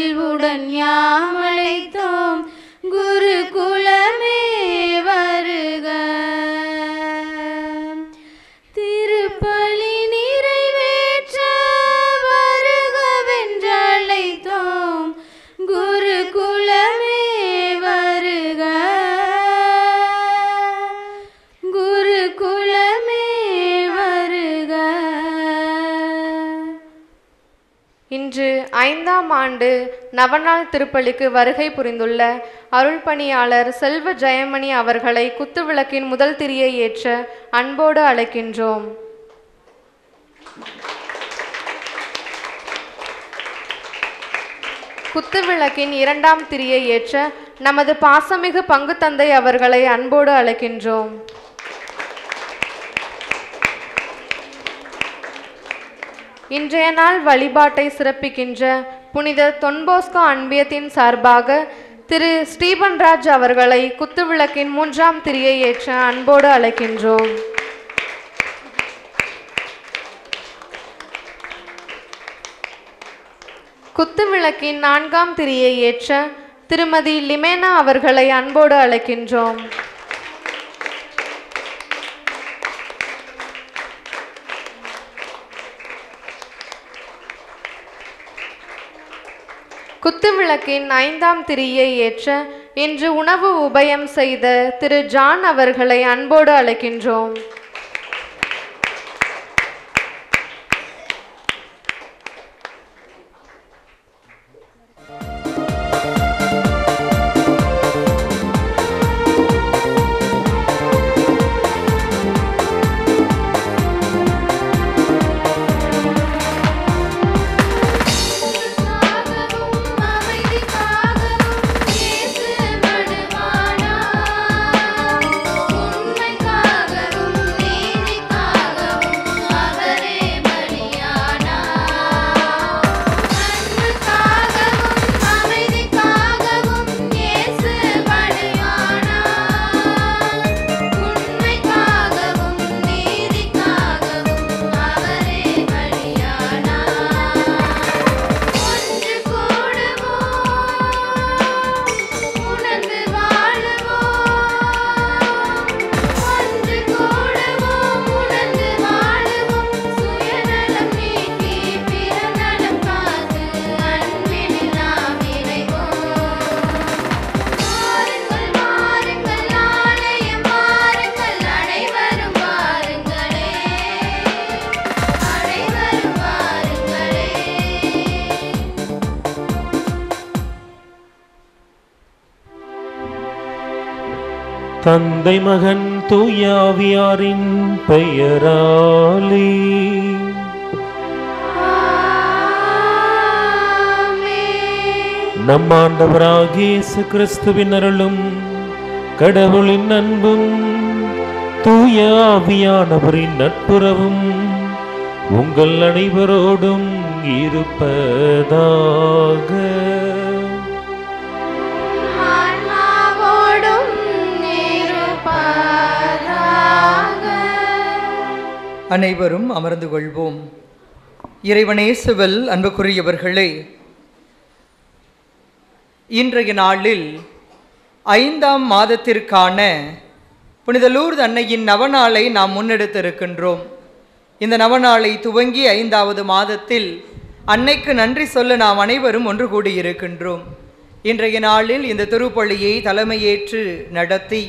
மகிழ்வுடன் யாம் அழைத்தோம். குருகுலமே வருக. திருப்பலி நிறைவேற்ற வருகவென்றழைத்தோம். குருகுலமே வருக. குருகுலமே வருக. இன்று 5ஆம் ஆண்டு நவநாள் திருப்பலிக்கு வருகை புரிந்துள்ள அருள் பணியாளர் செல்வ ஜெயமணி அவர்களை குத்துவிளக்கின் முதல் திரியை ஏற்ற அன்போடு அழைக்கின்றோம். குத்துவிளக்கின் 2ஆம் திரியை ஏற்ற நமது பாசமிகு பங்கு தந்தை அவர்களை அன்போடு அழைக்கின்றோம். இன்றைய நாள் வழிபாட்டை சிறப்பிக்கின்ற புனித தொன்போஸ்கோ அன்பியத்தின் சார்பாக திரு ஸ்டீபன்ராஜ் அவர்களை குத்துவிளக்கின் 3ஆம் திரியை ஏற்ற அன்போடு அழைக்கின்றோம். குத்துவிளக்கின் 4ஆம் திரியை ஏற்ற திருமதி லிமேனா அவர்களை அன்போடு அழைக்கின்றோம். குத்துவிளக்கின் 5ஆம் திரியை ஏற்ற இன்று உணவு உபயம் செய்த திரு ஜான் அவர்களை அன்போடு அழைக்கின்றோம். தந்தை மகன் தூய ஆவியாரின் பெயராலே நம் ஆண்டவராகிய இயேசு கிறிஸ்துவின் அருளும் கடவுளின் அன்பும் தூய ஆவியானவரின் நட்புறவும் உங்கள் அனைவரோடும் இருப்பதாக. அனைவரும் அமர்ந்து கொள்வோம். இறைவனேசுவில் அன்புக்குரியவர்களே, இன்றைய நாளில் 5ஆம் மாதத்திற்கான புனித லூர்து அன்னையின் நவநாளை நாம் முன்னெடுத்திருக்கின்றோம். இந்த நவநாளை துவங்கி 5வது மாதத்தில் அன்னைக்கு நன்றி சொல்ல நாம் அனைவரும் ஒன்று கூடியிருக்கின்றோம். இன்றைய நாளில் இந்த திருப்பலியை தலைமையேற்று நடத்தி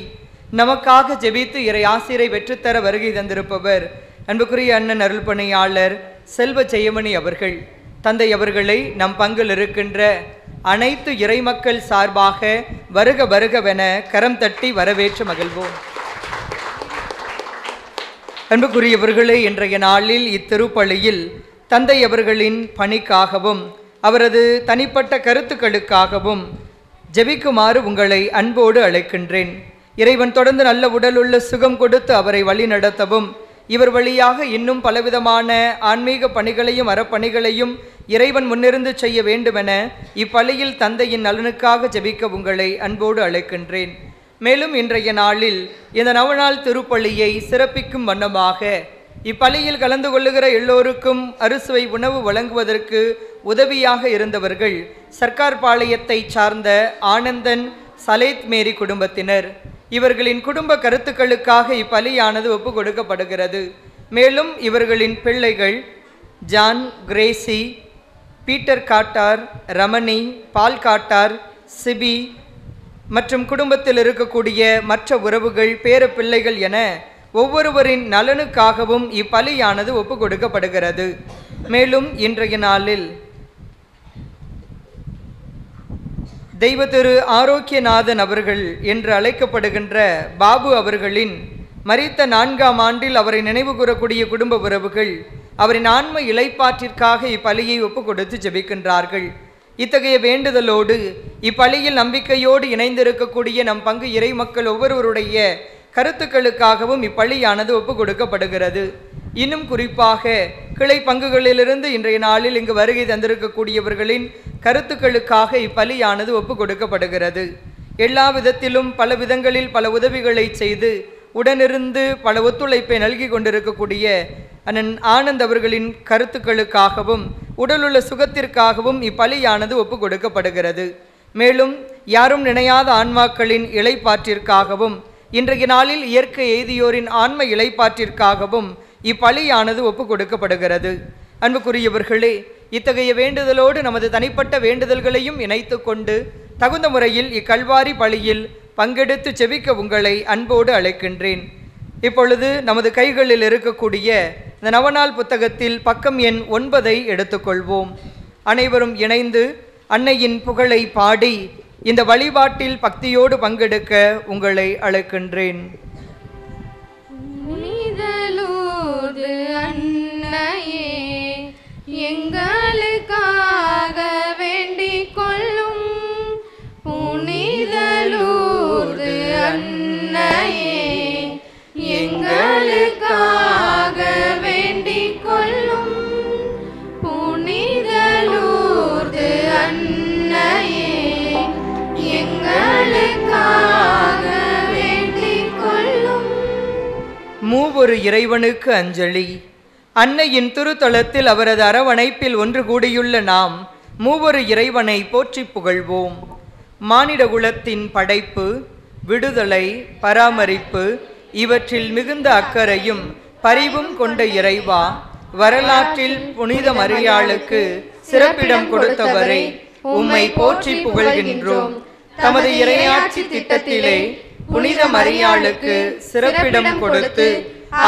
நமக்காக ஜெபித்து இறை ஆசிரை வெற்றுத்தர வருகை தந்திருப்பவர் அன்புக்குரிய அண்ணன் அருள் பணியாளர் செல்வ ஜெயமணி அவர்கள். தந்தை அவர்களை நம் பங்கில் இருக்கின்ற அனைத்து இறைமக்கள் சார்பாக வருக வருகவென கரம் தட்டி வரவேற்று மகிழ்வோம். அன்புக்குரியவர்களே, இன்றைய நாளில் இத்திருப்பலியில் தந்தை அவர்களின் பணிக்காகவும் அவரது தனிப்பட்ட கருத்துக்களுக்காகவும் ஜெபிக்குமாறு உங்களை அன்போடு அழைக்கின்றேன். இறைவன் தொடர்ந்து நல்ல உடலுள்ள சுகம் கொடுத்து அவரை வழி நடத்தவும், இவர் வழியாக இன்னும் பலவிதமான ஆன்மீக பணிகளையும் அறப்பணிகளையும் இறைவன் முன்னிருந்து செய்ய வேண்டுமென இப்பள்ளியில் தந்தையின் நலனுக்காக ஜெபிக்க உங்களை அன்போடு அழைக்கின்றேன். மேலும் இன்றைய நாளில் இந்த நவநாள் திருப்பலியை சிறப்பிக்கும் வண்ணமாக இப்பள்ளியில் கலந்து கொள்ளுகிற எல்லோருக்கும் அறுசுவை உணவு வழங்குவதற்கு உதவியாக இருந்தவர்கள் சர்க்கார் பாளையத்தை சார்ந்த ஆனந்தன் சலேத் மேரி குடும்பத்தினர். இவர்களின் குடும்ப கருத்துக்களுக்காக இப்பலியானது ஒப்பு கொடுக்கப்படுகிறது. மேலும் இவர்களின் பிள்ளைகள் ஜான், கிரேசி, பீட்டர் காட்டார், ரமணி, பால் காட்டார், சிபி மற்றும் குடும்பத்தில் இருக்கக்கூடிய மற்ற உறவுகள், பேர பிள்ளைகள் என ஒவ்வொருவரின் நலனுக்காகவும் இப்பலியானது ஒப்பு கொடுக்கப்படுகிறது. மேலும் இன்றைய நாளில் தெய்வ திரு ஆரோக்கியநாதன் அவர்கள் என்று அழைக்கப்படுகின்ற பாபு அவர்களின் மரித்த 4ஆம் ஆண்டில் அவரை நினைவு கூறக்கூடிய குடும்ப உறவுகள் அவரின் ஆன்ம இளைப்பாற்றிற்காக இப்பலியை ஒப்பு கொடுத்து ஜெபிக்கின்றார்கள். இத்தகைய வேண்டுதலோடு இப்பலியில் நம்பிக்கையோடு இணைந்திருக்கக்கூடிய நம் பங்கு இறை மக்கள் ஒவ்வொருவருடைய கருத்துக்களுக்காகவும் இப்பலியானது ஒப்பு கொடுக்கப்படுகிறது. இன்னும் குறிப்பாக கிளை பங்குகளிலிருந்து இன்றைய நாளில் இங்கு வருகை தந்திருக்கக்கூடியவர்களின் கருத்துக்களுக்காக இப்பலியானது ஒப்பு கொடுக்கப்படுகிறது. எல்லா விதத்திலும் பல விதங்களில் பல உதவிகளை செய்து உடனிருந்து பல ஒத்துழைப்பை நல்கி கொண்டிருக்கக்கூடிய அண்ணன் ஆனந்த் அவர்களின் கருத்துக்களுக்காகவும் உடலுள்ள சுகத்திற்காகவும் இப்பலியானது ஒப்பு கொடுக்கப்படுகிறது. மேலும் யாரும் நினையாத ஆன்மாக்களின் இளைப்பாற்றிற்காகவும் இன்றைய நாளில் இயற்கை எய்தியோரின் ஆன்ம இளைப்பாற்றிற்காகவும் இப்பலியானது ஒப்பு கொடுக்கப்படுகிறது. அன்புக்குரியவர்களே, இத்தகைய வேண்டுதலோடு நமது தனிப்பட்ட வேண்டுதல்களையும் இணைத்து கொண்டு தகுந்த முறையில் இக்கல்வாரி பலியில் பங்கெடுத்து செபிக்க உங்களை அன்போடு அழைக்கின்றேன். இப்பொழுது நமது கைகளில் இருக்கக்கூடிய இந்த நவநாள் புத்தகத்தில் பக்கம் எண் 9 எடுத்துக்கொள்வோம். அனைவரும் இணைந்து அன்னையின் புகழை பாடி இந்த வழிபாட்டில் பக்தியோடு பங்கெடுக்க உங்களை அழைக்கின்றேன். புனிதலூர்து அன்னையே, எங்களுக்காக வேண்டிக் கொள்ளும். புனிதலூர்து அன்னையே, எங்களுக்காக வேண்டிக் கொள்ளும். புனிதலூர்து அன்னையே, எங்களுக்காக வேண்டிக் கொள்ளும். மூவொரு இறைவனுக்கு அஞ்சலி. அன்னையின் திருத்தலத்தில் அவரது அரவணைப்பில் ஒன்று கூடியுள்ள நாம் மூவொரு இறைவனை போற்றி புகழ்வோம். மானிட குலத்தின் படைப்பு, விடுதலை, பராமரிப்பு இவற்றில் மிகுந்த அக்கறையும் பரிவும் கொண்ட இறைவா, வரலாற்றில் புனித மரியாளுக்கு சிறப்பிடம் கொடுத்தவரை உம்மை போற்றி புகழ்கின்றோம். தமது இறையாட்சி திட்டத்திலே புனித மரியாளுக்கு சிறப்பிடம் கொடுத்து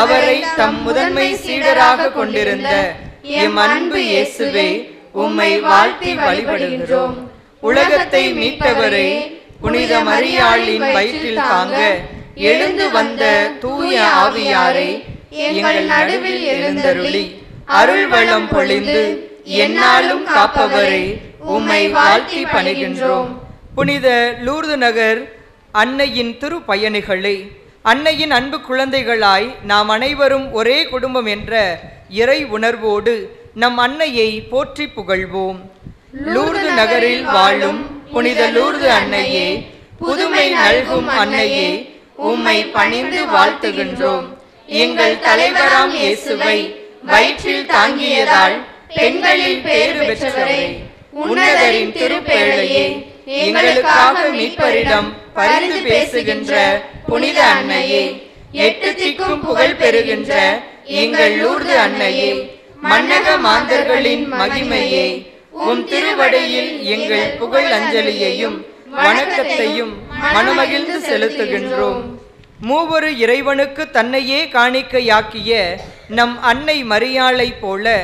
அவரை தம் முதன்மை சீடராக கொண்டிருந்த எம் அன்பு இயேசுவே, உம்மை வாழ்த்தி வழிபடுகின்றோம். உலகத்தை மீட்டவரே, புனித மரியாளின் வயிற்றில் தாங்க எழுந்து வந்த தூய ஆவியாரை எங்கள் நடுவில் எழுந்தருளி அருள் வளம் பொழிந்து எந்நாளும் காப்பவரை உம்மை வாழ்த்தி பணிகின்றோம். புனித லூர்து நகர் அன்னையின் திருப்பயணிகளே, அன்னையின் அன்பு குழந்தைகளாய் நாம் அனைவரும் ஒரே குடும்பம் என்ற இறை உணர்வோடு நம் அன்னையை போற்றி புகழ்வோம். லூர்து நகரில் வாழும் புனித லூர்து அன்னையே, புதுமை நல்கும் அன்னையே, உம்மை பணிந்து வாழ்த்துகின்றோம். எங்கள் தலைவராம் இயேசுவை வயிற்றில் தாங்கியதால் பெண்களில் பேறு பெற்றவரே, உன்னதரின் திருப்பேழையே, எங்களுக்காக மீட்பரிடம் பரிந்து பேசுகின்ற புனித அன்னையே, எட்டு திக்கும் புகழ் பெறுகின்ற எங்கள் லூர்து அன்னையே, மன்னக மாந்தர்களின் மகிமையே, உம் திருவடியில் எங்கள் புகழ் அஞ்சலியையும் வணக்கத்தையும் மனமகிழ்ந்து செலுத்துகின்றோம். மூவொரு இறைவனுக்கு தன்னையே காணிக்கையாக்கிய நம் அன்னை மரியாளை போல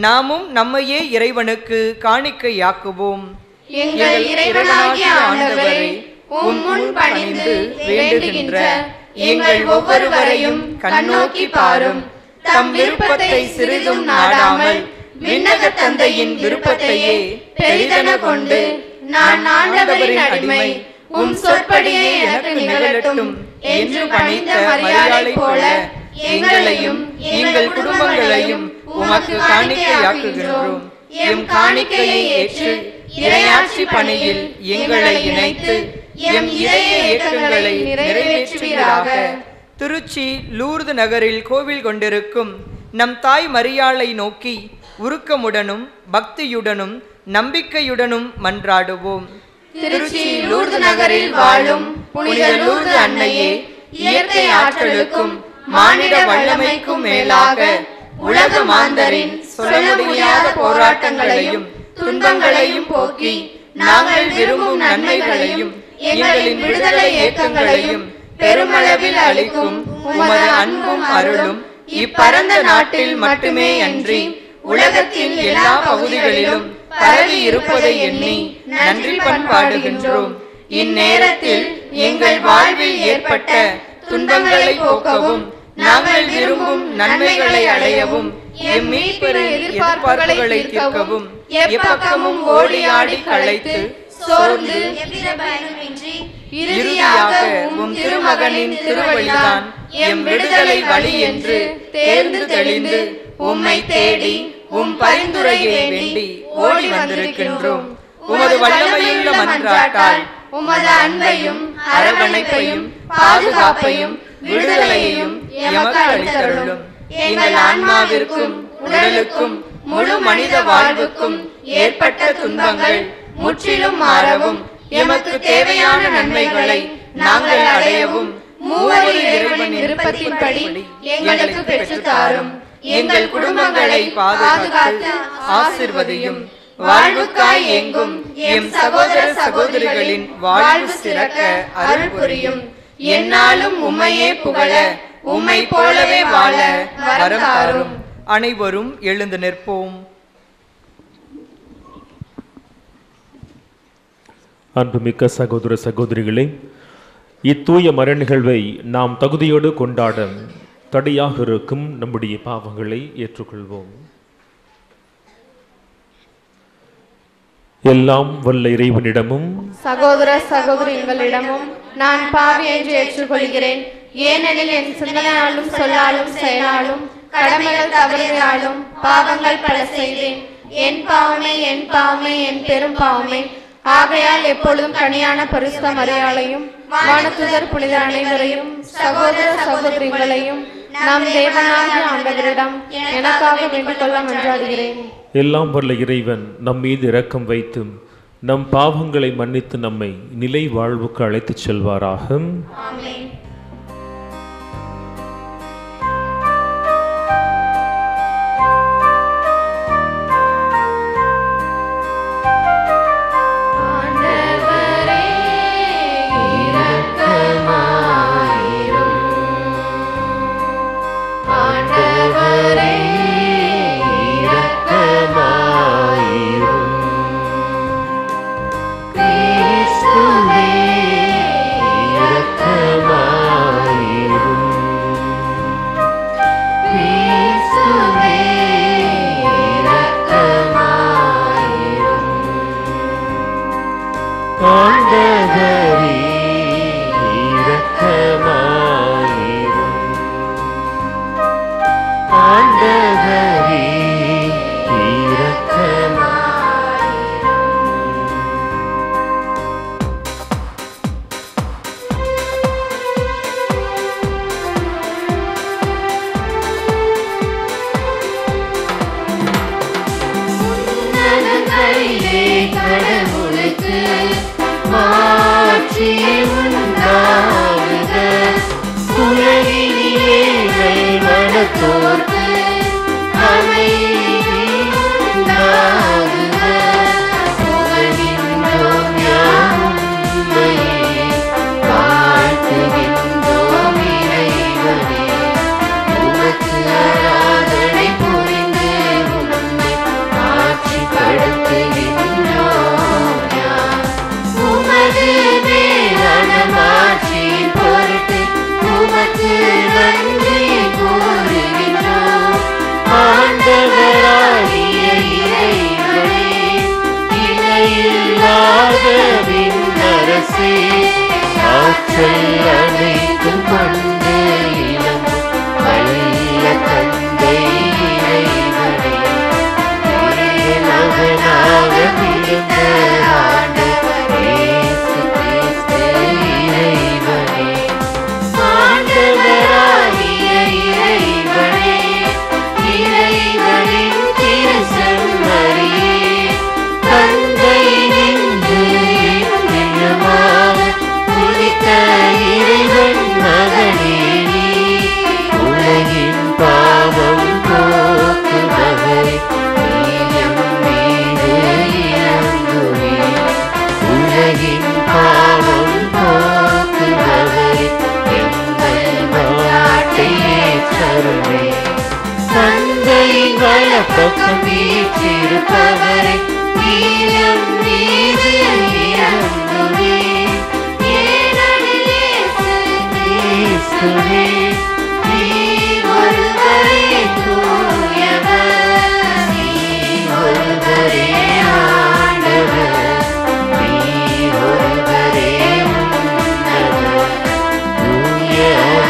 நாமும் நம்மையே இறைவனுக்கு காணிக்கையாக்குவோம். எங்கள் இறைவனாகிய ஆண்டவரே, உம் முன் பணிந்து வேண்டுகின்ற எங்கள் ஒவ்வொருவரையும் கண்ணோக்கி பாரும். தம் விருப்பத்தை சிறிதும் நாடாமல் விண்ணக தந்தையின் விருப்பத்தையே பெரிதென கொண்டு நான் ஆண்டவரின் அடிமை, உம் சொற்படியே எனக்கு நிகழட்டும் என்று பணிந்த மரியாளை போல எங்களையும் எங்கள் குடும்பங்களையும் உமக்கு காணிக்கையாக்குகின்றோம். எம் காணிக்கையை ஏற்று இறையாட்சி பணியில் எங்களை இணைத்து எம் இதய இயக்கங்களை நிறைவேற்றுவீராக. திருச்சி லூர்து நகரில் கோவில் கொண்டிருக்கும் நம் தாய் மரியாளை நோக்கி உருக்கமுடனும் பக்தியுடனும் நம்பிக்கையுடனும் மன்றாடுவோம். திருச்சி லூர்து நகரில் வாழும் புனித லூர்து அன்னையே, இயற்கை ஆற்றலுக்கும் மானிட வல்லமைக்கும் மேலாக உலக மாந்தரின் சொல்ல முடியாத போராட்டங்களையும் துன்பங்களையும் போக்கி நாங்கள் விரும்பும் நன்மைகளையும் எங்களின் விடுதலை இயக்கங்களையும் பெருமளவில் அளிக்கும் உமது அன்பும் அருளும் இப்பரந்த நாட்டில் மட்டுமே அன்றி உலகத்தின் எல்லா பகுதிகளிலும் பரவி இருப்பதை எண்ணி நன்றி பண்பாடுகின்றோம். இந்நேரத்தில் எங்கள் வாழ்வில் ஏற்பட்ட துன்பங்களை போக்கவும் நாங்கள் விரும்பும் நன்மைகளை அடையவும் எம் மீட்பரின் எதிர்பார்ப்புகளை தீர்க்கவும் எப்பக்கமும் ஓடி ஆடி களைத்து சோர்ந்து இறுதியாக உம் திருமகனின் திருவழிதான் எம் விடுதலை வழி என்று தேர்ந்து தெளிந்து உம்மை தேடி உம் பரிந்துரையை வேண்டி ஓடி வந்திருக்கின்றோம். உமது வல்லமையுள்ள மன்றாட்டால் உமது அன்பையும் அரவணைப்பையும் பாதுகாப்பையும் விடுதலையையும் எமக்கு அளித்தருளும். எங்கள் ஆன்மாவிற்கும் உடலுக்கும் முழு மனித வாழ்வுக்கும் ஏற்பட்ட துன்பங்கள் முற்றிலும் மாறவும் எமக்கு தேவையான நன்மைகளை நாங்கள் அடையவும் மூவரி இறைவனின் விருப்பத்தின்படி எங்களுக்கு பெற்றுத்தாரும். எங்கள் குடும்பங்களை பாதுகாத்து ஆசிர்வதியும். வாழ்வுக்காய் எங்கும் எம் சகோதர சகோதரிகளின் வாழ்வு சிறக்க அருள் புரியும். என்னாலும் உம்மையே புகழ உம்மை போலவே வாழ வரம் தாரும். அனைவரும் எழுந்து நிற்போம். அன்புமிக்க சகோதர சகோதரிகளே, இத்தூய மர நிகழ்வை நாம் தகுதியோடு கொண்டாட தடையாக இருக்கும் நம்முடைய பாவங்களை ஏற்றுக்கொள்வோம். எல்லாம் வல்ல இறைவனிடமும் சகோதர சகோதரிகளிடமும் நான் பாவி என்று ஏற்றுக்கொள்கிறேன். ஏனெனில் என் சிந்தனையாலும் சொல்லாலும் செயலாலும் கடமைகள் தவறினாலும் பாவங்கள் பல செய்தேன். என் பாவமே என் பாவமே என் பெரும் பாவமே. ஆகையால் எப்பொழுதும் கனியான பரிசுத்த மரியாளையும் வானதுதர் புனித அனைவரையும் சகோதர சகோதரிகளையும் நம் தேவனாகிய ஆண்டவரிடம் எனக்காக வேண்டிக் கொள்ள மன்றாடுகிறேன். எல்லாம் வல்ல இறைவன் நம் மீது இரக்கம் வைத்து நம் பாவங்களை மன்னித்து நம்மை நிலை வாழ்வுக்கு அழைத்துச் செல்வாராக. ஆமென். இறைவனின் திரு உலகின் பாவம் போக்குபவரே, எங்கள் மன்றாட்டை ஏற்றருளே. தந்தையின் வலப்பக்கம் வீற்றிருப்பவரே, நீலம் மீது இறங்குவே. கிறிஸ்துவே, நீர் ஒருவரே தூயவர், நீர் ஒருவரே ஆண்டவர், நீர் ஒருவரே உன்னதர். தூய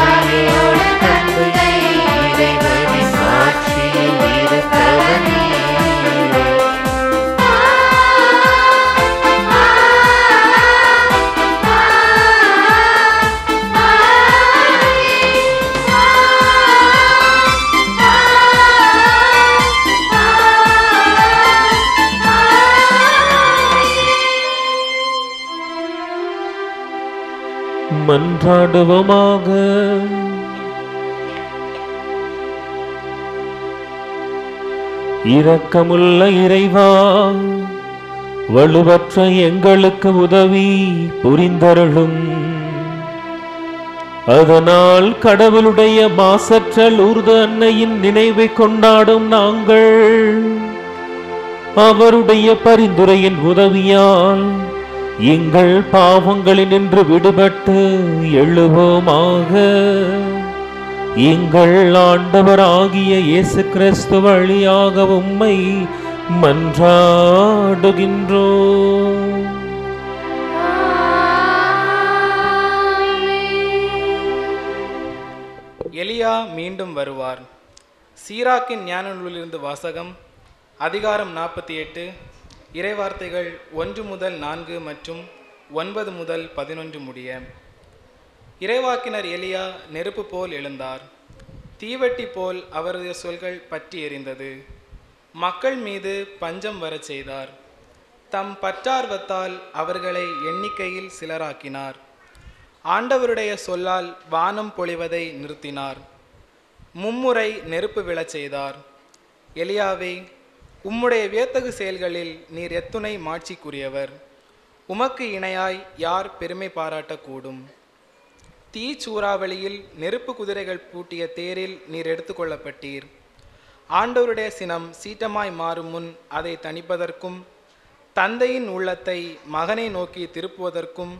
ஆவியோடு தந்தை இறைவனின் ஆட்சியில் இருப்பவர் நீரே. மன்றாடுவோமாக. இரக்கமுள்ள இறைவா, வலுவற்ற எங்களுக்கு உதவி புரிந்தருளும். அதனால் கடவுளுடைய மாசற்ற லூர்து அன்னையின் நினைவை கொண்டாடும் நாங்கள் அவருடைய பரிந்துரையின் உதவியால் எங்கள் பாவங்களினின்று விடுபட்டு எழுவோமாக. எங்கள் ஆண்டவராகிய இயேசு கிறிஸ்து வழியாக உம்மை மன்றாடுகின்றோம். எலியா மீண்டும் வருவார். சீராக்கின் ஞான நூலிலிருந்து வாசகம். அதிகாரம் 48, இறைவார்த்தைகள் 1 முதல் 4 மற்றும் 9 முதல் 11 முடிய. இறைவாக்கினர் எலியா நெருப்பு போல் எழுந்தார். தீவட்டி போல் அவரது சொல்கள் பற்றி எரிந்தது. மக்கள் மீது பஞ்சம் வரச் செய்தார். தம் பற்றார்வத்தால் அவர்களை எண்ணிக்கையில் சிலராக்கினார். ஆண்டவருடைய சொல்லால் வானம் பொழிவதை நிறுத்தினார். மும்முறை நெருப்பு விழச் செய்தார். எலியாவே, உம்முடைய வியத்தகு செயல்களில் நீர் எத்துணை மாட்சிக்குரியவர். உமக்கு இணையாய் யார் பெருமை பாராட்டக்கூடும்? தீச்சூறாவளியில் நெருப்பு குதிரைகள் பூட்டிய தேரில் நீர் எடுத்துக்கொள்ளப்பட்டீர். ஆண்டவருடைய சினம் சீற்றமாய் மாறும் முன் அதை தணிப்பதற்கும், தந்தையின் உள்ளத்தை மகனை நோக்கி திருப்புவதற்கும்,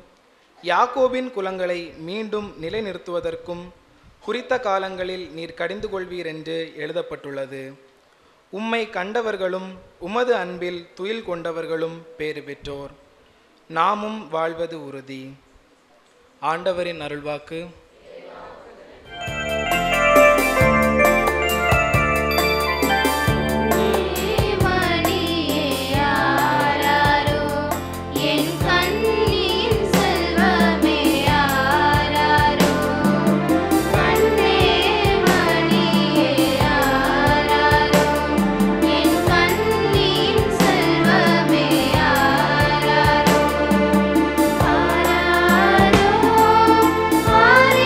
யாக்கோபின் குலங்களை மீண்டும் நிலைநிறுத்துவதற்கும் குறித்த காலங்களில் நீர் கடிந்து கொள்வீர் என்று எழுதப்பட்டுள்ளது. உம்மை கண்டவர்களும் உமது அன்பில் துயில் கொண்டவர்களும் பேறு பெற்றோர். நாமும் வாழ்வது உறுதி. ஆண்டவரின் அருள்வாக்கு. Hare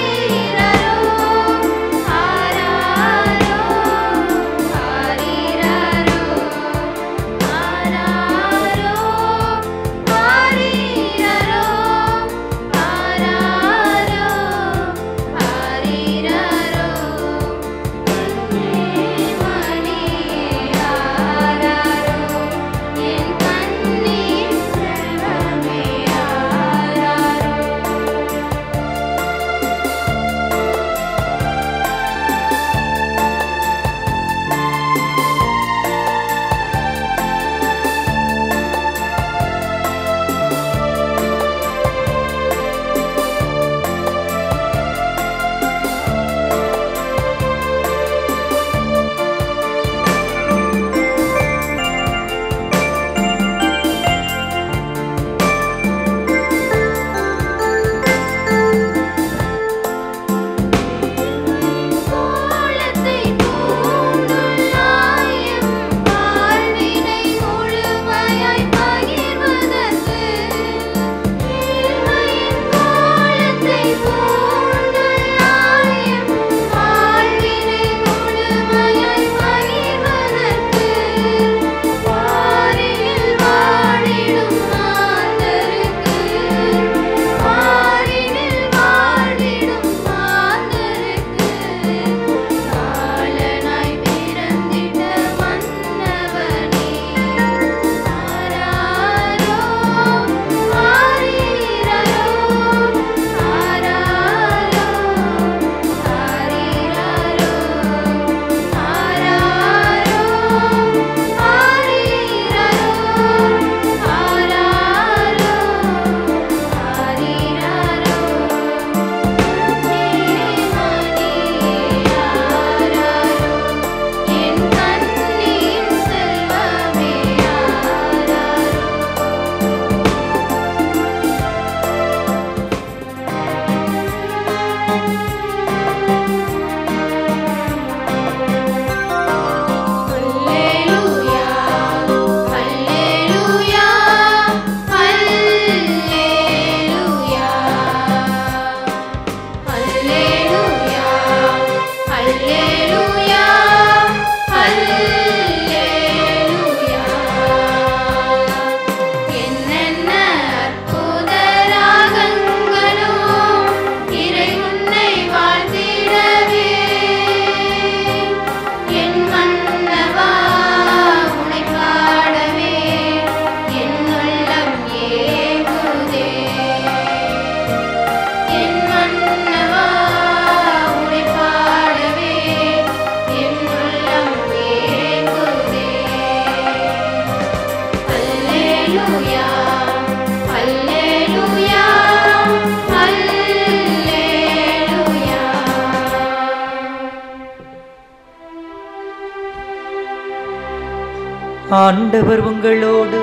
ஆண்டவர் உங்களோடு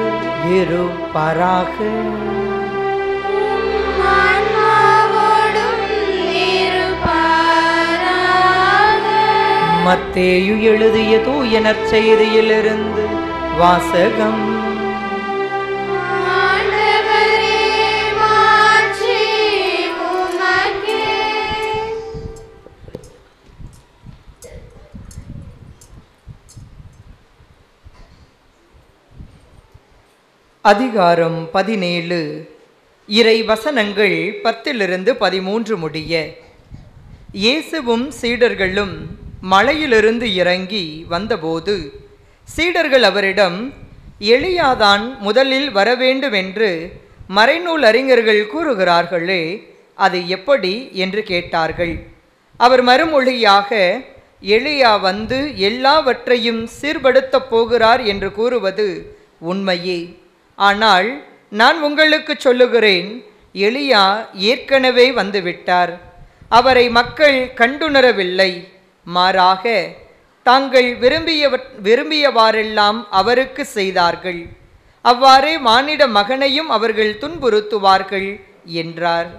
இருப்பாராக. மத்தேயு எழுதிய தூய நற்செய்தியிலிருந்து வாசகம். அதிகாரம் 17. இறை வசனங்கள் 10-13 முடிய. இயேசுவும் சீடர்களும் மலையிலிருந்து இறங்கி வந்தபோது சீடர்கள் அவரிடம், எலியாதான் முதலில் வரவேண்டுமென்று மறைநூல் அறிஞர்கள் கூறுகிறார்களே, அது எப்படி என்று கேட்டார்கள். அவர் மறுமொழியாக, எலியா வந்து எல்லாவற்றையும் சீர்படுத்தப் போகிறார் என்று கூறுவது உண்மையே. ஆனால் நான் உங்களுக்கு சொல்லுகிறேன், எலியா ஏற்கனவே வந்துவிட்டார். அவரை மக்கள் கண்டுணரவில்லை. மாறாக தாங்கள் விரும்பியவாறெல்லாம் அவருக்கு செய்தார்கள். அவ்வாறே மானிட மகனையும் அவர்கள் துன்புறுத்துவார்கள் என்றார்.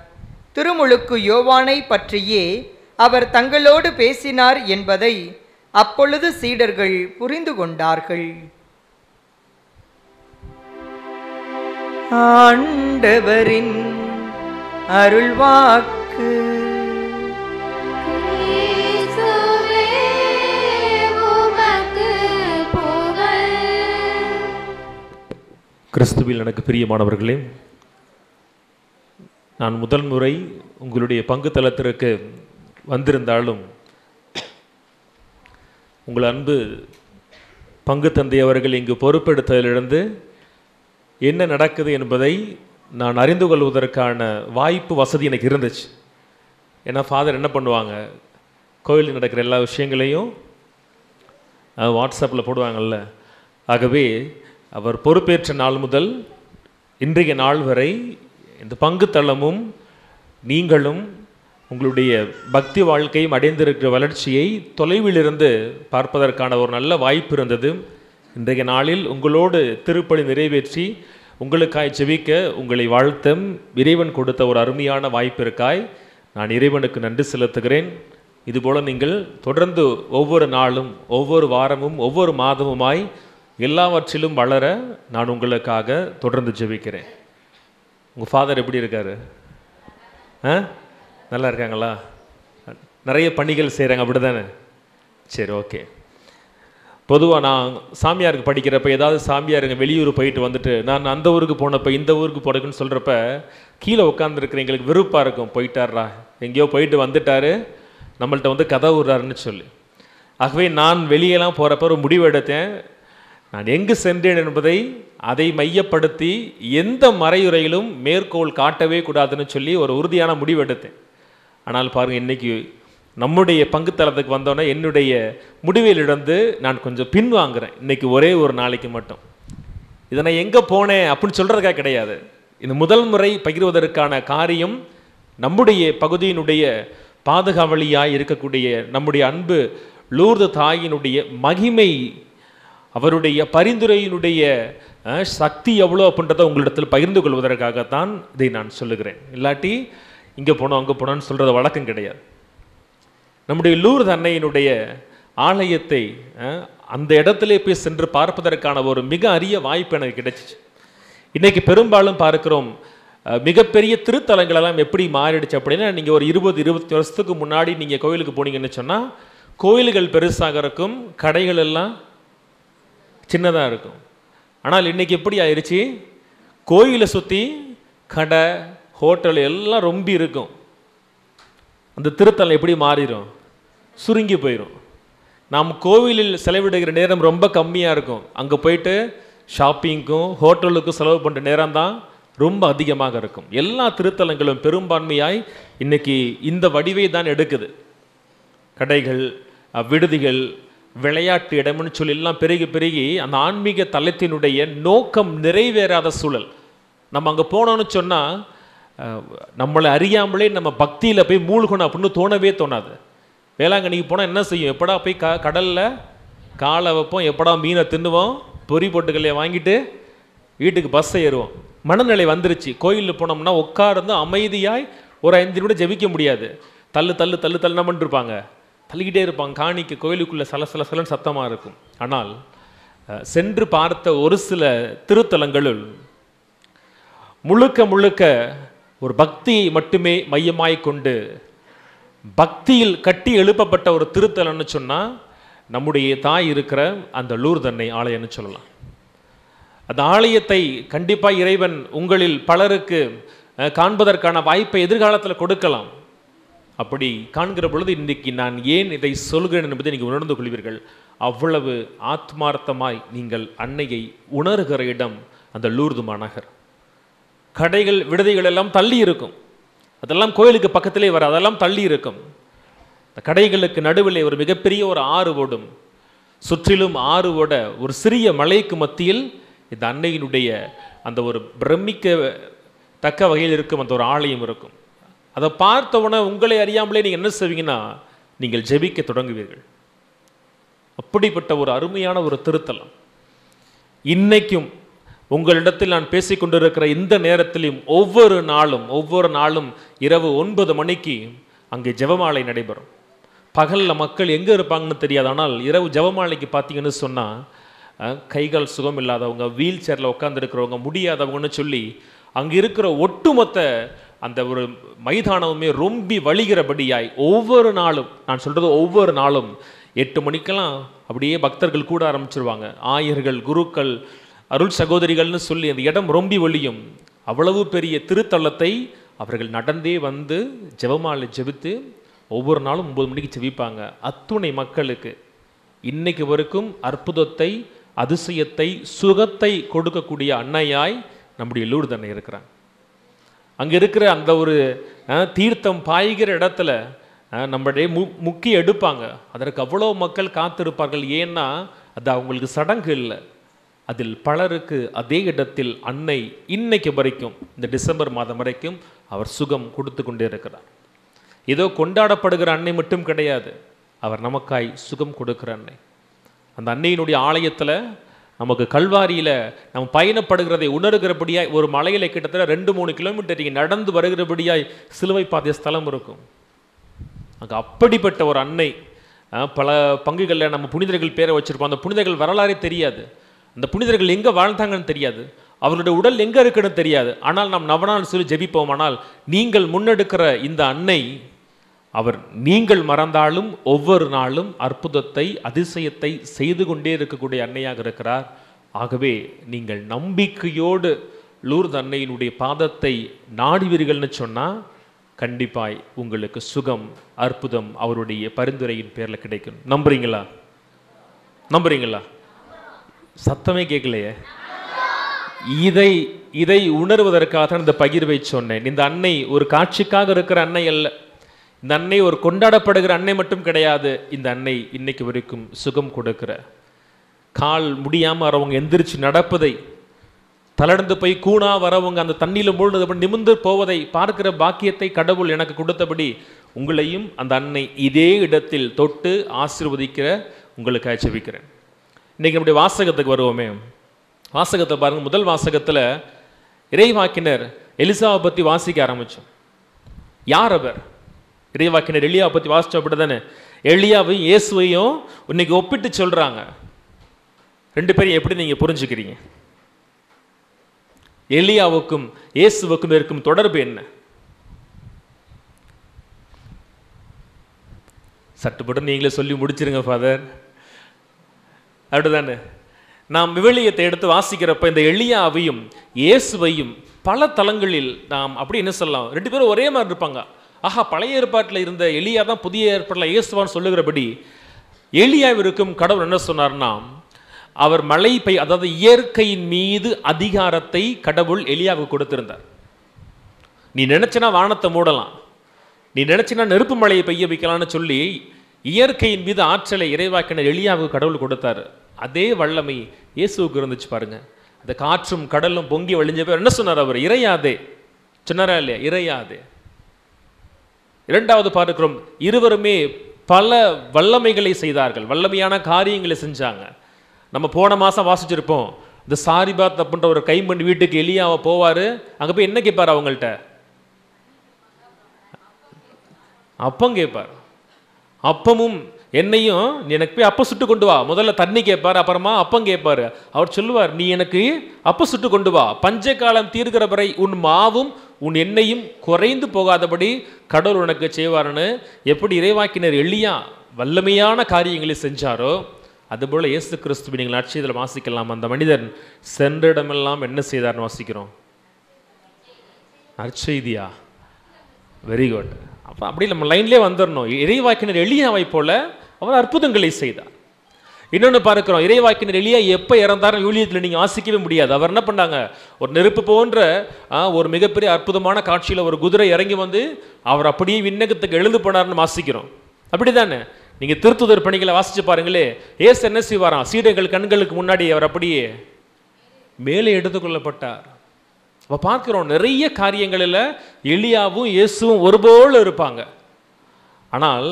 திருமுழுக்கு யோவானை பற்றியே அவர் தங்களோடு பேசினார் என்பதை அப்பொழுது சீடர்கள் புரிந்து கொண்டார்கள். ஆண்டவரின் அருள்வாக்கு. கிறிஸ்துவில் எனக்கு பிரியமானவர்களே, நான் முதல் முறை உங்களுடைய பங்கு தளத்திற்கு வந்திருந்தாலும் உங்கள் அன்பு பங்கு தந்தை அவர்கள் இங்கு பொறுப்பெடுத்ததிலிருந்து என்ன நடக்குது என்பதை நான் அறிந்து கொள்வதற்கான வாய்ப்பு வசதி எனக்கு இருந்துச்சு. ஏன்னா ஃபாதர் என்ன பண்ணுவாங்க, கோயிலில் நடக்கிற எல்லா விஷயங்களையும் வாட்ஸ்அப்பில் போடுவாங்கள்ல. ஆகவே அவர் பொறுப்பேற்ற நாள் முதல் இன்றைய நாள் வரை இந்த பங்கு தளமும் நீங்களும் உங்களுடைய பக்தி வாழ்க்கையும் அடைந்திருக்கிற வளர்ச்சியை தொலைவிலிருந்து பார்ப்பதற்கான ஒரு நல்ல வாய்ப்பு இருந்தது. இன்றைய நாளில் உங்களோடு திருப்பலி நிறைவேற்றி உங்களுக்காய் ஜெபிக்க உங்களை வாழ்த்த இறைவன் கொடுத்த ஒரு அருமையான வாய்ப்பிற்காய் நான் இறைவனுக்கு நன்றி செலுத்துகிறேன். இதுபோல் நீங்கள் தொடர்ந்து ஒவ்வொரு நாளும் ஒவ்வொரு வாரமும் ஒவ்வொரு மாதமுமாய் எல்லாவற்றிலும் வளர நான் உங்களுக்காக தொடர்ந்து ஜெபிக்கிறேன். உங்கள் ஃபாதர் எப்படி இருக்காரு? நல்லா இருக்காங்களா? நிறைய பணிகள் செய்கிறாங்க அப்படி தானே? சரி, ஓகே. பொதுவாக நான் சாமியாருக்கு படிக்கிறப்ப ஏதாவது சாமியாருங்க வெளியூர் போயிட்டு வந்துட்டு நான் அந்த ஊருக்கு போனப்போ இந்த ஊருக்கு போனதுன்னு சொல்கிறப்ப கீழே உட்காந்துருக்குற எங்களுக்கு விருப்பாக இருக்கும். போயிட்டாரா, எங்கேயோ போயிட்டு வந்துட்டார், நம்மள்கிட்ட வந்து கதை விடுறாருன்னு சொல்லி. ஆகவே நான் வெளியெல்லாம் போகிறப்ப ஒரு முடிவு எடுத்தேன். நான் எங்கு சென்றேன் என்பதை அதை மையப்படுத்தி எந்த மறையுறையிலும் மேற்கோள் காட்டவே கூடாதுன்னு சொல்லி ஒரு உறுதியான முடிவு எடுத்தேன். ஆனால் பாருங்கள், இன்றைக்கி நம்முடைய பங்கு தளத்துக்கு வந்தோன்னே என்னுடைய முடிவிலிருந்து நான் கொஞ்சம் பின்வாங்குறேன். இன்றைக்கி ஒரே ஒரு நாளைக்கு மட்டும். இதை நான் எங்கே போனேன் அப்படின்னு சொல்கிறதுக்காக கிடையாது. இந்த முதல் முறை பகிர்வதற்கான காரியம் நம்முடைய பகுதியினுடைய பாதுகாவலியாய் இருக்கக்கூடிய நம்முடைய அன்பு லூர்து தாயினுடைய மகிமை, அவருடைய பரிந்துரையினுடைய சக்தி எவ்வளோ அப்படின்றத உங்களிடத்தில் பகிர்ந்து கொள்வதற்காகத்தான் இதை நான் சொல்லுகிறேன். இல்லாட்டி இங்கே போனோம் அங்கே போனோன்னு சொல்கிறது வழக்கம் கிடையாது. நம்முடைய லூர்து அன்னையினுடைய ஆலயத்தை அந்த இடத்துல போய் சென்று பார்ப்பதற்கான ஒரு மிக அரிய வாய்ப்பு எனக்கு கிடைச்சிச்சு. இன்றைக்கி பெரும்பாலும் பார்க்கிறோம், மிகப்பெரிய திருத்தலங்களெல்லாம் எப்படி மாறிடுச்சு அப்படின்னா, நீங்கள் ஒரு 20-20 வருஷத்துக்கு முன்னாடி நீங்கள் கோயிலுக்கு போனீங்கன்னு சொன்னால் கோயில்கள் பெருசாக இருக்கும், கடைகள் எல்லாம் சின்னதாக இருக்கும். ஆனால் இன்றைக்கி எப்படி ஆயிடுச்சு, கோயிலை சுற்றி கடை ஹோட்டல் எல்லாம் ரொம்ப இருக்கும். அந்த திருத்தலம் எப்படி மாறிடும், சுருங்கி போயிடும். நாம் கோவிலில் செலவிடுகிற நேரம் ரொம்ப கம்மியாக இருக்கும். அங்கே போயிட்டு ஷாப்பிங்க்கும் ஹோட்டலுக்கும் செலவு பண்ணுற நேரம் தான் ரொம்ப அதிகமாக இருக்கும். எல்லா திருத்தலங்களும் பெரும்பான்மையாய் இன்றைக்கி இந்த வடிவை தான் எடுக்குது. கடைகள், விடுதிகள், விளையாட்டு இடம்னு சொல்லி எல்லாம் பெருகி பெருகி அந்த ஆன்மீக தலத்தினுடைய நோக்கம் நிறைவேறாத சூழல். நம்ம அங்கே போனோன்னு சொன்னால் நம்மளை அறியாமலே நம்ம பக்தியில் போய் மூழ்கணும் அப்படின்னு தோணவே தோணாது. வேளாங்கண்ணிக்கு போனால் என்ன செய்யும், எப்படா போய் கடலில் காலை வைப்போம், எப்படா மீனை தின்னுவோம், பொறி பொட்டுக்கல்லையை வாங்கிட்டு வீட்டுக்கு பஸ்ஸை ஏறுவோம். மனநிலை வந்துருச்சு. கோயிலில் போனோம்னா உட்கார்ந்து அமைதியாய் ஒரு 5 நிமிடம் ஜெபிக்க முடியாது. தள்ளு தள்ளு தள்ளு தள்ளு நம்மன்னு இருப்பாங்க, தள்ளிக்கிட்டே இருப்பாங்க. காணிக்கு கோயிலுக்குள்ளே சலசலன்னு சத்தமாக இருக்கும். ஆனால் சென்று பார்த்த ஒரு சில திருத்தலங்களுள் முழுக்க முழுக்க ஒரு பக்தியை மட்டுமே மையமாய் கொண்டு பக்தியில் கட்டி எழுப்பப்பட்ட ஒரு திருத்தலம்னு சொன்னால் நம்முடைய தாய் இருக்கிற அந்த லூர்து அன்னை ஆலயம்னு சொல்லலாம். அந்த ஆலயத்தை கண்டிப்பாக இறைவன் உங்களில் பலருக்கு காண்பதற்கான வாய்ப்பை எதிர்காலத்தில் கொடுக்கலாம். அப்படி காண்கிற பொழுது இன்றைக்கு நான் ஏன் இதை சொல்கிறேன் என்பதை நீங்கள் உணர்ந்து கொள்வீர்கள். அவ்வளவு ஆத்மார்த்தமாய் நீங்கள் அன்னையை உணர்கிற இடம் அந்த லூர்து மாநகர். கடைகள் விடுதிகள் எல்லாம் தள்ளி இருக்கும், அதெல்லாம் கோயிலுக்கு பக்கத்திலே வர, அதெல்லாம் தள்ளி இருக்கும். இந்த கடைகளுக்கு நடுவில் ஒரு மிகப்பெரிய ஒரு ஆறு ஓடும். சுற்றிலும் ஆறு ஓட ஒரு சிறிய மலைக்கு மத்தியில் இந்த அன்னையினுடைய அந்த ஒரு பிரமிக்க தக்க வகையில் இருக்கும் அந்த ஒரு ஆலயம் இருக்கும். அதை பார்த்தவுடனே உங்களை அறியாமலே நீங்கள் என்ன செய்வீங்கன்னா, நீங்கள் ஜெபிக்க தொடங்குவீர்கள். அப்படிப்பட்ட ஒரு அருமையான ஒரு திருத்தலம். இன்னைக்கும் உங்களிடத்தில் நான் பேசிக்கொண்டிருக்கிற இந்த நேரத்திலும் ஒவ்வொரு நாளும் இரவு 9 மணிக்கு அங்கே ஜெபமாலை நடைபெறும். பகலில் மக்கள் எங்கே இருப்பாங்கன்னு தெரியாது. ஆனால் இரவு ஜெபமாலைக்கு பார்த்தீங்கன்னு சொன்னால் கைகால் சுகம் இல்லாதவங்க, வீல் சேரில் உட்காந்துருக்கிறவங்க, முடியாதவங்கன்னு சொல்லி அங்கே இருக்கிற ஒட்டுமொத்த அந்த ஒரு மைதானமுமே ரொம்பி வழிகிறபடியாய் ஒவ்வொரு நாளும், நான் சொல்கிறது ஒவ்வொரு நாளும் 8 மணிக்கெல்லாம் அப்படியே பக்தர்கள் கூட ஆரம்பிச்சிருவாங்க. ஆயர்கள், குருக்கள், அருள் சகோதரிகள்னு சொல்லி அந்த இடம் ரொம்பி ஒழியும். அவ்வளவு பெரிய திருத்தலத்தை அவர்கள் நடந்தே வந்து ஜெபமாலை ஜெபித்து ஒவ்வொரு நாளும் 9 மணிக்கு ஜெபிப்பாங்க. அத்துணை மக்களுக்கு இன்னைக்கு வரைக்கும் அற்புதத்தை, அதிசயத்தை, சுகத்தை கொடுக்கக்கூடிய அன்னையாய் நம்முடைய லூர்து அன்னை இருக்கிறாங்க. அங்கே இருக்கிற அந்த ஒரு தீர்த்தம் பாய்கிற இடத்துல நம்முடைய முக்கி எடுப்பாங்க. அதற்கு அவ்வளோ மக்கள் காத்திருப்பார்கள். ஏன்னா அது அவங்களுக்கு சடங்கு இல்லை. அதில் பலருக்கு அதே இடத்தில் அன்னை இன்னைக்கு வரைக்கும், இந்த டிசம்பர் மாதம் வரைக்கும் அவர் சுகம் கொடுத்து கொண்டே இருக்கிறார். ஏதோ கொண்டாடப்படுகிற அன்னை மட்டும் கிடையாது, அவர் நமக்காய் சுகம் கொடுக்கிற அன்னை. அந்த அன்னையினுடைய ஆலயத்தில் நமக்கு கல்வாரியில் நம்ம பயணப்படுகிறதை உணர்கிறபடியாய் ஒரு மலையில் கிட்டத்தட்ட 2-3 கிலோமீட்டர் நடந்து வருகிறபடியாய் சிலுவை பாதை ஸ்தலம் இருக்கும். அங்கே அப்படிப்பட்ட ஒரு அன்னை. பல பங்குகளில் நம்ம புனிதர்கள் பேரை வச்சுருப்போம். அந்த புனிதர்கள் வரலாறே தெரியாது, அந்த புனிதர்கள் எங்கே வாழ்ந்தாங்கன்னு தெரியாது, அவருடைய உடல் எங்கே இருக்குன்னு தெரியாது. ஆனால் நாம் நவநாள் சொல்லி ஜெபிப்போம். ஆனால் நீங்கள் முன்னெடுக்கிற இந்த அன்னை, அவர் நீங்கள் மறந்தாலும் ஒவ்வொரு நாளும் அற்புதத்தை, அதிசயத்தை செய்து கொண்டே இருக்கக்கூடிய அன்னையாக இருக்கிறார். ஆகவே நீங்கள் நம்பிக்கையோடு லூர்து அன்னையினுடைய பாதத்தை நாடுவீர்கள்னு சொன்னால் கண்டிப்பாய் உங்களுக்கு சுகம், அற்புதம் அவருடைய பரிந்துரையின் பேரில் கிடைக்கும். நம்புறீங்களா? நம்புறீங்களா? சத்தமே கேட்கலையே. இதை உணர்வதற்காக இந்த பகிர்வை சொன்னேன். இந்த அன்னை ஒரு காட்சிக்காக இருக்கிற அன்னை அல்ல. இந்த அன்னை ஒரு கொண்டாடப்படுகிற அன்னை மட்டும் கிடையாது. இந்த அன்னை இன்னைக்கு வரைக்கும் சுகம் கொடுக்கிற, கால் முடியாமல் வரவங்க எந்திரிச்சு நடப்பதை, தளர்ந்து போய் கூணா வரவங்க அந்த தண்ணியில் மூழ்கு நிமிர்ந்து போவதை பார்க்கிற பாக்கியத்தை கடவுள் எனக்கு கொடுத்தபடி உங்களையும் அந்த அன்னை இதே இடத்தில் தொட்டு ஆசீர்வதிக்கிற உங்களுக்கு ஜெபிக்கிறேன். இன்னைக்கு நம்முடைய வாசகத்துக்கு வருவோமே. வாசகத்தை பாருங்க. முதல் வாசகத்தில் இறைவாக்கினர் எலிசாவை பற்றி வாசிக்க ஆரம்பித்தோம். யார் அவர்? இறைவாக்கினர் எலியாவை பற்றி வாசித்தோம், அப்படி தானே? எலியாவையும் இயேசுவையும் இன்னைக்கு ஒப்பிட்டு சொல்கிறாங்க. 2 பேரையும் எப்படி நீங்கள் புரிஞ்சுக்கிறீங்க? எலியாவுக்கும் இயேசுவுக்கும் இருக்கும் தொடர்பு என்ன? சட்டுப்பட்டு நீங்களே சொல்லி முடிச்சிருங்க ஃபாதர். அப்படிதானே? நாம் விவிலியத்தை எடுத்து வாசிக்கிறப்ப இந்த எலியாவையும் இயேசுவையும் பல தலங்களில் நாம் அப்படி என்ன சொல்லலாம், 2 பேரும் ஒரே மாதிரி இருப்பாங்க. ஆஹா, பழைய ஏற்பாட்டில் இருந்த எலியா தான் புதிய ஏற்பாட்டில் இயேசுவான்னு சொல்லுகிறபடி எலியாவிற்கும் கடவுள் என்ன சொன்னார்னா, அவர் மழை அதாவது இயற்கையின் மீது அதிகாரத்தை கடவுள் எலியாவுக்கு கொடுத்திருந்தார். நீ நினைச்சனா வானத்தை மூடலாம், நீ நினைச்சினா நெருப்பு மழையை பெய்ய வைக்கலாம்னு சொல்லி இயற்கையின் மீது ஆற்றலை இறைவாக்கினர் எலியாவுக்கு கடவுள் கொடுத்தாரு. அதே வல்லமை இயேசுவுக்கு இருந்துச்சு பாருங்க. அந்த காற்றும் கடலும் பொங்கி வழிஞ்ச பேர் என்ன சொன்னார்? அவர் இறையாதே சொன்னாரா இல்லையா? இறையாதே. 2வது பார்க்கிறோம், இருவருமே பல வல்லமைகளை செய்தார்கள், வல்லமையான காரியங்களை செஞ்சாங்க. நம்ம போன மாதம் வாசிச்சிருப்போம், இந்த சாரிபாத் அப்படின்ற ஒரு கைம்பெண் வீட்டுக்கு எலியாவை போவார். அங்கே போய் என்ன கேட்பார்? அவங்கள்ட்ட அப்பம் கேட்பார். அப்பமும் என்னையும் நீ எனக்கு போய் அப்பம் சுட்டு கொண்டு வா. முதல்ல தண்ணி கேட்பார், அப்புறமா அப்பம் கேட்பார். அவர் சொல்லுவார், நீ எனக்கு அப்பம் சுட்டு கொண்டு வா, பஞ்ச காலம் தீர்கிற வரை உன் மாவும் உன் எண்ணெயும் குறைந்து போகாதபடி கடவுள் உனக்கு செய்வார்னு எப்படி இறைவாக்கினர் எலியா வல்லமையான காரியங்களை செஞ்சாரோ, அதுபோல் இயேசு கிறிஸ்துவை நீங்கள் நற்செய்தியில் வாசிக்கலாம். அந்த மனிதன் சென்ற இடமெல்லாம் என்ன செய்தார்னு வாசிக்கிறோம். நற்செய்தியா? Very good. அப்போ அப்படி நம்ம லைன்லேயே வந்துடணும். இறைவாக்கினர் எலியாவை போல அவர் அற்புதங்களை செய்தார். இன்னொன்று பார்க்கிறோம், இறைவாக்கினர் எலியா எப்போ இறந்தாரும் ஊழியத்தில் நீங்கள் வாசிக்கவே முடியாது. அவர் என்ன பண்ணாங்க, ஒரு நெருப்பு போன்ற ஒரு மிகப்பெரிய அற்புதமான காட்சியில் ஒரு குதிரை இறங்கி வந்து அவர் அப்படியே விண்ணகத்துக்கு எழுந்து போனார்னு வாசிக்கிறோம். அப்படி தானே? நீங்கள் திருத்துதர் பணிகளை வாசித்து பாருங்களே, ஏசு என்ன செய்வாராம், சீடர்கள் கண்களுக்கு முன்னாடி அவர் அப்படியே மேலே எடுத்துக்கொள்ளப்பட்டார். அப்போ பார்க்கிறோம், நிறைய காரியங்களில் எலியாவும் இயேசுவும் ஒருபோல் இருப்பாங்க. ஆனால்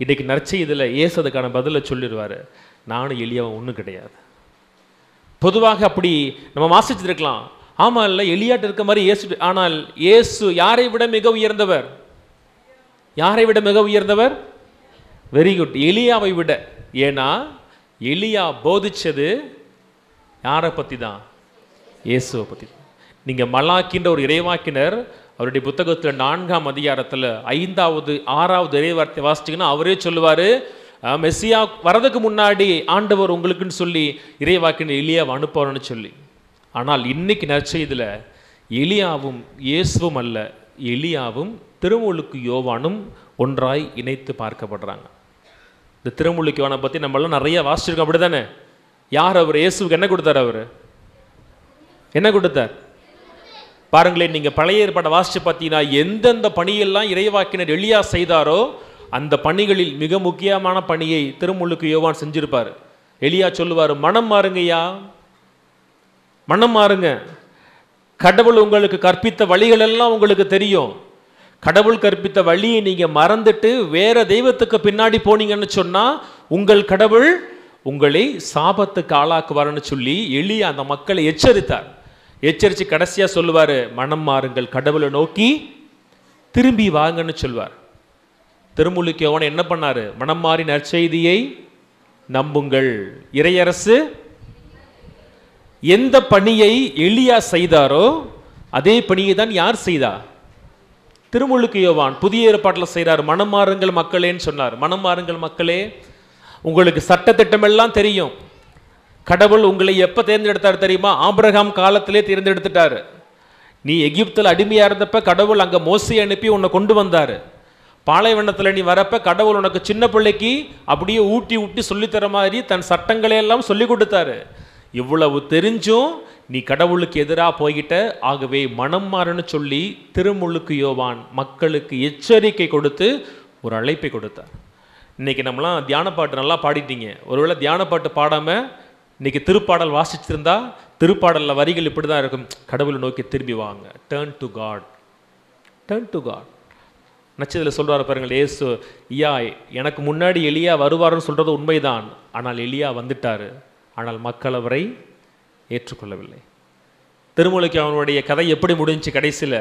இன்றைக்கு நற்செய்தியில் இயேசு அதுக்கான பதிலை சொல்லிடுவார், நானும் எலியாவும் ஒன்றும் கிடையாது. பொதுவாக அப்படி நம்ம வாசிச்சிருக்கலாம், ஆமாம் இல்லை எலியாட்டு இருக்க மாதிரி இயேசு. ஆனால் இயேசு யாரை விட மிக உயர்ந்தவர்? யாரை விட மிக உயர்ந்தவர்? வெரி குட், எலியாவை விட. ஏன்னா எலியா போதிச்சது யாரை பற்றி தான்? இயேசுவை பற்றி. நீங்கள் மலாக்கின்ற ஒரு இறைவாக்கினர் அவருடைய புத்தகத்தில் 4ஆம் அதிகாரத்தில் 5வது 6வது இறைவார்த்தை வாசிச்சிங்கன்னா அவரே சொல்லுவார், மெஸ்ஸியா வரதுக்கு முன்னாடி ஆண்டவர் உங்களுக்குன்னு சொல்லி இறைவாக்கினர் எலியாவை அனுப்புவார்னு சொல்லி. ஆனால் இன்னைக்கு நற்செய்தியில் எலியாவும் இயேசுவும் அல்ல, எலியாவும் திருமுழுக்கு யோவானும் ஒன்றாய் இணைத்து பார்க்கப்படுறாங்க. இந்த திருமுழுக்கு யோவானை பற்றி நம்மளாம் நிறைய வாசிச்சிருக்கோம், அப்படி தானே? யார் அவர்? இயேசுக்கு என்ன கொடுத்தார்? அவர் என்ன கொடுத்தார்? பாருங்களேன், நீங்கள் பழைய ஏற்பாட்டை வாசித்து பார்த்தீங்கன்னா எந்தெந்த பணியெல்லாம் இறைவாக்கினர் எலியா செய்தாரோ அந்த பணிகளில் மிக முக்கியமான பணியை திருமுழுக்கு யோவான் செஞ்சிருப்பார். எலியா சொல்லுவார், மனம் மாறுங்கய்யா, மனம் மாறுங்க, கடவுள் உங்களுக்கு கற்பித்த வழிகள் எல்லாம் உங்களுக்கு தெரியும், கடவுள் கற்பித்த வழியை நீங்கள் மறந்துட்டு வேற தெய்வத்துக்கு பின்னாடி போனீங்கன்னு சொன்னால் உங்கள் கடவுள் உங்களை சாபத்துக்கு ஆளாக்குவார்னு சொல்லி எலியா அந்த மக்களை எச்சரித்தார். எச்சரித்து கடைசியாக சொல்லுவார், மனம் மாறுங்கள், கடவுளை நோக்கி திரும்பி வாங்கன்னு சொல்வார். திருமுழுக்கு யோவான் என்ன பண்ணார்? மனம் மாறி நற்செய்தியை நம்புங்கள். இறையரசு எந்த பணியை எலியா செய்தாரோ அதே பணியை தான் யார் செய்தா? திருமுழுக்கு யோவான் புதிய ஏற்பாட்டில் செய்கிறார். மனம் மாறுங்கள் மக்களேன்னு சொன்னார். மனம் மாறுங்கள் மக்களே, உங்களுக்கு சட்டத்திட்டம் எல்லாம் தெரியும். கடவுள் உங்களை எப்போ தேர்ந்தெடுத்தார் தெரியுமா? ஆபிரகாம் காலத்திலே தேர்ந்தெடுத்துட்டார். நீ எகிப்தில் அடிமையாக இருந்தப்ப கடவுள் அங்கே மோசையை அனுப்பி உன்னை கொண்டு வந்தார். பாலைவனத்தில் நீ வரப்ப கடவுள் உனக்கு சின்ன பிள்ளைக்கு அப்படியே ஊட்டி ஊட்டி சொல்லித்தர மாதிரி தன் சட்டங்களையெல்லாம் சொல்லி கொடுத்தாரு. இவ்வளவு தெரிஞ்சும் நீ கடவுளுக்கு எதிராக போய்கிட்ட, ஆகவே மனம் மாறுன்னு சொல்லி திருமுழுக்கு யோவான் மக்களுக்கு எச்சரிக்கை கொடுத்து ஒரு அழைப்பை கொடுத்தார். இன்னைக்கு நம்மளாம் தியான பாட்டு நல்லா பாடிட்டீங்க. ஒருவேளை தியான பாட்டு பாடாமல் இன்னைக்கு திருப்பாடல் வாசிச்சிருந்தா திருப்பாடலில் வரிகள் இப்படி தான் இருக்கும், கடவுளை நோக்கி திரும்பி வாங்க, turn to God, turn to God. நச்சதில் சொல்கிறார் பாருங்கள், ஏசு ஐயா எனக்கு முன்னாடி எலியா வருவார்னு சொல்கிறது உண்மைதான், ஆனால் எலியா வந்துட்டார், ஆனால் மக்கள் அவரை ஏற்றுக்கொள்ளவில்லை. திருமுழுக்கு அவனுடைய கதை எப்படி முடிஞ்சு? கடைசியில்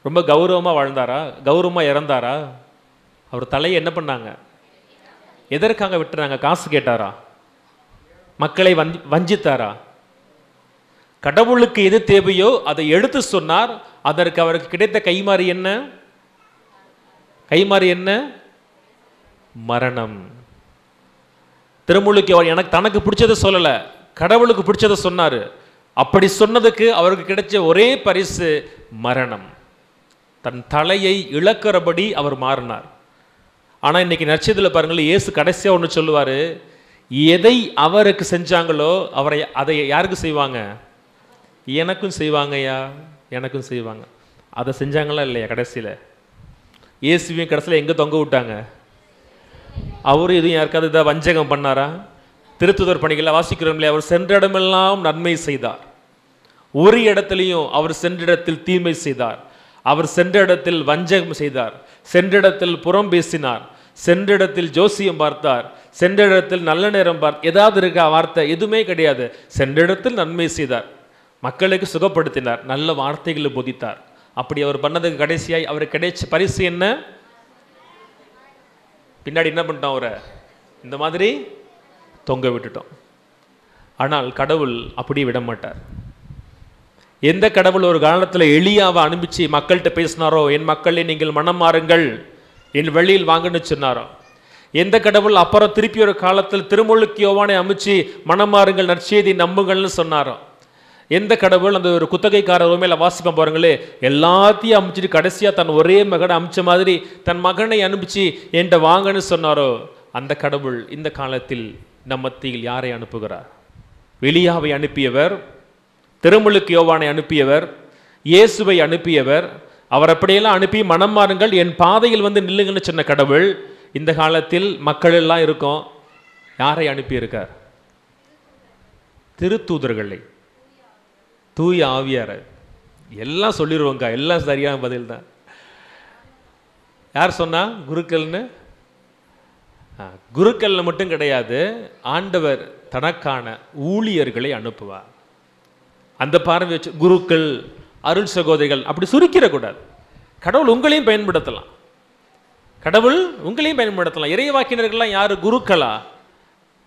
ரொம்ப கௌரவமாக வாழ்ந்தாரா? கௌரவமாக இறந்தாரா? அவர் தலையை என்ன பண்ணாங்க? எதற்காக விட்டுறாங்க? காசு கேட்டாரா? மக்களை வஞ்சித்தாரா? கடவுளுக்கு எது தேவையோ அதை எடுத்து சொன்னார். அதற்கு அவருக்கு கிடைத்த கைமாறி என்ன? கைமாறி என்ன? மரணம். திருமுழுக்கு அவர் எனக்கு தனக்கு பிடிச்சதை சொல்லலை, கடவுளுக்கு பிடிச்சதை சொன்னார். அப்படி சொன்னதுக்கு அவருக்கு கிடைச்ச ஒரே பரிசு மரணம். தன் தலையை இழக்கிறபடி அவர் மாறினார். ஆனால் இன்னைக்கு நற்செய்தியில் பாருங்கள், இயேசு கடைசியாக ஒன்று சொல்லுவார், எதை அவருக்கு செஞ்சாங்களோ அதை யாருக்கு செய்வாங்க? எனக்கும் செய்வாங்கய்யா, எனக்கும் செய்வாங்க. அதை செஞ்சாங்களா இல்லையா? கடைசியில் இயேசுவையும் கடைசியில் எங்கே தொங்க விட்டாங்க? அவரும் எதுவும் யாருக்காவது இதை வஞ்சகம் பண்ணாரா? திருத்துதர் பணிகளை வாசிக்கிறோம் இல்லையா? அவர் சென்ற இடமெல்லாம் நன்மை செய்தார். ஒரு இடத்துலையும் அவர் சென்ற இடத்தில் தீமை செய்தார். அவர் சென்ற இடத்தில் வஞ்சகம் செய்தார், சென்ற இடத்தில் புறம் பேசினார், சென்ற இடத்தில் ஜோசியம் பார்த்தார், சென்ற இடத்தில் நல்ல நேரம் பார், ஏதாவது இருக்கா வார்த்தை? எதுவுமே கிடையாது. சென்ற இடத்தில் நன்மை செய்தார், மக்களுக்கு சுகப்படுத்தினார், நல்ல வார்த்தைகளை போதித்தார். அப்படி அவர் பண்ணதுக்கு கடைசியாய் அவருக்கு கிடைச்ச பரிசு என்ன? பின்னாடி என்ன பண்ணிட்டோம்? அவரை இந்த மாதிரி தொங்க விட்டுட்டோம். ஆனால் கடவுள் அப்படி விட மாட்டார். எந்த கடவுள் ஒரு காலத்தில் எலியாவை அனுப்பிச்சு மக்கள்கிட்ட பேசினாரோ, என் மக்களை நீங்கள் மனம் மாறுங்கள், என் வெளியில் வாங்கன்னு சொன்னாரோ, எந்த கடவுள் அப்புறம் திருப்பி ஒரு காலத்தில் திருமுழுக்கு யோவானை அமைச்சு மனம் மாறுங்கள், நற்செய்தி நம்புங்கள்னு சொன்னாரோ, எந்த கடவுள் அந்த ஒரு குத்தகைக்காரர் மேல வாசிப்போம் பாருங்களே, எல்லாத்தையும் அமைச்சிட்டு கடைசியா தன் ஒரே மகனை அமைச்ச மாதிரி தன் மகனை அனுப்பிச்சு என்கிட்ட வாங்கன்னு சொன்னாரோ, அந்த கடவுள் இந்த காலத்தில் நம் மத்தியில் யாரை அனுப்புகிறார்? எலியாவை அனுப்பியவர், திருமுழுக்கு யோவானை அனுப்பியவர், இயேசுவை அனுப்பியவர். அவர் அப்படியெல்லாம் அனுப்பி மனம் மாறுங்கள், என் பாதையில் வந்து நில்லுங்கன்னு சொன்ன கடவுள் இந்த காலத்தில் மக்கள் எல்லாம் இருக்கும். யாரை அனுப்பியிருக்கார்? திருத்தூதர்களை, தூய ஆவியார. எல்லாம் சொல்லிடுவோங்க, எல்லாம் சரியான பதில் தான். யார் சொன்னா குருக்கள்னு? குருக்கள்ல மட்டும் கிடையாது, ஆண்டவர் தனக்கான ஊழியர்களை அனுப்புவார். அந்த பார்வை வச்சு குருக்கள், அருள் சகோதரிகள் அப்படி சுருக்கிடக்கூடாது. கடவுள் உங்களையும் பயன்படுத்தலாம், கடவுள் உங்களையும் பயன்படுத்தலாம். இறைவாக்கினர்கள்லாம் யாரு? குருக்களா?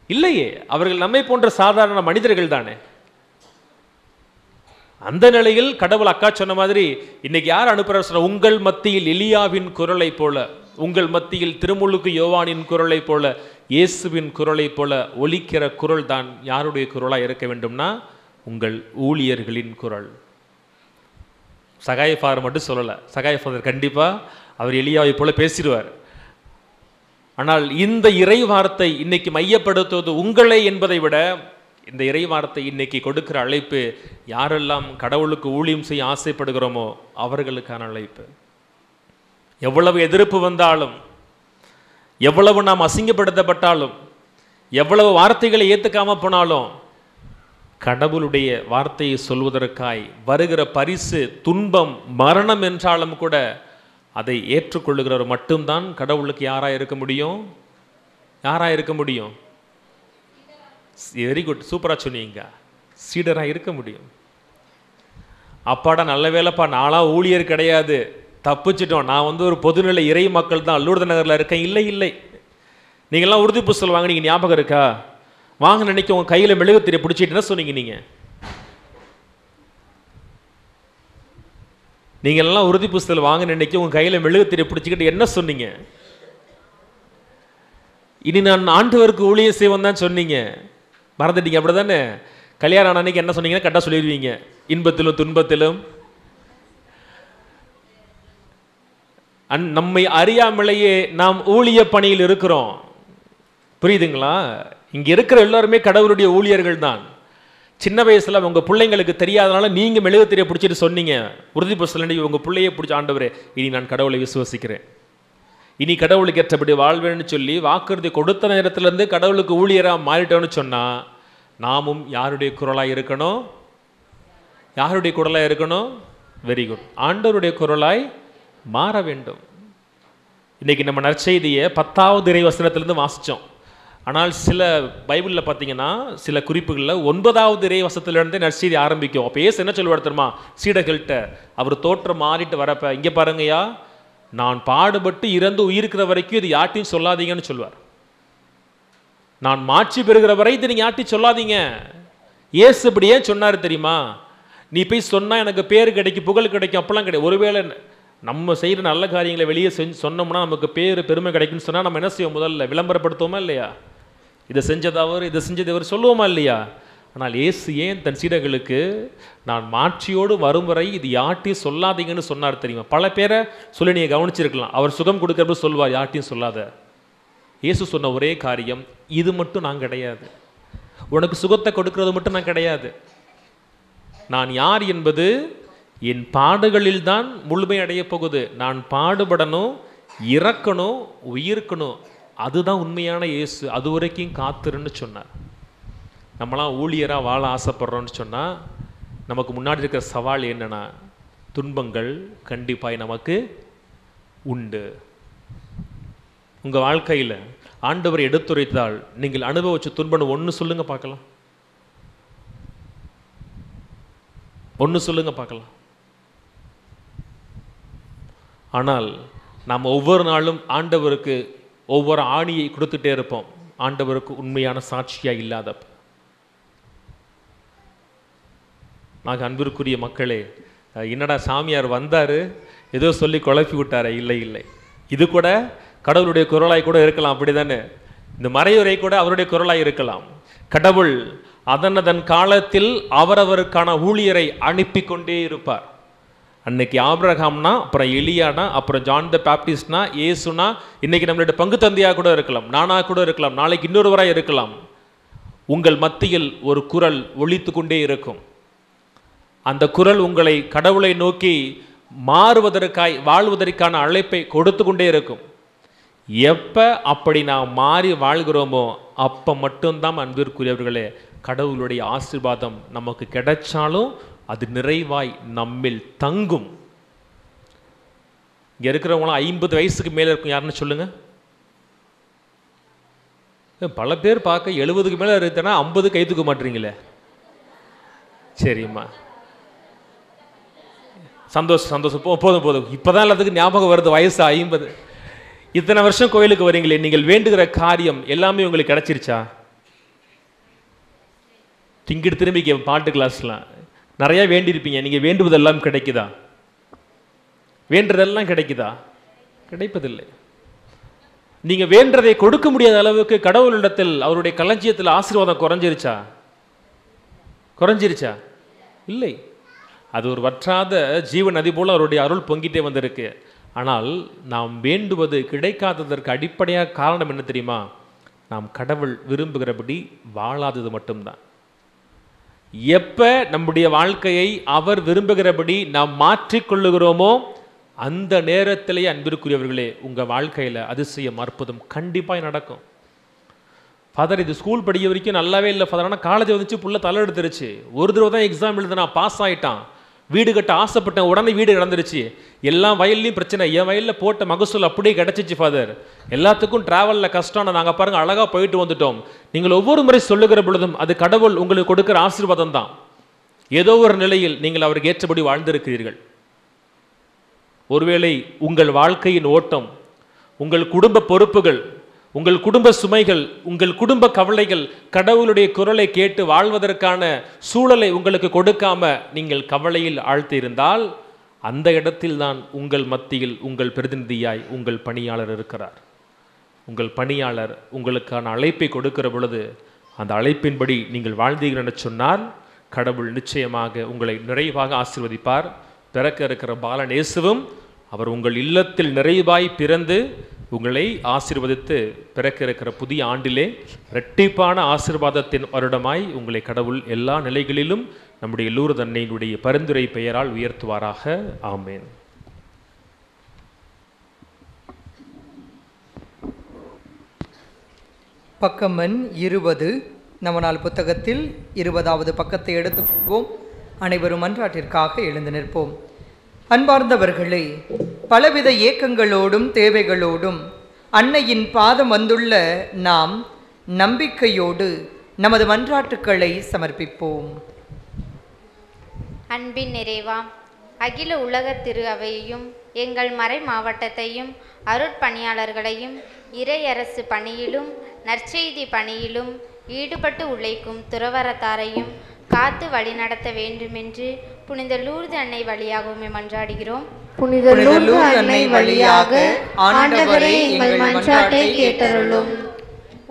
இல்லையே, அவர்கள் நம்மை போன்ற சாதாரண மனிதர்கள் தானே. அந்த நிலையில் கடவுள் அக்கா சொன்ன மாதிரி இன்னைக்கு யார் அனுப்புறாரு சொன்ன, உங்கள் மத்தியில் எலியாவின் குரலை போல, உங்கள் மத்தியில் திருமுழுக்கு யோவானின் குரலை போல, இயேசுவின் குரலை போல ஒலிக்கிற குரல் தான் யாருடைய குரலா இருக்க வேண்டும்னா உங்கள் ஊழியர்களின் குரல். சகாயஃபாதர் மட்டும் சொல்லலை, சகாயஃபாதர் கண்டிப்பா அவர் எலியாவை போல பேசிடுவார். ஆனால் இந்த இறை வார்த்தை இன்னைக்கு மையப்படுத்துவது உங்களை என்பதை விட, இந்த இறை வார்த்தை இன்னைக்கு கொடுக்கிற அழைப்பு யாரெல்லாம் கடவுளுக்கு ஊழியம் செய்ய ஆசைப்படுகிறோமோ அவர்களுக்கான அழைப்பு. எவ்வளவு எதிர்ப்பு வந்தாலும், எவ்வளவு நாம் அசிங்கப்படுத்தப்பட்டாலும், எவ்வளவு வார்த்தைகளை ஏற்றுக்காம போனாலும், கடவுளுடைய வார்த்தையை சொல்வதற்காய் வருகிற பரிசு துன்பம் மரணம் என்றாலும் கூட அதை ஏற்றுக்கொள்ளுகிறவர் மட்டும்தான் கடவுளுக்கு யாராக இருக்க முடியும்? யாராக இருக்க முடியும்? வெரி குட், சூப்பராக சொன்னீங்க. சீடராக இருக்க முடியும். அப்பாடா நல்ல வேலைப்பா, நாளாக ஊழியர் கிடையாது, தப்பிச்சிட்டோம், நான் வந்து ஒரு பொதுநிலை இறை மக்கள் தான், லூர்து நகரில் இருக்கேன். இல்லை இல்லை, நீங்கள்லாம் உறுதி புஸ்தகம் வாங்கினீங்க, ஞாபகம் இருக்கா? வாங்க நினைக்க உங்கள் கையில் மெழுகுத்திரை பிடிச்சிட்டு என்ன சொன்னீங்க? நீங்கள் எல்லாம் உறுதி புஸ்தகம் வாங்க நினைக்க உங்கள் கையில் மெழுகுத்திரை பிடிச்சிக்கிட்டு என்ன சொன்னீங்க? இனி நான் ஆண்டவருக்கு ஊழியம் செய்வேன் தான் சொன்னீங்க. மறந்துட்டீங்க அப்படி தானே? கல்யாணம் அன்னைக்கு என்ன சொன்னீங்கன்னா கரெக்டாக சொல்லிடுவீங்க. இன்பத்திலும் துன்பத்திலும் நம்மை அறியாமலேயே நாம் ஊழிய பணியில் இருக்கிறோம். புரியுதுங்களா? இங்க இருக்கிற எல்லாருமே கடவுளுடைய ஊழியர்கள் தான். சின்ன வயசுல உங்க பிள்ளைங்களுக்கு தெரியாதனால நீங்க மெழுகுத்திரையை பிடிச்சிட்டு சொன்னீங்க, உறுதி புஸ்தகம் உங்க பிள்ளையை பிடிச்ச, ஆண்டவரே இனி நான் கடவுளை விசுவசிக்கிறேன், இனி கடவுளுக்கு ஏற்றபடி வாழ்வேன்னு சொல்லி வாக்குறுதி கொடுத்த நேரத்திலிருந்து கடவுளுக்கு ஊழியராக மாறிட்டோன்னு சொன்னா, நாமும் யாருடைய குரலாய் இருக்கணும்? யாருடைய குரலாய் இருக்கணும்? வெரி குட், ஆண்டவருடைய குரலாய் மாற வேண்டும். இன்னைக்கு நம்ம நற்செய்தியை 10வது இறை வசனத்திலிருந்து வாசித்தோம். ஆனால் சில பைபிளில் பார்த்தீங்கன்னா சில குறிப்புகளில் 9வது இறை வசனத்திலிருந்தே நற்செய்தி ஆரம்பிக்கும். அப்போ ஏசு என்ன சொல்லுவார் தெரியுமா? சீடர்கள்ட்ட அவர் தோற்றம் மாறிட்டு வரப்ப, இங்கே பாருங்கய்யா, நான் பாடுபட்டு இறந்து உயிருக்கிற வரைக்கும் இது யார்ட்டையும் சொல்லாதீங்கன்னு சொல்லுவார். நான் மாட்சி பெறுகிற வரை இது நீங்கள் யார்ட்டையும் சொல்லாதீங்க. ஏசு இப்படியே சொன்னார் தெரியுமா? நீ போய் சொன்னால் எனக்கு பேர் கிடைக்கும், புகழ் கிடைக்கும், அப்பெல்லாம் கிடையாது. ஒருவேளை நம்ம செய்கிற நல்ல காரியங்களை வெளியே சொன்னோம்னா நமக்கு பேர் பெருமை கிடைக்கும்னு சொன்னால் நம்ம என்ன செய்வோம்? முதல்ல விளம்பரப்படுத்துவோமா இல்லையா? இதை செஞ்சதவர், இதை செஞ்சதவர் சொல்லுவோமா இல்லையா? ஆனால் இயேசு ஏன் தன் சீடர்களுக்கு நான் மாட்சியோடு வரும் வரை இது யார்ட்டையும் சொல்லாதீங்கன்னு சொன்னார் தெரியுமா? பல பேரை சொல்லி நீங்கள் கவனிச்சிருக்கலாம். அவர் சுகம் கொடுக்கறப்ப சொல்வார், யார்ட்டையும் சொல்லாத. இயேசு சொன்ன ஒரே காரியம், இது மட்டும் நான் கிடையாது, உனக்கு சுகத்தை கொடுக்கறது மட்டும் நான் கிடையாது, நான் யார் என்பது என் பாடுகளில் தான் முழுமை அடைய போகுது. நான் பாடுபடணும், இறக்கணும், உயிர்க்கணும், அதுதான் உண்மையான இயேசு, அது வரைக்கும் காத்துருன்னு சொன்னார். நம்மளாம் ஊழியராக வாழ ஆசைப்படுறோன்னு சொன்னால் நமக்கு முன்னாடி இருக்கிற சவால் என்னன்னா, துன்பங்கள் கண்டிப்பாக நமக்கு உண்டு. உங்கள் வாழ்க்கையில் ஆண்டவர் எடுத்துரைத்தால் நீங்கள் அனுபவிச்ச துன்பம் ஒன்று சொல்லுங்க பார்க்கலாம். ஒன்று சொல்லுங்க பார்க்கலாம். ஆனால் நாம் ஒவ்வொரு நாளும் ஆண்டவருக்கு ஒவ்வொரு ஆணியை கொடுத்துட்டே இருப்போம், ஆண்டவருக்கு உண்மையான சாட்சியாக இல்லாதப்ப. நாங்கள் அன்பிற்குரிய மக்களே, என்னடா சாமியார் வந்தார் ஏதோ சொல்லி குழப்பி விட்டாரே, இல்லை இல்லை, இது கூட கடவுளுடைய குரலாய் கூட இருக்கலாம். அப்படி தானே? இந்த மறையுரை கூட அவருடைய குரலாய் இருக்கலாம். கடவுள் அதன் காலத்தில் அவரவருக்கான ஊழியரை அனுப்பி கொண்டே இருப்பார். அன்னைக்கு ஆபிரகாம்னா, அப்புறம் எலியானா, அப்புறம் ஜான் த பேப்டிஸ்ட்னா, ஏசுனா, இன்னைக்கு நம்மளுடைய பங்கு தந்தையாக கூட இருக்கலாம், நானாக கூட இருக்கலாம், நாளைக்கு இன்னொருவராக இருக்கலாம். உங்கள் மத்தியில் ஒரு குரல் ஒலித்து கொண்டே இருக்கும். அந்த குரல் உங்களை கடவுளை நோக்கி மாறுவதற்காய் வாழ்வதற்கான அழைப்பை கொடுத்து கொண்டே இருக்கும். எப்போ அப்படி நாம் மாறி வாழ்கிறோமோ அப்போ மட்டும்தான் அன்பிற்குரியவர்களே கடவுளுடைய ஆசீர்வாதம் நமக்கு கிடைச்சாலும் அது நிறைவாய் நம்மில் தங்கும். இங்கே இருக்கிறவங்களாம் 50 வயசுக்கு மேலே இருக்கும், யாருன்னு சொல்லுங்க. பல பேர் பார்க்க 70க்கு மேலே இருக்குன்னா 50 கை தூக்க மாட்டீங்களே. சரிம்மா, சந்தோஷம் சந்தோஷம், போதும் போதும். இப்போதான் எல்லாத்துக்கும் ஞாபகம் வருது வயசு 50. இத்தனை வருஷம் கோயிலுக்கு வரீங்களே, நீங்கள் வேண்டுகிற காரியம் எல்லாமே உங்களுக்கு கிடைச்சிருச்சா? திங்கிட்டு திரும்பி பாட்டு கிளாஸ்லாம் நிறைய வேண்டியிருப்பீங்க. நீங்கள் வேண்டுவதெல்லாம் கிடைக்குதா? வேண்டுறதெல்லாம் கிடைக்குதா? கிடைப்பதில்லை. நீங்கள் வேண்டதை கொடுக்க முடியாத அளவுக்கு கடவுளிடத்தில் அவருடைய களஞ்சியத்தில் ஆசீர்வாதம் குறைஞ்சிருச்சா? குறைஞ்சிருச்சா? இல்லை. அது ஒரு வற்றாத ஜீவ நதி போல அவருடைய அருள் பொங்கிட்டே வந்திருக்கு. ஆனால் நாம் வேண்டுவது கிடைக்காததற்கு அடிப்படையாக காரணம் என்ன தெரியுமா? நாம் கடவுள் விரும்புகிறபடி வாழாதது மட்டும்தான். எப்போ நம்முடைய வாழ்க்கையை அவர் விரும்புகிறபடி நாம் மாற்றிக்கொள்ளுகிறோமோ அந்த நேரத்திலேயே அன்பிற்குரியவர்களே உங்கள் வாழ்க்கையில் அதிசயம் அற்புதம் கண்டிப்பாக நடக்கும். ஃபாதர், இது ஸ்கூல் படிக்க வரைக்கும் நல்லாவே இல்லை ஃபாதர், ஆனால் காலேஜ் வந்துச்சு, புள்ள தலை எடுத்துருச்சு, ஒரு தடவை தான் எக்ஸாம் எழுதுனா பாஸ் ஆகிட்டான், வீடு கட்ட ஆசைப்பட்டேன், உடனே வீடு இழந்துருச்சு, எல்லா வயல்லையும் பிரச்சனை, என் வயலில் போட்ட மகசூல் அப்படியே கிடச்சிச்சு ஃபாதர், எல்லாத்துக்கும் ட்ராவலில் கஷ்டம், நாங்கள் பாருங்கள் அழகாக போயிட்டு வந்துட்டோம். நீங்கள் ஒவ்வொரு முறை சொல்லுகிற பொழுதும் அது கடவுள் உங்களுக்கு கொடுக்குற ஆசீர்வாதம் தான். ஏதோ ஒரு நிலையில் நீங்கள் அவருக்கு ஏற்றபடி வாழ்ந்திருக்கிறீர்கள். ஒருவேளை உங்கள் வாழ்க்கையின் ஓட்டம், உங்கள் குடும்ப பொறுப்புகள், உங்கள் குடும்ப சுமைகள், உங்கள் குடும்ப கவலைகள் கடவுளுடைய குரலை கேட்டு வாழ்வதற்கான சூழலை உங்களுக்கு கொடுக்காம நீங்கள் கவலையில் ஆழ்த்தியிருந்தால் அந்த இடத்தில் தான் உங்கள் மத்தியில் உங்கள் பிரதிநிதியாய் உங்கள் பணியாளர் இருக்கிறார். உங்கள் பணியாளர் உங்களுக்கான அழைப்பை கொடுக்கிற பொழுது அந்த அழைப்பின்படி நீங்கள் வாழ்ந்தீர்கள் என்று சொன்னால் கடவுள் நிச்சயமாக உங்களை நிறைவாக ஆசீர்வதிப்பார். பிறக்க இருக்கிற பாலன் இயேசுவும் அவர் உங்கள் இல்லத்தில் நிறைவாய் பிறந்து உங்களை ஆசீர்வதித்து பிறக்க இருக்கிற புதிய ஆண்டிலே இரட்டிப்பான ஆசீர்வாதத்தின் வருடமாய் உங்களை கடவுள் எல்லா நிலைகளிலும் நம்முடைய லூர்து அன்னையினுடைய பரிந்துரை பெயரால் உயர்த்துவாராக. ஆமேன். பக்கம் எண் 20 நவநாள் புத்தகத்தில் 20வது பக்கத்தை எடுத்துக்கொள்வோம். அனைவரும் மன்றாட்டிற்காக எழுந்து நிற்போம். அன்பார்ந்தவர்களே, பலவித ஏக்கங்களோடும் தேவைகளோடும் அன்னையின் பாதம் வந்துள்ள நாம் நம்பிக்கையோடு நமது மன்றாட்டுக்களை சமர்ப்பிப்போம். அன்பின் நிறைவா, அகில உலக திரு அவையையும் எங்கள் மறை மாவட்டத்தையும் அருட்பணியாளர்களையும் இறையரசு பணியிலும் நற்செய்தி பணியிலும் ஈடுபட்டு உழைக்கும் துறவரத்தாரையும் காத்து வழிநடத்த வேண்டுமென்று புனித லூர்து அன்னை வழியாகவுமே மன்றாடுகிறோம். புனித லூர்து அன்னை வழியாக ஆண்டவரே எங்கள் மன்றாட்டை கேட்டருளும்.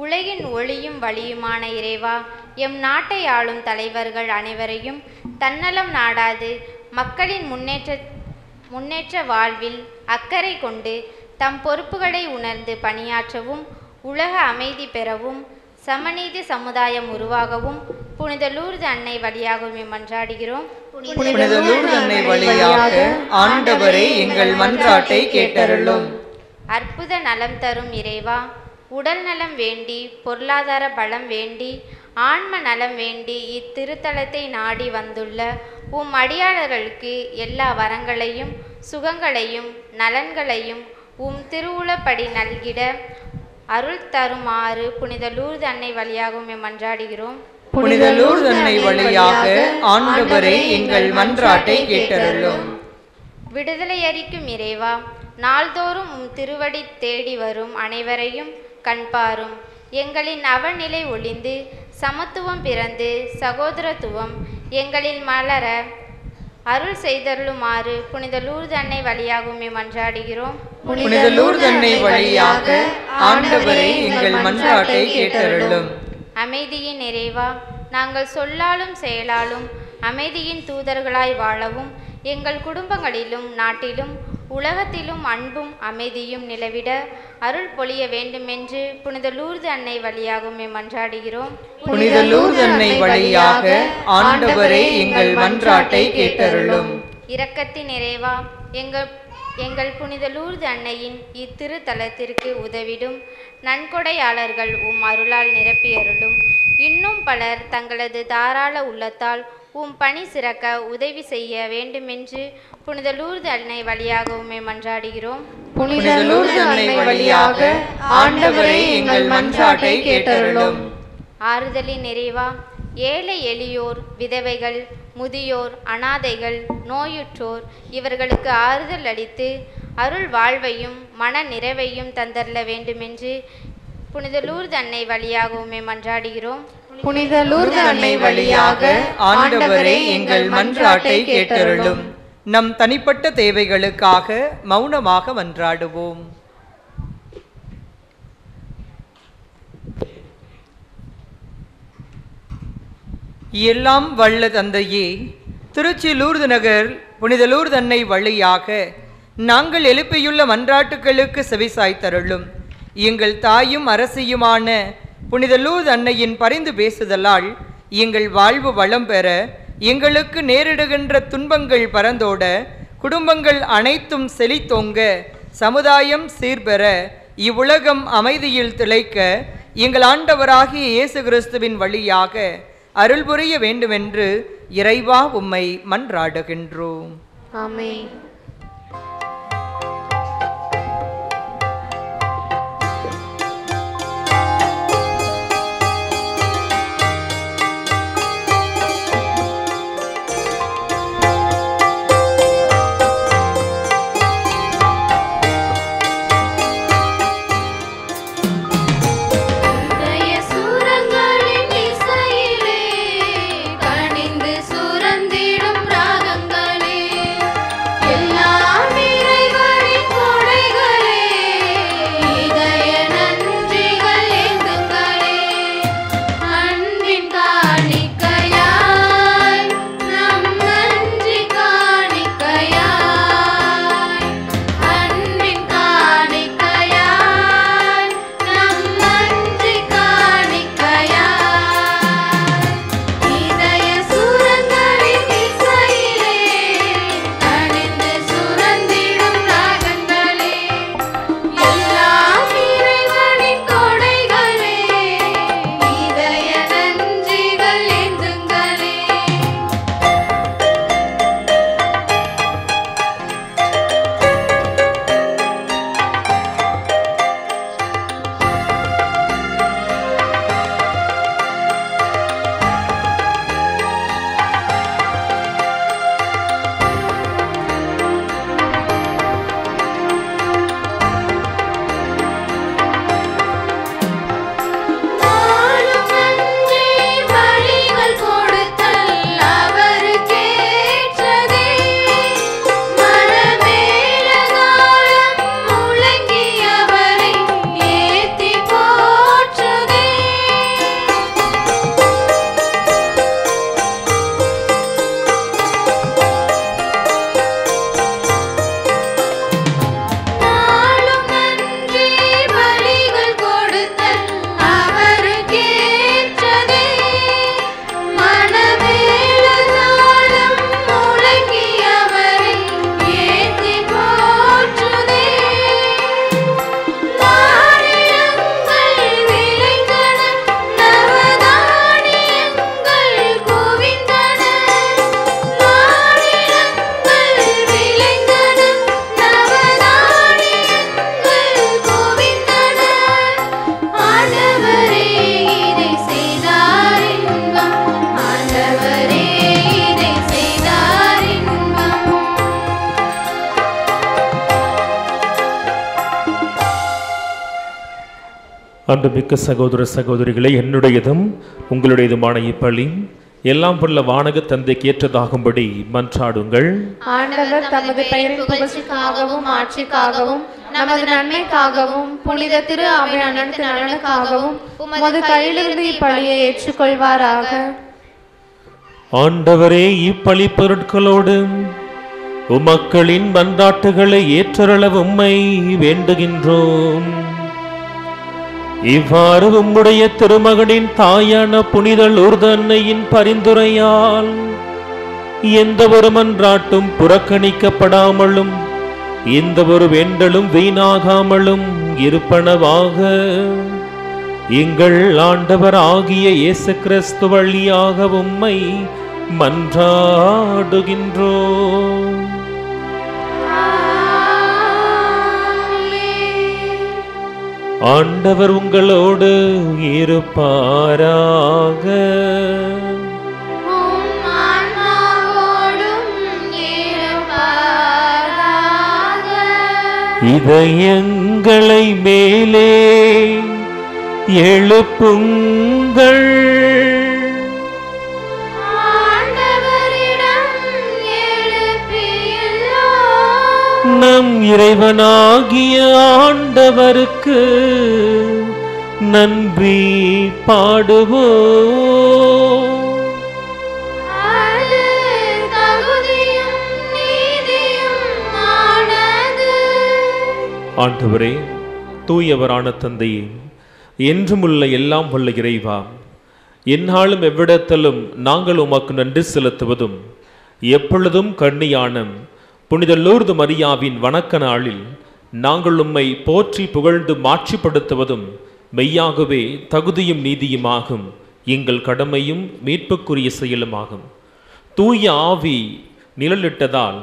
உலகின் ஒளியும் வழியுமான இறைவா, எம் நாட்டை ஆளும் தலைவர்கள் அனைவரையும் தன்னலம் நாடாது மக்களின் முன்னேற்ற வாழ்வில் அக்கறை கொண்டு தம் பொறுப்புகளை உணர்ந்து பணியாற்றவும் உலக அமைதி பெறவும் சமநீதி சமுதாயம் உருவாகவும் புனித லூர்து அன்னை வழியாகவே மன்றாடுகிறோம். புனித லூர்து அன்னை வழியாக ஆண்டவரே எங்கள் மன்றாட்டை கேட்டருளும். அற்புத நலம் தரும் இறைவா, உடல் நலம் வேண்டி பொருளாதார பலம் வேண்டி ஆன்ம நலம் வேண்டி இத்திருத்தலத்தை நாடி வந்துள்ள உம் அடியாளர்களுக்கு எல்லா வரங்களையும் சுகங்களையும் நலன்களையும் உம் திருவுளப்படி நல்கிட அருள் தருமாறு புனித லூர்து அன்னை வழியாகவும் மன்றாடுகிறோம். புனித லூர்து அன்னை வழியாக ஆண்டவரே எங்கள் மன்றாட்டை கேட்டருளும். விடுதலை அளிக்கும் இறைவா, நாள்தோறும் உம் திருவடி தேடி வரும் அனைவரையும் கண்பாரும். எங்களின் அவநிலை ஒளிந்து சமத்துவம் பிறந்து சகோதரத்துவம் எங்களில் மலர அருள் செய்தருளுமாறு புனித லூர்து அன்னை வழியாகவும் மன்றாடுகிறோம். புனித லூர்து அன்னை வழியாக ஆண்டவரே எங்கள் மன்றாட்டை கேட்டருளும். அமைதியின் இறைவா, நாங்கள் சொல்லாலும் செயலாலும் அமைதியின் தூதர்களாய் வாழவும் எங்கள் குடும்பங்களிலும் நாட்டிலும் உலகத்திலும் அன்பும் அமைதியும் நிலவிட அருள் பொழிய வேண்டுமென்று புனித லூர்து அன்னை வழியாகவும் மன்றாடுகிறோம். புனித லூர்து அன்னை வழியாக ஆண்டவரே எங்கள் மன்றாட்டை கேட்டருளும். இரக்கத்தின் இறைவா, எங்கள் புனித லூர்து அன்னையின் இத்திருத்தலத்திற்கு உதவிடும் நன்கொடையாளர்கள் உம் அருளால் நிரப்பியருளும். இன்னும் பலர் தங்களது தாராள உள்ளத்தால் உம் பணி சிறக்க உதவி செய்ய வேண்டுமென்று புனித லூர்து அன்னை வழியாகவும் மன்றாடுகிறோம். புனித லூர்து அன்னை வழியாக ஆண்டவரே எங்கள் மன்றாட்டை கேட்டருளும். ஆறுதலின் நிறைவா, ஏழை எளியோர், விதவைகள், முதியோர், அனாதைகள், நோயுற்றோர் இவர்களுக்கு ஆறுதல் அளித்து அருள் வாழ்வையும் மன நிறைவையும் தந்தரல வேண்டுமென்று புனித லூர்து அன்னை வழியாகவும் மன்றாடுகிறோம். புனித லூர்து அன்னை வழியாக ஆண்டவரே எங்கள் மன்றாட்டை கேட்டருளும். நம் தனிப்பட்ட தேவைகளுக்காக மௌனமாக மன்றாடுவோம். எல்லாம் வல்ல தந்தையே, திருச்சி லூர்து நகர் புனித லூர்து அன்னை வழியாக நாங்கள் எழுப்பியுள்ள மன்றாட்டுகளுக்கு செவிசாய்த்தருளும். எங்கள் தாயும் அரசியுமான புனித லூர்து அன்னையின் பரிந்து பேசுதலால் எங்கள் வாழ்வு வளம் பெற, எங்களுக்கு நேரிடுகின்ற துன்பங்கள் பரந்தோட, குடும்பங்கள் அனைத்தும் செழித்தோங்க, சமுதாயம் சீர்பெற, இவ்வுலகம் அமைதியில் திளைக்க எங்கள் ஆண்டவராகிய இயேசு கிறிஸ்துவின் வழியாக அருள் புரிய வேண்டுமென்று இறைவா உம்மை மன்றாடுகின்றோம். ஆமென். எல்லாம் அன்புமிக்க சகோதர சகோதரிகளே, என்னுடையதும் உங்களுடையதுமான இப்பலி எல்லாம் வல்ல வானக தந்தைக்கு ஏற்றதாகும்படி மன்றாடுங்கள். ஆண்டவர் தமது பெயரின் புகழ்ச்சிக்காகவும் ஆட்சிக்காகவும் நமது நன்மைக்காகவும் புனித திரு அவை அனைத்து நலனுக்காகவும் உமது கையிலிருந்து இப்பலியை ஏற்றுக்கொள்வாராக. ஆண்டவரே, இப்பலி பொருட்களோடு உமக்களின் மன்றாட்டுகளை ஏற்றருள உம்மை வேண்டுகின்றோம். இவ்வாறு உம்முடைய திருமகனின் தாயான புனித லூர்து அன்னையின் பரிந்துரையால் எந்த ஒரு மன்றாட்டும் புறக்கணிக்கப்படாமலும் எந்த ஒரு வேண்டலும் வீணாகாமலும் இருப்பனவாக எங்கள் ஆண்டவர் ஆகிய இயேசு கிறிஸ்து வழியாக உம்மை மன்றாடுகின்றோம். ஆண்டவர் உங்களோடு இருப்பாராக. இதயங்களை மேலே எழுப்புங்கள். நம் இறைவனாகிய ஆண்டவருக்கு நன்றி பாடுவோம். ஆண்டவரே, தூயவரான தந்தையே, என்றுமுள்ள எல்லாம் வல்ல இறைவா, எந்நாளும் எவ்விடத்திலும் நாங்கள் உமக்கு நன்றி செலுத்துவதும் எப்பொழுதும் கண்ணியான புனித லூர்து மரியாவின் வணக்க நாளில் நாங்கள் உம்மை போற்றி புகழ்ந்து மாட்சிப்படுத்துவதும் மெய்யாகவே தகுதியும் நீதியுமாகும், எங்கள் கடமையும் மீட்புக்குரிய செயலுமாகும். தூய ஆவி நிழலிட்டதால்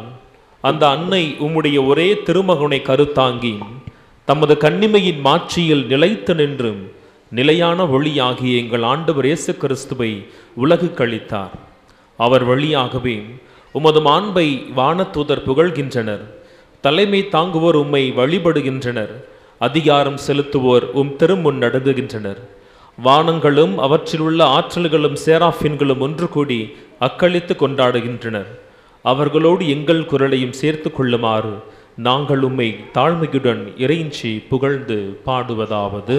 அந்த அன்னை உம்முடைய ஒரே திருமகனை கருத்தாங்கி தமது கன்னிமையின் மாட்சியில் நிலைத்து நின்றும் நிலையான ஒளியாகிய எங்கள் ஆண்டவர் இயேசு கிறிஸ்துவை உலகுக்கு அளித்தார். அவர் வழியாகவே உமது மாண்பை வானதூதர் புகழ்கின்றனர். தலைமை தாங்குவோர் உம்மை வழிபடுகின்றனர். அதிகாரம் செலுத்துவோர் உம் திருமுன் நடுங்குகின்றனர். வானங்களும் அவற்றில் உள்ள ஆற்றல்களும் சேராஃபின்களும் ஒன்று கூடி அக்களித்து கொண்டாடுகின்றனர். அவர்களோடு எங்கள் குரலையும் சேர்த்து கொள்ளுமாறு நாங்கள் உம்மை தாழ்மையுடன் இறைஞ்சி புகழ்ந்து பாடுவதாவது: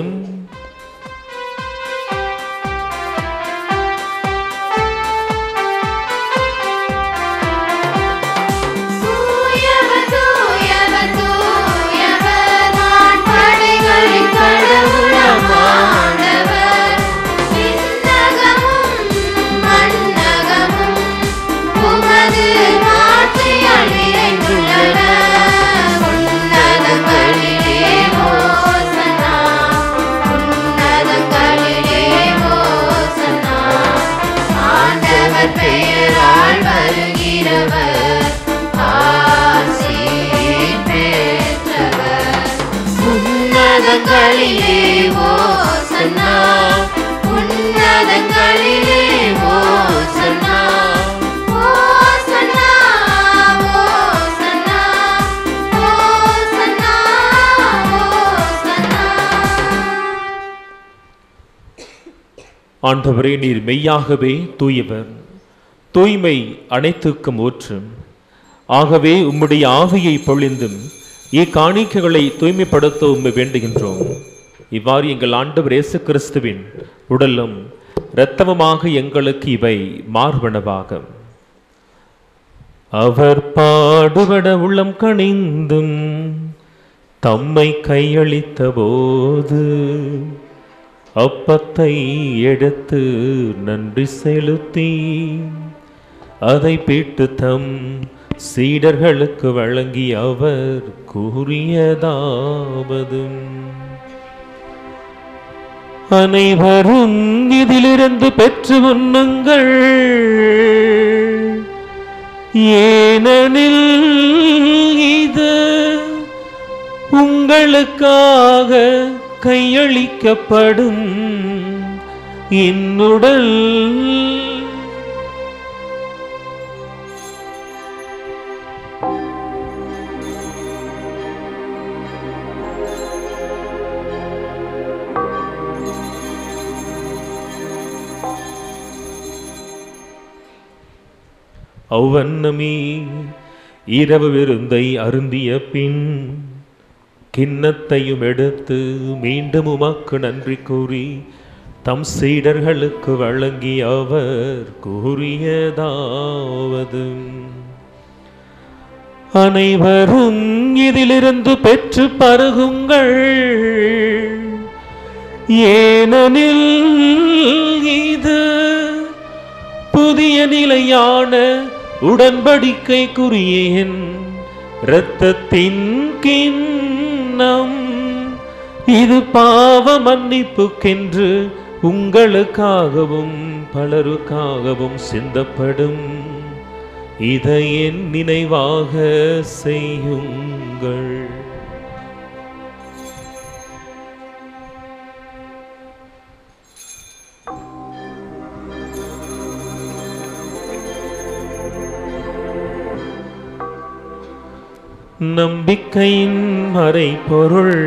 ஆண்டவரே, நீர் மெய்யாகவே தூயவர், தூய்மை அனைத்துக்கும் ஊற்று. ஆகவே உம்முடைய ஆவியை பொழிந்தும் இக்காணிக்கைகளை தூய்மைப்படுத்த உம்மை வேண்டுகின்றோம். இவ்வாறு எங்கள் ஆண்டவர் இயேசு கிறிஸ்துவின் உடலும் இரத்தமுமாக எங்களுக்கு இவை மார்பனவாக. அவர் பாடுபட உள்ளம் கனிந்தும் தம்மை கையளித்த போது அப்பத்தை எடுத்து நன்றி செலுத்தி அதை பிட்டு தம் சீடர்களுக்கு வழங்கி அவர் கூறியதாவது: அனைவரும் இதிலிருந்து பெற்று உண்ணுங்கள், ஏனெனில் இது உங்களுக்காக கையளிக்கப்படும் என்னுடல். அவ்வண்ணமே இரவு விருந்தை அருந்திய பின் கிண்ணத்தையும் எடுத்து மீண்டும் உமக்கு நன்றி கூறி தம் சீடர்களுக்கு வழங்கி அவர் கூறியதாவது: அனைவரும் இதிலிருந்து பெற்று பருகுங்கள், ஏனெனில் இது புதிய நிலையான உடன்படிக்கைக்குரிய என் இரத்தத்தின் கிண்ணம். இது பாவ மன்னிப்புக்கென்று உங்களுக்காகவும் பலருக்காகவும் சிந்தப்படும். இதை என் நினைவாக செய்யுங்கள். நம்பிக்கையின் மறைபொருள்.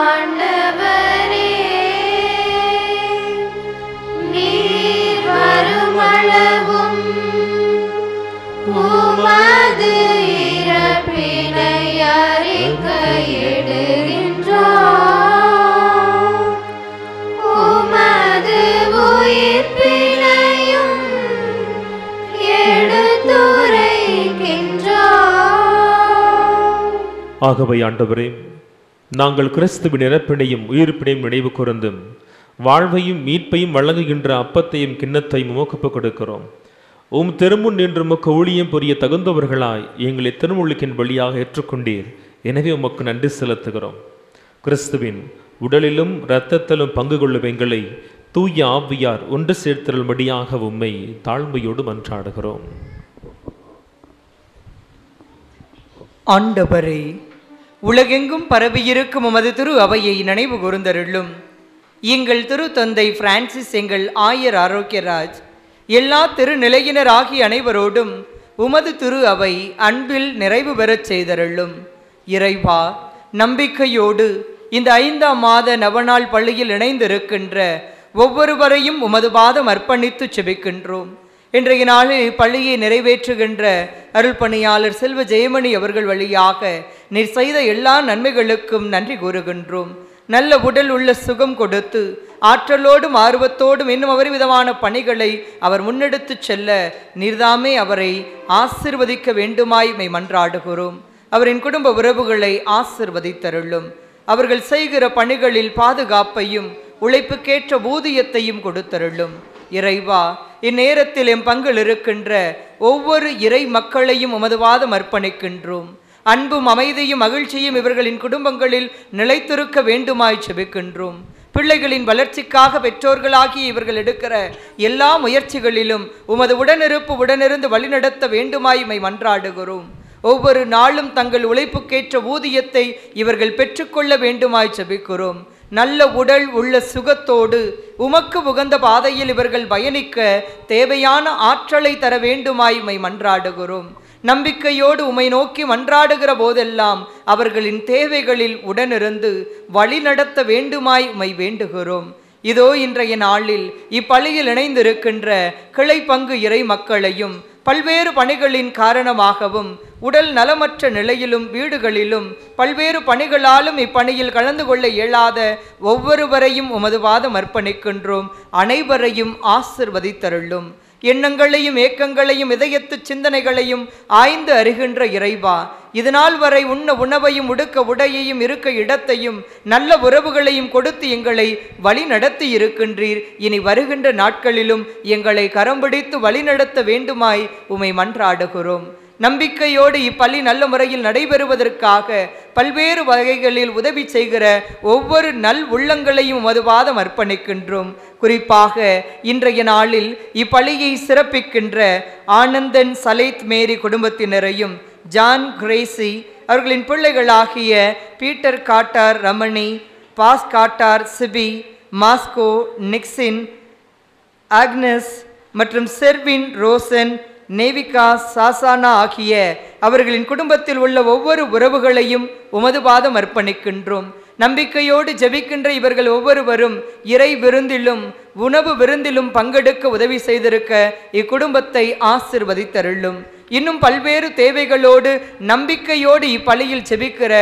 ஆண்டவரே, நீர் வருமளவும் உமது இறப்பினை அறிக்கையிடுகின்றோம், உமது உயிர்ப்பினையும் ஆகவே ஆண்டவரே, நாங்கள் கிறிஸ்துவின் இறப்பினையும் உயிர்ப்பினையும் நினைவு கூர்ந்தும் வாழ்வையும் மீட்பையும் வழங்குகின்ற அப்பத்தையும் கிண்ணத்தையும் உமக்கு கொடுக்கிறோம். உம் திருமுன் நின்று உமக்கு ஊழியம் புரிய தகுந்தவர்களாய் எங்களை திருமுழுக்கின் வழியாக ஏற்றுக்கொண்டீர். எனவே உமக்கு நன்றி செலுத்துகிறோம். கிறிஸ்துவின் உடலிலும் இரத்தத்திலும் பங்கு கொள்ளும் எங்களை தூய ஆவியார் ஒன்று சேர்த்தருளும்படியாக உம்மை தாழ்மையோடு மன்றாடுகிறோம். ஆண்டவரே, உலகெங்கும் பரவியிருக்கும் உமது திரு அவையை நினைவு கூர்ந்தருளும். எங்கள் திரு தந்தை பிரான்சிஸ், எங்கள் ஆயர் ஆரோக்கியராஜ், எல்லா திருநிலையினர் ஆகிய அனைவரோடும் உமது திரு அவை அன்பில் நிறைவு பெறச் செய்தருளும். இறைவா, நம்பிக்கையோடு இந்த 5ஆம் மாத நவநாள் பள்ளியில் இணைந்திருக்கின்ற ஒவ்வொருவரையும் உமது பாதம் அர்ப்பணித்து செபிக்கின்றோம். இன்றைய நாளில் பள்ளியை நிறைவேற்றுகின்ற அருள் பணியாளர் செல்வ ஜெயமணி அவர்கள் வழியாக நீர் செய்த எல்லா நன்மைகளுக்கும் நன்றி கூறுகின்றோம். நல்ல உடல் உள்ள சுகம் கொடுத்து ஆற்றலோடும் ஆர்வத்தோடும் இன்னும் விதமான பணிகளை அவர் முன்னெடுத்து செல்ல நீர்தாமே அவரை ஆசிர்வதிக்க வேண்டுமாய் மன்றாடுகிறோம். அவரின் குடும்ப உறவுகளை ஆசிர்வதித்தருளும். அவர்கள் செய்கிற பணிகளில் பாதுகாப்பையும் உழைப்புக்கேற்ற ஊதியத்தையும் கொடுத்தருளும். இறைவா, இந்நேரத்தில் எம் பங்கில் இருக்கின்ற ஒவ்வொரு இறை மக்களையும் உமது பாதம் அர்ப்பணிக்கின்றோம். அன்பும் அமைதியும் மகிழ்ச்சியும் இவர்களின் குடும்பங்களில் நிலைத்திருக்க வேண்டுமாய் செபிக்கின்றோம். பிள்ளைகளின் வளர்ச்சிக்காக பெற்றோர்களாகி இவர்கள் எடுக்கிற எல்லா முயற்சிகளிலும் உமது உடனிருந்து வழிநடத்த வேண்டுமாய் மன்றாடுகிறோம். ஒவ்வொரு நாளும் தங்கள் உழைப்புக்கேற்ற ஊதியத்தை இவர்கள் பெற்றுக்கொள்ள வேண்டுமாய் செபிக்கிறோம். நல்ல உடல் உள்ள சுகத்தோடு உமக்கு உகந்த பாதையில் இவர்கள் பயணிக்க தேவையான ஆற்றலை தர வேண்டுமாய் மன்றாடுகிறோம். நம்பிக்கையோடு உமை நோக்கி மன்றாடுகிற போதெல்லாம் அவர்களின் தேவைகளில் உடனிருந்து வழி நடத்த வேண்டுமாய் வேண்டுகிறோம். இதோ இன்றைய நாளில் இப்பள்ளியில் இணைந்திருக்கின்ற கிளை பங்கு இறை மக்களையும் பல்வேறு பணிகளின் காரணமாகவும் உடல் நலமற்ற நிலையிலும் வீடுகளிலும் பல்வேறு பணிகளாலும் இப்பணியில் கலந்து கொள்ள இயலாத ஒவ்வொருவரையும் உமது பாதம் அர்ப்பணிக்கின்றோம். அனைவரையும் ஆசிர்வதித்தருளும். எண்ணங்களையும் ஏக்கங்களையும் இதயத்து சிந்தனைகளையும் ஆய்ந்து அறிகின்ற இறைவா, இதனால் வரை உண்ண உணவையும் உடுக்க உடையையும் இருக்க இடத்தையும் நல்ல உறவுகளையும் கொடுத்து எங்களை வழி நடத்தி இருக்கின்றீர். இனி வருகின்ற நாட்களிலும் எங்களை கரம் பிடித்து வழி நடத்த வேண்டுமாய் உமை மன்றாடுகிறோம். நம்பிக்கையோடு இப்பள்ளி நல்ல முறையில் நடைபெறுவதற்காக பல்வேறு வகைகளில் உதவி செய்கிற ஒவ்வொரு நல் உள்ளங்களையும் உமது பாதம் அர்ப்பணிக்கின்றோம். குறிப்பாக இன்றைய நாளில் இப்பள்ளியை சிறப்பிக்கின்ற ஆனந்தன் சலேத் மேரி குடும்பத்தினரையும் ஜான் கிரேசி அவர்களின் பிள்ளைகளாகிய பீட்டர் காட்டார் ரமணி, பாஸ் காட்டார் சிபி, மாஸ்கோ நிக்சின், ஆக்னஸ் மற்றும் செர்வின் ரோசன், நேவிகா சாசானா ஆகிய அவர்களின் குடும்பத்தில் உள்ள ஒவ்வொரு உறவுகளையும் உமது பாதம் அர்ப்பணிக்கின்றோம். நம்பிக்கையோடு ஜெபிக்கின்ற இவர்கள் ஒவ்வொருவரும் இறை விருந்திலும் உணவு விருந்திலும் பங்கெடுக்க உதவி செய்திருக்க இக்குடும்பத்தை ஆசிர்வதித்தருளும். இன்னும் பல்வேறு தேவைகளோடு நம்பிக்கையோடு இப்பலியில் ஜெபிக்கிற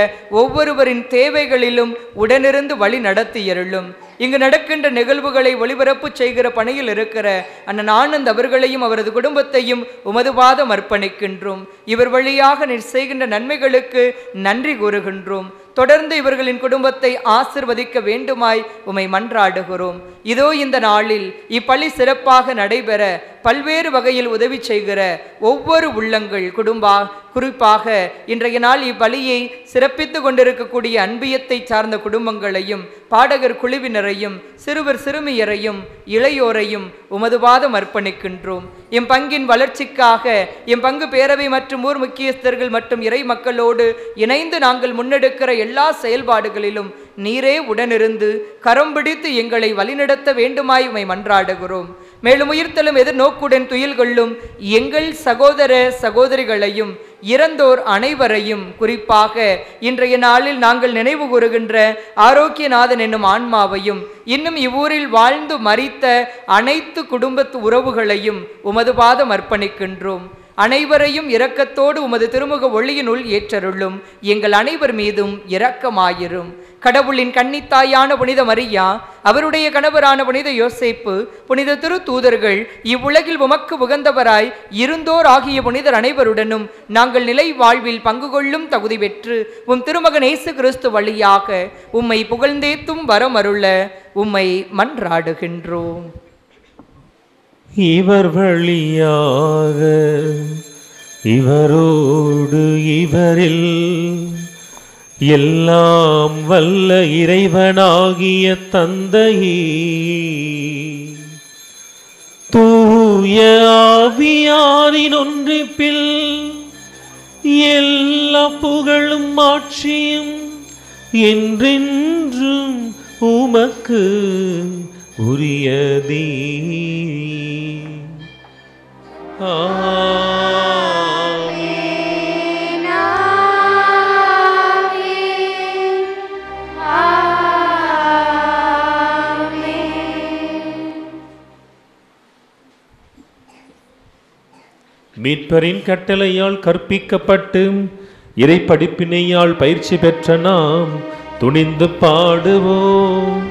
ஒவ்வொருவரின் தேவைகளிலும் உடனிருந்து வழி நடத்தியருளும். இங்கு நடக்கின்ற நிகழ்வுகளை ஒளிபரப்பு செய்கிற பணியில் இருக்கிற அண்ணன் ஆனந்த் அவர்களையும் அவரது குடும்பத்தையும் உமது பாதம் அர்ப்பணிக்கின்றோம். இவர் வழியாக நீர் செய்கின்ற நன்மைகளுக்கு நன்றி கூறுகின்றோம். தொடர்ந்து இவர்களின் குடும்பத்தை ஆசிர்வதிக்க வேண்டுமாய் உமை மன்றாடுகிறோம். இதோ இந்த நாளில் இப்பலி சிறப்பாக நடைபெற பல்வேறு வகையில் உதவி செய்கிற ஒவ்வொரு உள்ளங்கள் குறிப்பாக இன்றைய நாள் இப்பலியை சிறப்பித்து கொண்டிருக்கக்கூடிய அன்பியத்தை சார்ந்த குடும்பங்களையும் பாடகர் குழுவினரையும் சிறுவர் சிறுமியரையும் இளையோரையும் உமது பாதம் அர்ப்பணிக்கின்றோம். எம் பங்கின் வளர்ச்சிக்காக எம் பங்கு பேரவை மற்றும் ஊர் முக்கியஸ்தர்கள் மற்றும் இறை மக்களோடு இணைந்து நாங்கள் முன்னெடுக்கிற எல்லா செயல்பாடுகளிலும் நீரே உடனிருந்து கரம் பிடித்து எங்களை வழிநடத்த வேண்டுமாய் உமை மன்றாடுகிறோம். மேலும் உயிர்த்தலும் எதிர்நோக்குடன் துயில் கொள்ளும் எங்கள் சகோதர சகோதரிகளையும் இறந்தோர் அனைவரையும் குறிப்பாக இன்றைய நாளில் நாங்கள் நினைவு கூறுகின்ற ஆரோக்கியநாதன் என்னும் ஆன்மாவையும் இன்னும் இவ்வூரில் வாழ்ந்து மரித்த அனைத்து குடும்பத்து உறவுகளையும் உமது பாதம் அர்ப்பணிக்கின்றோம். அனைவரையும் இரக்கத்தோடு உமது திருமுக ஒளியினுள் ஏற்றருளும். எங்கள் அனைவர் மீதும் இரக்கமாயிரும். கடவுளின் கன்னித்தாயான புனித மரியா, அவருடைய கணவரான புனித யோசேப்பு, புனித திருத்தூதர்கள், இவ்வுலகில் உமக்கு உகந்தவராய் இருந்தோர் ஆகிய புனிதர் அனைவருடனும் நாங்கள் நிலை வாழ்வில் பங்கு கொள்ளும் தகுதி பெற்று உம் திருமகன் இயேசு கிறிஸ்து வழியாக உம்மை புகழ்ந்தேத்தும் வரமருள உம்மை மன்றாடுகின்றோம். இவர் வழியாக இவரோடு இவரில் எல்லாம் வல்ல இறைவனாகிய தந்தையே, தூய ஆவியாரின் ஒன்றிப்பில் எல்லா புகழும் ஆட்சியும் என்றென்றும் உமக்கு உரியதே. மீட்பரின் கட்டளையால் கற்பிக்கப்பட்டு இறை படிப்பினையால் பயிற்சி பெற்ற நாம் துணிந்து பாடுவோம்.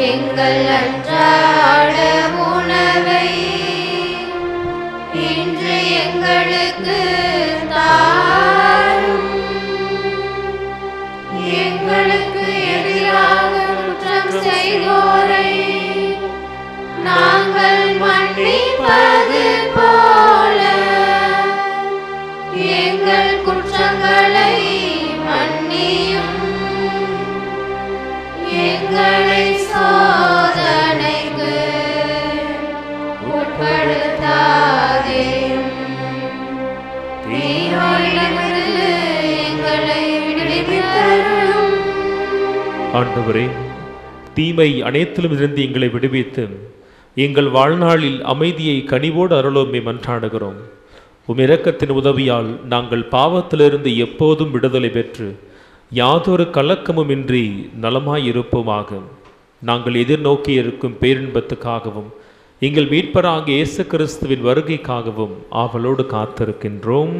எங்கள் அன்றாட உணவை இன்று எங்களுக்கு தாரும். எங்களுக்கு எதிராக குற்றம் செய்தோரை நாங்கள் மன்னிப்பது போல எங்கள் குற்றங்களை மன்னியும். எங்களை சோதனைக்கு உட்படுத்தாதேயும், தீயோரிடமிருந்து எங்களை விடுவித்தருளும். ஆண்டவரே, தீமை அனைத்திலும் இருந்து எங்களை விடுவித்து எங்கள் வாழ்நாளில் அமைதியை கனிவோடு அருளோமே மன்றாடுகிறோம். உம் இரக்கத்தின் உதவியால் நாங்கள் பாவத்திலிருந்து எப்போதும் விடுதலை பெற்று யாதொரு கலக்கமும் இன்றி நலமாயிருப்போமாக. நாங்கள் எதிர்நோக்கி இருக்கும் பேரின்பத்துக்காகவும் எங்கள் மீட்பராகிய இயேசு கிறிஸ்துவின் வருகைக்காகவும் ஆவலோடு காத்திருக்கின்றோம்.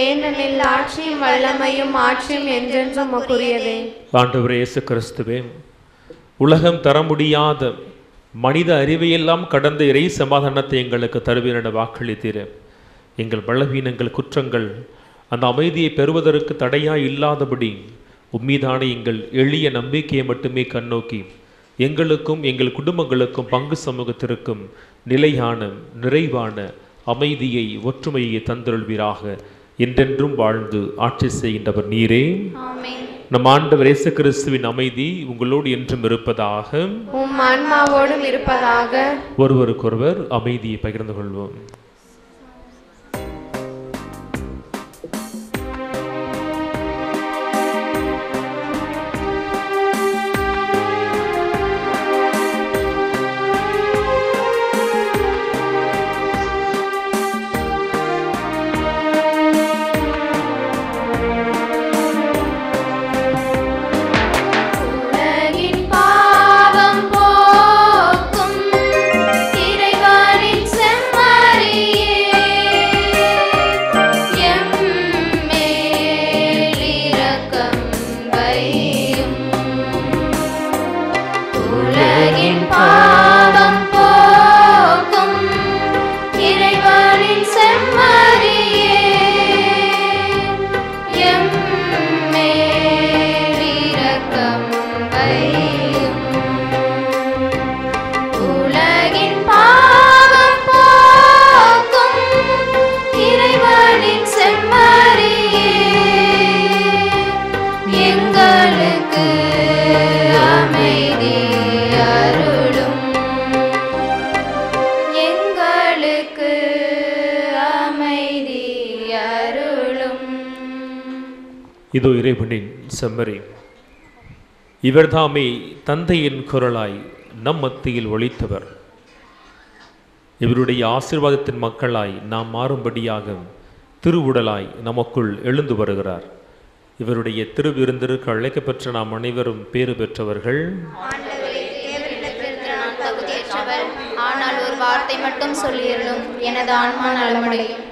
ஏனெனில் ஆட்சியும் வல்லமையும் ஆட்சியும் என்றென்றும் உமக்குரியதே. ஆண்டவரே இயேசு கிறிஸ்துவே, உலகம் தர முடியாத மனித அறிவையெல்லாம் கடந்த இறை சமாதானத்தை எங்களுக்கு தருவீர் என வாக்களித்தீர். எங்கள் பலவீனங்கள் குற்றங்கள் அந்த அமைதியை பெறுவதற்கு தடையாய் இல்லாதபடி உம்மீதான எங்கள் எளிய நம்பிக்கையை மட்டுமே கண்ணோக்கி எங்களுக்கும் எங்கள் குடும்பங்களுக்கும் பங்கு சமூகத்திற்கும் நிலையான நிறைவான அமைதியை ஒற்றுமையை தந்தருள்வீராக. என்றென்றும் வாழ்ந்து ஆட்சி செய்கின்றவர் நீரே. ஆமென். நம் ஆண்டவர் இயேசு கிறிஸ்துவின் அமைதி உங்களோடு என்றும் இருப்பதாக. உம் ஆன்மாவோடும் இருப்பதாக. ஒருவருக்கொருவர் அமைதியை பகிர்ந்து கொள்வோம். இதோ இறைவனின் செம்மறி. இவர்தாமே தந்தையின் குரலாய் நம் மத்தியில் ஒலித்தவர். இவருடைய ஆசீர்வாதத்தின் மக்களாய் நாம் மாறும்படியாக திருவுடலாய் நமக்குள் எழுந்து வருகிறார். இவருடைய திருவிருந்திற்கு அழைக்கப்பெற்ற நாம் அனைவரும் பேறு பெற்றவர்கள். ஆனால் ஒரு வார்த்தை மட்டும் சொல்லியருளும், எனது ஆன்மா நலமடையும்.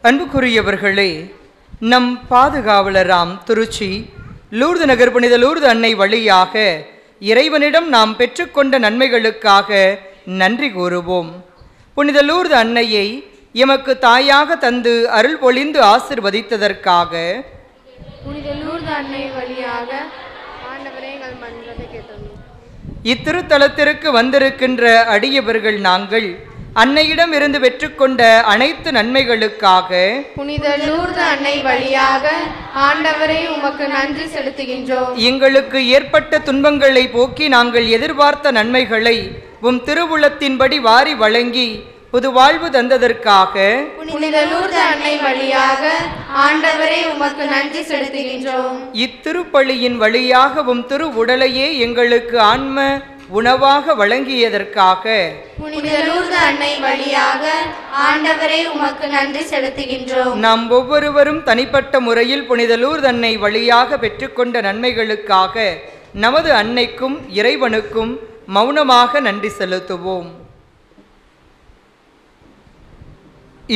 அன்புக்குரியவர்களே, நம் பாதுகாவலராம் திருச்சி லூர்து நகர் புனித லூர்து அன்னை வழியாக இறைவனிடம் நாம் பெற்றுக்கொண்ட நன்மைகளுக்காக நன்றி கூறுவோம். புனித லூர்து அன்னையை எமக்கு தாயாக தந்து அருள் பொழிந்து ஆசிர்வதித்ததற்காக புனித லூர்து அன்னை வழியாக ஆண்டவரே எங்கள் மன்றத்தை கேட்டோம். இத்திருத்தலத்திற்கு வந்திருக்கின்ற அடியவர்கள் நாங்கள் அன்னையிடம் இருந்து பெற்றுக்கொண்ட அனைத்து நன்மைகளுக்காக புனித லூர்து அன்னை வழியாக ஆண்டவரே உமக்கு நன்றி செலுத்துகின்றோம். எங்களுக்கு ஏற்பட்ட துன்பங்களை போக்கி நாங்கள் எதிர்பார்த்த நன்மைகளை உம் திருவுளத்தின்படி வாரி வழங்கி புது வாழ்வு தந்ததற்காக புனித லூர்து அன்னை வழியாக ஆண்டவரே உமக்கு நன்றி செலுத்துகின்றோம். இத்திருப்பலியின் வழியாக உம் திரு உடலையே எங்களுக்கு ஆன்ம உணவாக வழங்கியதற்காக புனித லூர்து அன்னை வழியாக ஆண்டவரே உமக்கு நன்றி செலுத்துகின்றோம். நாம் ஒவ்வொருவரும் தனிப்பட்ட முறையில் புனித லூர்து அன்னை வழியாக பெற்றுக்கொண்ட நன்மைகளுக்காக நமது அன்னைக்கும் இறைவனுக்கும் மௌனமாக நன்றி செலுத்துவோம்.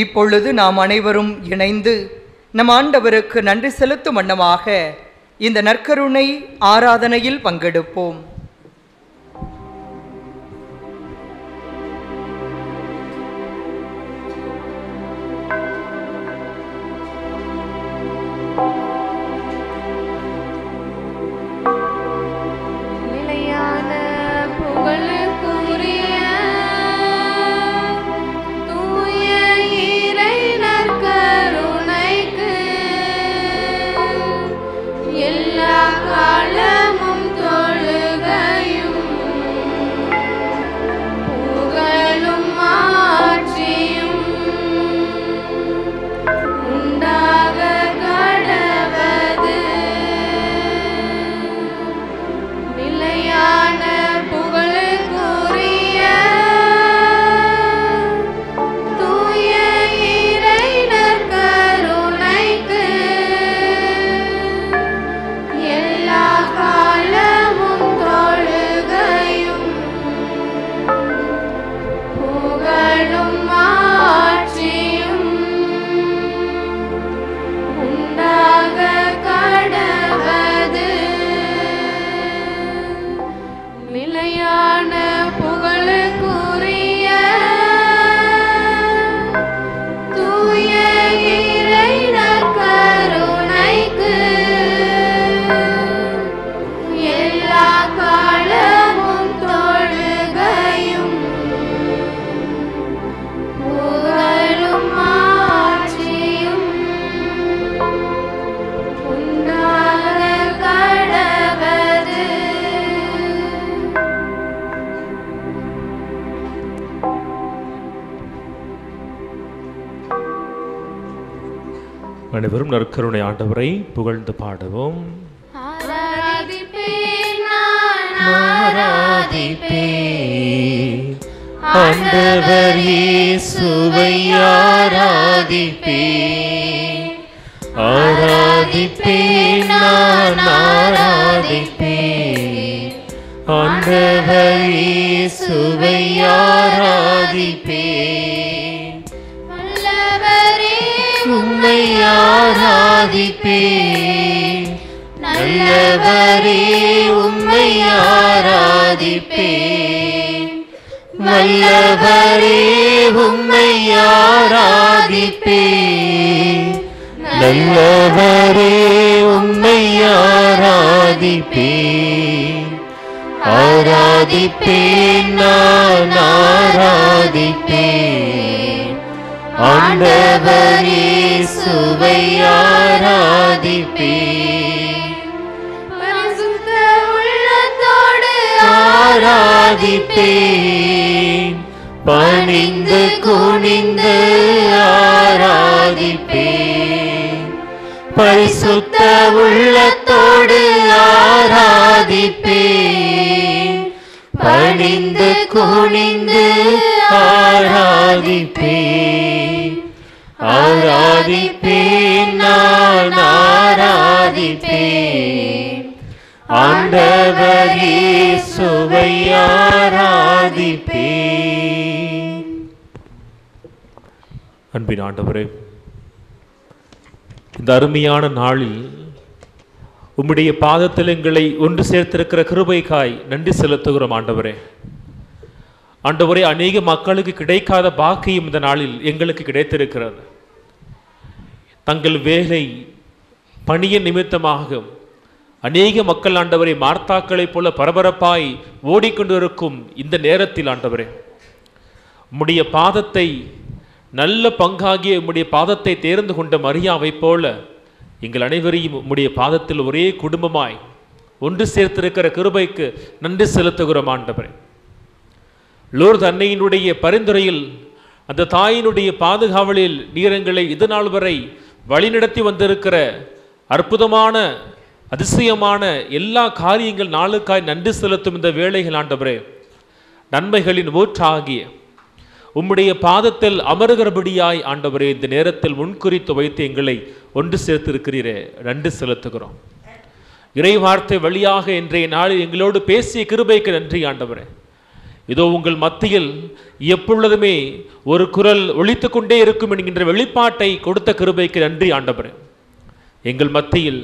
இப்பொழுது நாம் அனைவரும் இணைந்து நம் ஆண்டவருக்கு நன்றி செலுத்தும் வண்ணமாக இந்த நற்கருணை ஆராதனையில் பங்கெடுப்போம். நிலையான புகழுக்குரிய தூய இறை நற்கருணைக்கு எல்லா காலமும் தொழுகையும் புகழும் ஆட்சியும் உண்டாக கடவது. நிலையான புகழுக்குரிய தூய இறை நற்கருணைக்கு எல்லா காலமும் தொழுகையும் புகழும் ஆட்சியும் உண்டாக கடவது. நிலையான புகழுக்குரிய தூய இறை நற்கருணைக்கு எல்லா காலமும் தொழுகையும் புகழும் ஆட்சியும் உண்டாக கடவது. அனைவரும் நற்கருணை ஆண்டவரை புகழ்ந்து பாடுவோம். ஆராதிப்பேன் நான் ஆராதிப்பேன் ஆண்டவர் இயேசுவை ஆராதிப்பேன். ஆராதிப்பேன் நான் ஆராதிப்பேன் ஆண்டவர் இயேசுவை ஆராதிப்பேன். நல்லவரே உம்மை ஆராதிப்பேன். நல்லவரே உம்மை ஆராதிப்பேன். வல்லவரே உம்மை ஆராதிப்பேன். நல்லவரே உம்மை ஆராதிப்பேன். ஆராதிப்பேன் நான் ஆராதிப்பேன் ஆண்டவர் இயேசுவை ஆராதிப்பேன். பரிசுத்த உள்ளத்தோடு ஆராதிப்பேன். பணிந்து குனிந்து ஆராதிப்பேன். பரிசுத்த உள்ளத்தோடு ஆராதிப்பேன். பணிந்து குனிந்து ஆராதிப்பேன். ஆராதிப்பேன் நான் ஆராதிப்பேன் ஆண்டவர் இயேசுவை ஆராதிப்பேன். அன்பின் ஆண்டவரே, இந்த அருமையான நாளில் உம்முடைய பாதத்தில் எங்களை ஒன்று சேர்த்திருக்கிற கிருபைக்காய் நன்றி செலுத்துகிறோம் ஆண்டவரே. ஆண்டவரே, அநேக மக்களுக்கு கிடைக்காத பாக்கியம் இந்த நாளில் எங்களுக்கு கிடைத்திருக்கிறது. தங்கள் வேலை பணியின் நிமித்தமாக அநேக மக்கள் ஆண்டவரை மார்த்தாக்களைப் போல பரபரப்பாய் ஓடிக்கொண்டிருக்கும் இந்த நேரத்தில் ஆண்டவரே, உம்முடைய பாதத்தை நல்ல பங்காகிய உம்முடைய பாதத்தை தேர்ந்து கொண்ட மரியாவை போல எங்கள் அனைவரையும் உம்முடைய பாதத்தில் ஒரே குடும்பமாய் ஒன்று சேர்த்திருக்கிற கிருபைக்கு நன்றி செலுத்துகிறோம் ஆண்டவரே. லூர்து அன்னையினுடைய பரிந்துரையில் அந்த தாயினுடைய பாதுகாவலில் நீரங்களை இது நாள் வரை வழிநடத்தி வந்திருக்கிற அற்புதமான அதிசயமான எல்லா காரியங்கள் நாளுக்காய் நன்றி செலுத்தும் இந்த வேளைகள் ஆண்டவரே, நன்மைகளின் ஊற்றாகிய உம்முடைய பாதத்தில் அமருகிறபடியாய் ஆண்டவரே இந்த நேரத்தில் முன்குறித்து வைத்து எங்களை ஒன்று சேர்த்திருக்கிறீரே, நன்றி செலுத்துகிறோம். இறை வார்த்தை வழியாக இன்றைய நாளில் எங்களோடு பேசிய கிருபைக்கு நன்றி ஆண்டவரே. இதோ உங்கள் மத்தியில் எப்பொழுதுமே ஒரு குரல் ஒலித்து கொண்டே இருக்கும் என்கின்ற வெளிப்பாட்டை கொடுத்த கிருபைக்கு நன்றி ஆண்டவரே. எங்கள் மத்தியில்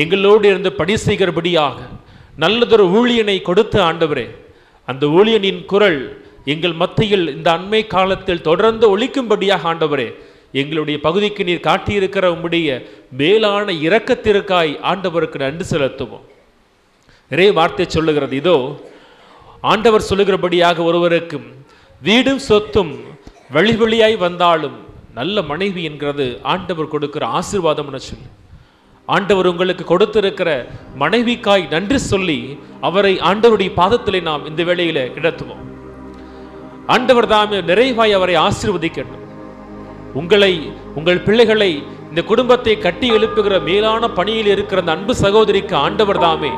எங்களோடு இருந்து பணி செய்கிறபடியாக நல்லதொரு ஊழியனை கொடுத்த ஆண்டவரே, அந்த ஊழியனின் குரல் எங்கள் மத்தியில் இந்த அண்மை காலத்தில் தொடர்ந்து ஒலிக்கும்படியாக ஆண்டவரே, எங்களுடைய பகுதிக்கு நீர் காட்டியிருக்கிற உம்முடைய மேலான இரக்கத்திற்காய் ஆண்டவருக்கு நன்றி செலுத்துவோம். நிறைய வார்த்தை சொல்லுகிறது. இதோ ஆண்டவர் சொல்லுகிறபடியாக ஒருவருக்கு வீடும் சொத்தும் வழி வழியாய் வந்தாலும் நல்ல மனைவி என்கிறது ஆண்டவர் கொடுக்கிற ஆசீர்வாதம் என சொல்லி, ஆண்டவர் உங்களுக்கு கொடுத்திருக்கிற மனைவிக்காய் நன்றி சொல்லி அவரை ஆண்டவருடைய பாதத்திலே நாம் இந்த வேளையில கிடத்துவோம். ஆண்டவர் தாமே நிறைவாய் அவரை ஆசீர்வதிக்கட்டும். உங்களை, உங்கள் பிள்ளைகளை, இந்த குடும்பத்தை கட்டி எழுப்புகிற மேலான பணியில் இருக்கிற அந்த அன்பு சகோதரிக்கு ஆண்டவர் தாமே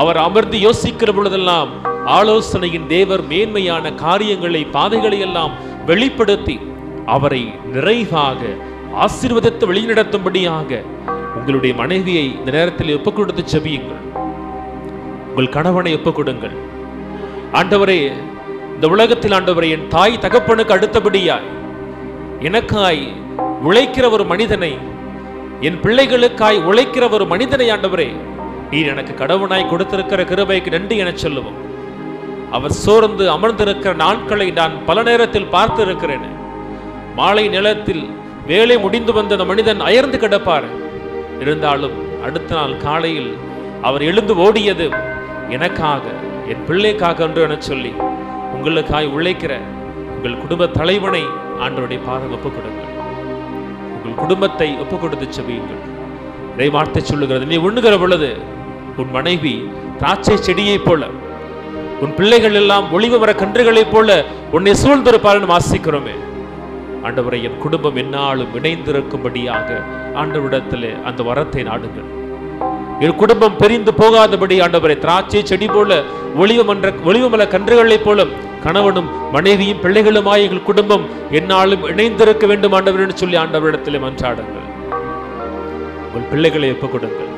அவர் அமர்ந்து யோசிக்கிற பொழுதெல்லாம் ஆலோசனையின் தேவர் மேன்மையான காரியங்களை, பாதைகளை எல்லாம் வெளிப்படுத்தி அவரை நிறைவாக ஆசீர்வதித்து வழிநடத்தும்படியாக உங்களுடைய மனைவியை இந்த நேரத்தில் ஒப்புக் கொடுத்து செபியுங்கள். உங்கள் கணவனை ஒப்புக் கொடுங்கள். ஆண்டவரே, இந்த உலகத்தில் ஆண்டவரே, என் தாய் தகப்பனுக்கு அடுத்தபடியாய் எனக்காய் உழைக்கிற ஒரு மனிதனை, என் பிள்ளைகளுக்காய் உழைக்கிற ஒரு மனிதனை ஆண்டவரே நீர் எனக்கு கடவுளாய் கொடுத்திருக்கிற கிருபைக்கு நன்றி என சொல்லுவோம். அவர் சோர்ந்து அமர்ந்திருக்கிற நாட்களை நான் பல நேரத்தில் பார்த்திருக்கிறேன். மாலை நிலத்தில் வேலை முடிந்து வந்த அந்த மனிதன் அயர்ந்து கிடப்பார். இருந்தாலும் அடுத்த நாள் காலையில் அவர் எழுந்து ஓடியது எனக்காக, என் பிள்ளைக்காக என்று என சொல்லி உங்களுக்காய் உழைக்கிற உங்கள் குடும்ப தலைவனை ஆண்டவருடைய பாதம் ஒப்புக் கொடுங்கள். உங்கள் குடும்பத்தை ஒப்புக் கொடுத்து செவியுங்கள். இறை வார்த்தை சொல்லுகிறது, நீ உண்ணுகிற பொழுது உன் மனைவி திராட்சை செடியைப் போல, உன் பிள்ளைகள் எல்லாம் ஒளிவு மர கன்றுகளைப் போல உன்னை சூழ்ந்திருப்பார் வாசிக்கிறோமே. ஆண்டவரை, என் குடும்பம் என்னாலும் இணைந்திருக்கும்படியாக ஆண்டவரிடத்திலே அந்த வரத்தை நாடுங்கள். என் குடும்பம் பிரிந்து போகாதபடி ஆண்டவரை, திராட்சை செடி போல ஒளிவுமல கன்றுகளைப் போல கணவனும் மனைவியும் பிள்ளைகளுமாய் எங்கள் குடும்பம் என்னாலும் இணைந்திருக்க வேண்டும் ஆண்டவர் என்று சொல்லி ஆண்டவரிடத்திலே மன்றாடுங்கள். உங்கள் பிள்ளைகளை ஒப்புக் கொடுங்கள்.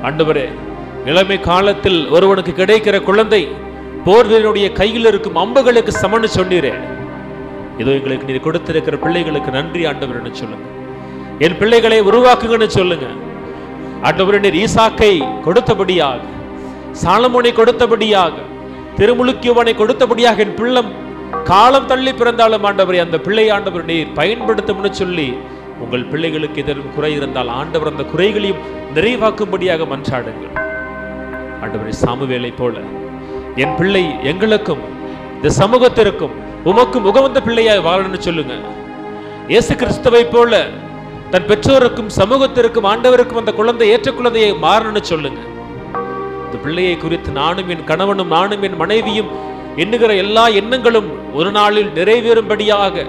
ஆண்டவரே, இளமை காலத்தில் ஒருவனுக்கு கிடைக்கிற குழந்தை போர்வீரனுடைய கையில் இருக்கும் அம்புகளுக்கு சமன்னு சொன்னீரே. இதோ எங்களுக்கு நீர் கொடுத்திருக்கிற பிள்ளைகளுக்கு நன்றி ஆண்டவர் என்று சொல்லுங்க. என் பிள்ளைகளை உருவாக்குங்கன்னு சொல்லுங்க. ஆண்டவர், நீர் ஈசாக்கை கொடுத்தபடியாக, சாலமோனை கொடுத்தபடியாக, திருமுழுக்கியவனை கொடுத்தபடியாக என் பிள்ளை காலம் தள்ளி பிறந்தாலும் ஆண்டவரை அந்த பிள்ளை ஆண்டவர் நீர் பயன்படுத்தும்னு சொல்லி உங்கள் பிள்ளைகளுக்கு எதிரும் குறை இருந்தால் ஆண்டவர் அந்த குறைகளையும் நிறைவாக்கும்படியாக மன்றாடுங்கள். ஆண்டவரை, சாமுவேலை போல என் பிள்ளை எங்களுக்கும் இந்த சமூகத்திற்கும் உமக்கும் உகவந்த பிள்ளையாய் வாழணும்னு சொல்லுங்க. இயேசு கிறிஸ்துவை போல தன் பெற்றோருக்கும் சமூகத்திற்கும் ஆண்டவருக்கும் அந்த குழந்தை ஏற்ற குழந்தையை மாறணும்னு சொல்லுங்க. இந்த பிள்ளையை குறித்து நானும் என் கணவனும் நானும் என் மனைவியும் எண்ணுகிற எல்லா எண்ணங்களும் ஒரு நாளில் நிறைவேறும்படியாக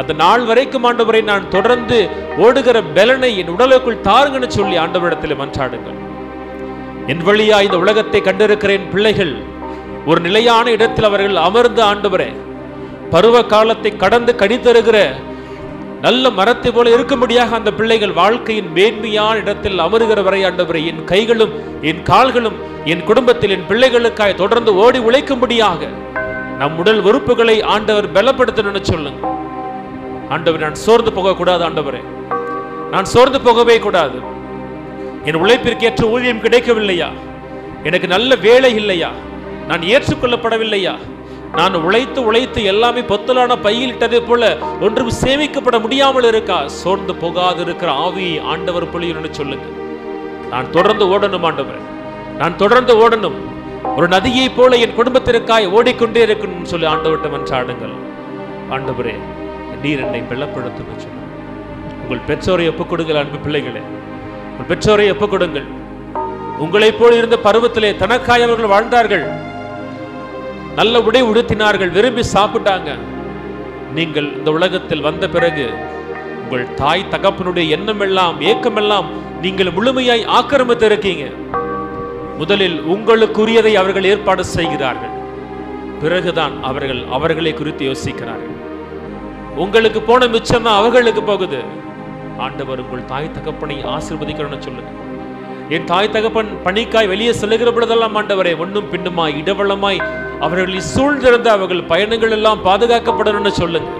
அந்த நாள் வரைக்கும் ஆண்டவரை நான் தொடர்ந்து ஓடுகிற பலனை என் உடலுக்குள் தாருங்கன்னு சொல்லி ஆண்டவரிடத்தில் மன்றாடுங்கள். என் வழியா இந்த உலகத்தை கண்டிருக்கிற என் பிள்ளைகள் ஒரு நிலையான இடத்தில் அவர்கள் அமர்ந்து ஆண்டவரே பருவ காலத்தை கடந்து கடித்தருகிற நல்ல மரத்தை போல இருக்கும்படியாக அந்த பிள்ளைகள் வாழ்க்கையின் மேன்மையான இடத்தில் அமருகிற வரை ஆண்டவரை என் கைகளும் என் கால்களும் என் குடும்பத்தில் என் பிள்ளைகளுக்காய் தொடர்ந்து ஓடி உழைக்கும்படியாக நம் உடல் உறுப்புகளை ஆண்டவர் பலப்படுத்தணும்னு சொல்லுங்க. ஆண்டவர், நான் சோர்ந்து போகக்கூடாது ஆண்டவரே, நான் சோர்ந்து போகவே கூடாது. என் உழைப்பிற்கேற்ற ஊதியம் கிடைக்கவில்லையா, எனக்கு நல்ல வேலை இல்லையா, நான் ஏற்றுக்கொள்ளப்படவில்லையா, நான் உழைத்து உழைத்து எல்லாமே பொத்தலான பையில் இட்டதே போல ஒன்றும் சேமிக்கப்பட முடியாமல் இருக்கா? சோர்ந்து போகாது இருக்கிற ஆவியை ஆண்டவர் பொழியணும்னு சொல்லுங்க. நான் தொடர்ந்து ஓடணும் ஆண்டவர், நான் தொடர்ந்து ஓடணும், ஒரு நதியை போல என் குடும்பத்திற்காய் ஓடிக்கொண்டே இருக்கணும்னு சொல்லி ஆண்டவர்கிட்ட மன்றாடுங்கள். ஆண்டவரே, நீர் என்னை பலப்படுத்தும் சொன்னார். உங்கள் பெற்றோரை ஒப்புக் கொடுங்கள் அன்பு பிள்ளைகளே, உங்கள் பெற்றோரை ஒப்புக் கொடுங்கள். உங்களைப் போல் இருந்த பருவத்திலே தனக்காய் அவர்கள் வாழ்ந்தார்கள், நல்ல உடை உடுத்தினார்கள், விரும்பி சாப்பிட்டாங்க. நீங்கள் இந்த உலகத்தில் வந்த பிறகு உங்கள் தாய் தகப்பனுடைய எண்ணம் எல்லாம் ஏக்கம் எல்லாம் நீங்கள் முழுமையாய் ஆக்கிரமித்து இருக்கீங்க. முதலில் உங்களுக்குரியதை அவர்கள் ஏற்பாடு செய்கிறார்கள், பிறகுதான் அவர்களை குறித்து யோசிக்கிறார்கள். உங்களுக்கு போன மிச்சம் தான் அவர்களுக்கு போகுது. ஆண்டவர் உங்கள் தாய் தகப்பனை ஆசீர்வதிக்கணும்னு சொல்லுங்க. என் தாய் தகப்பன் பணிக்காய் வெளியே செல்லுகிற பொழுதெல்லாம் ஆண்டவரே, ஒன்னும் பின்னுமாய் இடவளமாய் அவர்களை சூழ்ந்திருந்த அவர்கள் பயணங்கள் எல்லாம் பாதுகாக்கப்படணும்னு சொல்லுங்க.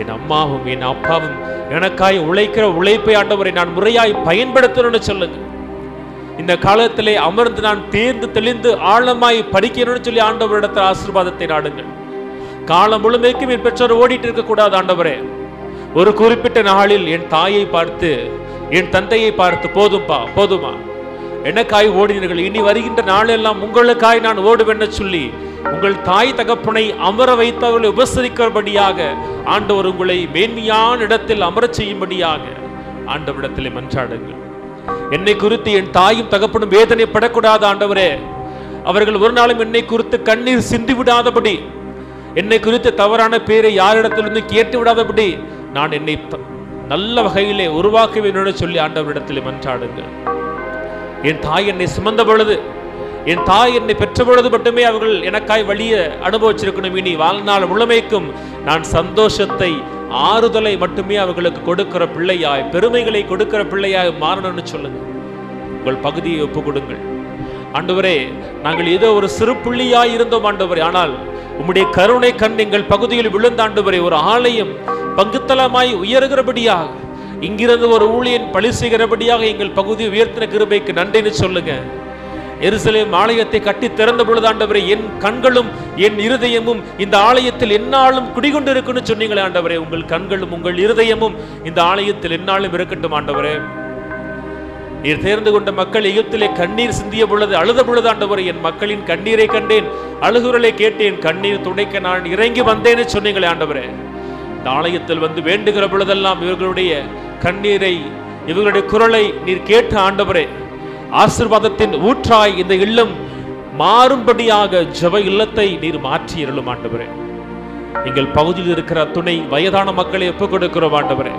என் அம்மாவும் என் அப்பாவும் எனக்காய் உழைக்கிற உழைப்பை ஆண்டவரை நான் முறையாய் பயன்படுத்தணும்னு சொல்லுங்க. இந்த காலத்திலே அமர்ந்து நான் தேர்ந்து தெளிந்து ஆழமாய் படிக்கணும்னு சொல்லி ஆண்டவரிடத்தில் ஆசீர்வாதத்தை நாடுங்கள். காலம் முழுமைக்கும் என் பெற்றோர் ஓடிட்டு இருக்க கூடாது ஆண்டவரே. ஒரு குறிப்பிட்ட நாளில் என் தாயை பார்த்து என் தந்தையை பார்த்து, போதுமா எனக்காய் ஓடினீர்கள், இனி வருகின்ற நாளெல்லாம் உங்களுக்காய் நான் ஓடுவேன்னு சொல்லி உங்கள் தாய் தகப்பனை அமர வைத்தவர்களை உபசரிக்கிறபடியாக ஆண்டவர் உங்களை மேன்மையான இடத்தில் அமரச் செய்யும்படியாக ஆண்டவரிடத்திலே மன்றாடுங்கள். என்னை குறித்து என் தாயும் தகப்பனும் வேதனைப்படக்கூடாது ஆண்டவரே. அவர்கள் ஒரு நாளும் என்னை குறித்து கண்ணீர் சிந்தி விடாதபடி, என்னை குறித்து தவறான பேரை யாரிடத்திலிருந்து கேட்டு விடாதபடி நான் என்னை நல்ல வகையிலே உருவாக்குவேன் சொல்லி ஆண்டவரிடத்திலே மன்றாடுங்கள். என் தாய் என்னை சுமந்த பொழுது, என் தாய் என்னை பெற்ற பொழுது மட்டுமே அவர்கள் எனக்காய் வழிய அனுபவிச்சிருக்கணும். இனி வாழ்நாள் முழுமைக்கும் நான் சந்தோஷத்தை ஆறுதலை மட்டுமே அவர்களுக்கு கொடுக்கிற பிள்ளையாய், பெருமைகளை கொடுக்கிற பிள்ளையாய் மாறணும்னு சொல்லுங்க. உங்கள் பகுதியை ஒப்பு கொடுங்கள் ஆண்டவரே. நாங்கள் ஏதோ ஒரு சிறு புள்ளியாய் இருந்தோம் ஆண்டவரே, ஆனால் உம்முடைய கருணை கண் எங்கள் பகுதியில் விழுந்த ஆண்டவரே, ஒரு ஆலயம் பங்குத்தலமாய் உயர்கிறபடியாக, இங்கிருந்து ஒரு ஊழியன் பழி செய்கிறபடியாக எங்கள் பகுதியை உயர்த்தின கிருபைக்கு நன்றின்னு சொல்லுங்க. எருசலேம் ஆலயத்தை கட்டி திறந்த பொழுது ஆண்டவரே, என் கண்களும் என் இருதயமும் இந்த ஆலயத்தில் எந்நாளும் குடிகொண்டு இருக்குன்னு சொன்னீங்களே ஆண்டவரே. உங்கள் கண்களும் உங்கள் இருதயமும் இந்த ஆலயத்தில் எந்நாளும் இருக்கட்டும் ஆண்டவரே. நீர் தேர்ந்து கொண்ட மக்கள் எகிப்திலே கண்ணீர் சிந்திய பொழுது, அழுத பொழுது ஆண்டவரே, என் மக்களின் கண்ணீரை கண்டேன், அழுகுரலை கேட்டேன், கண்ணீர் துடைக்க நான் இறங்கி வந்தேன்னு சொன்னீங்களே ஆண்டவரே. இந்த ஆலயத்தில் வந்து வேண்டுகிற பொழுதெல்லாம் இவர்களுடைய கண்ணீரை, இவர்களுடைய குரலை நீர் கேட்ட ஆண்டவரே, ஆசீர்வாதத்தின் ஊற்றாய் இந்த இல்லம் மாறும்படியாக ஜெப இல்லத்தை நீர் மாற்றி இருளும் ஆண்டவரே. எங்கள் பகுதியில் இருக்கிற துணை வயதான மக்களை ஒப்புக் கொடுக்கிறோம் ஆண்டவரே.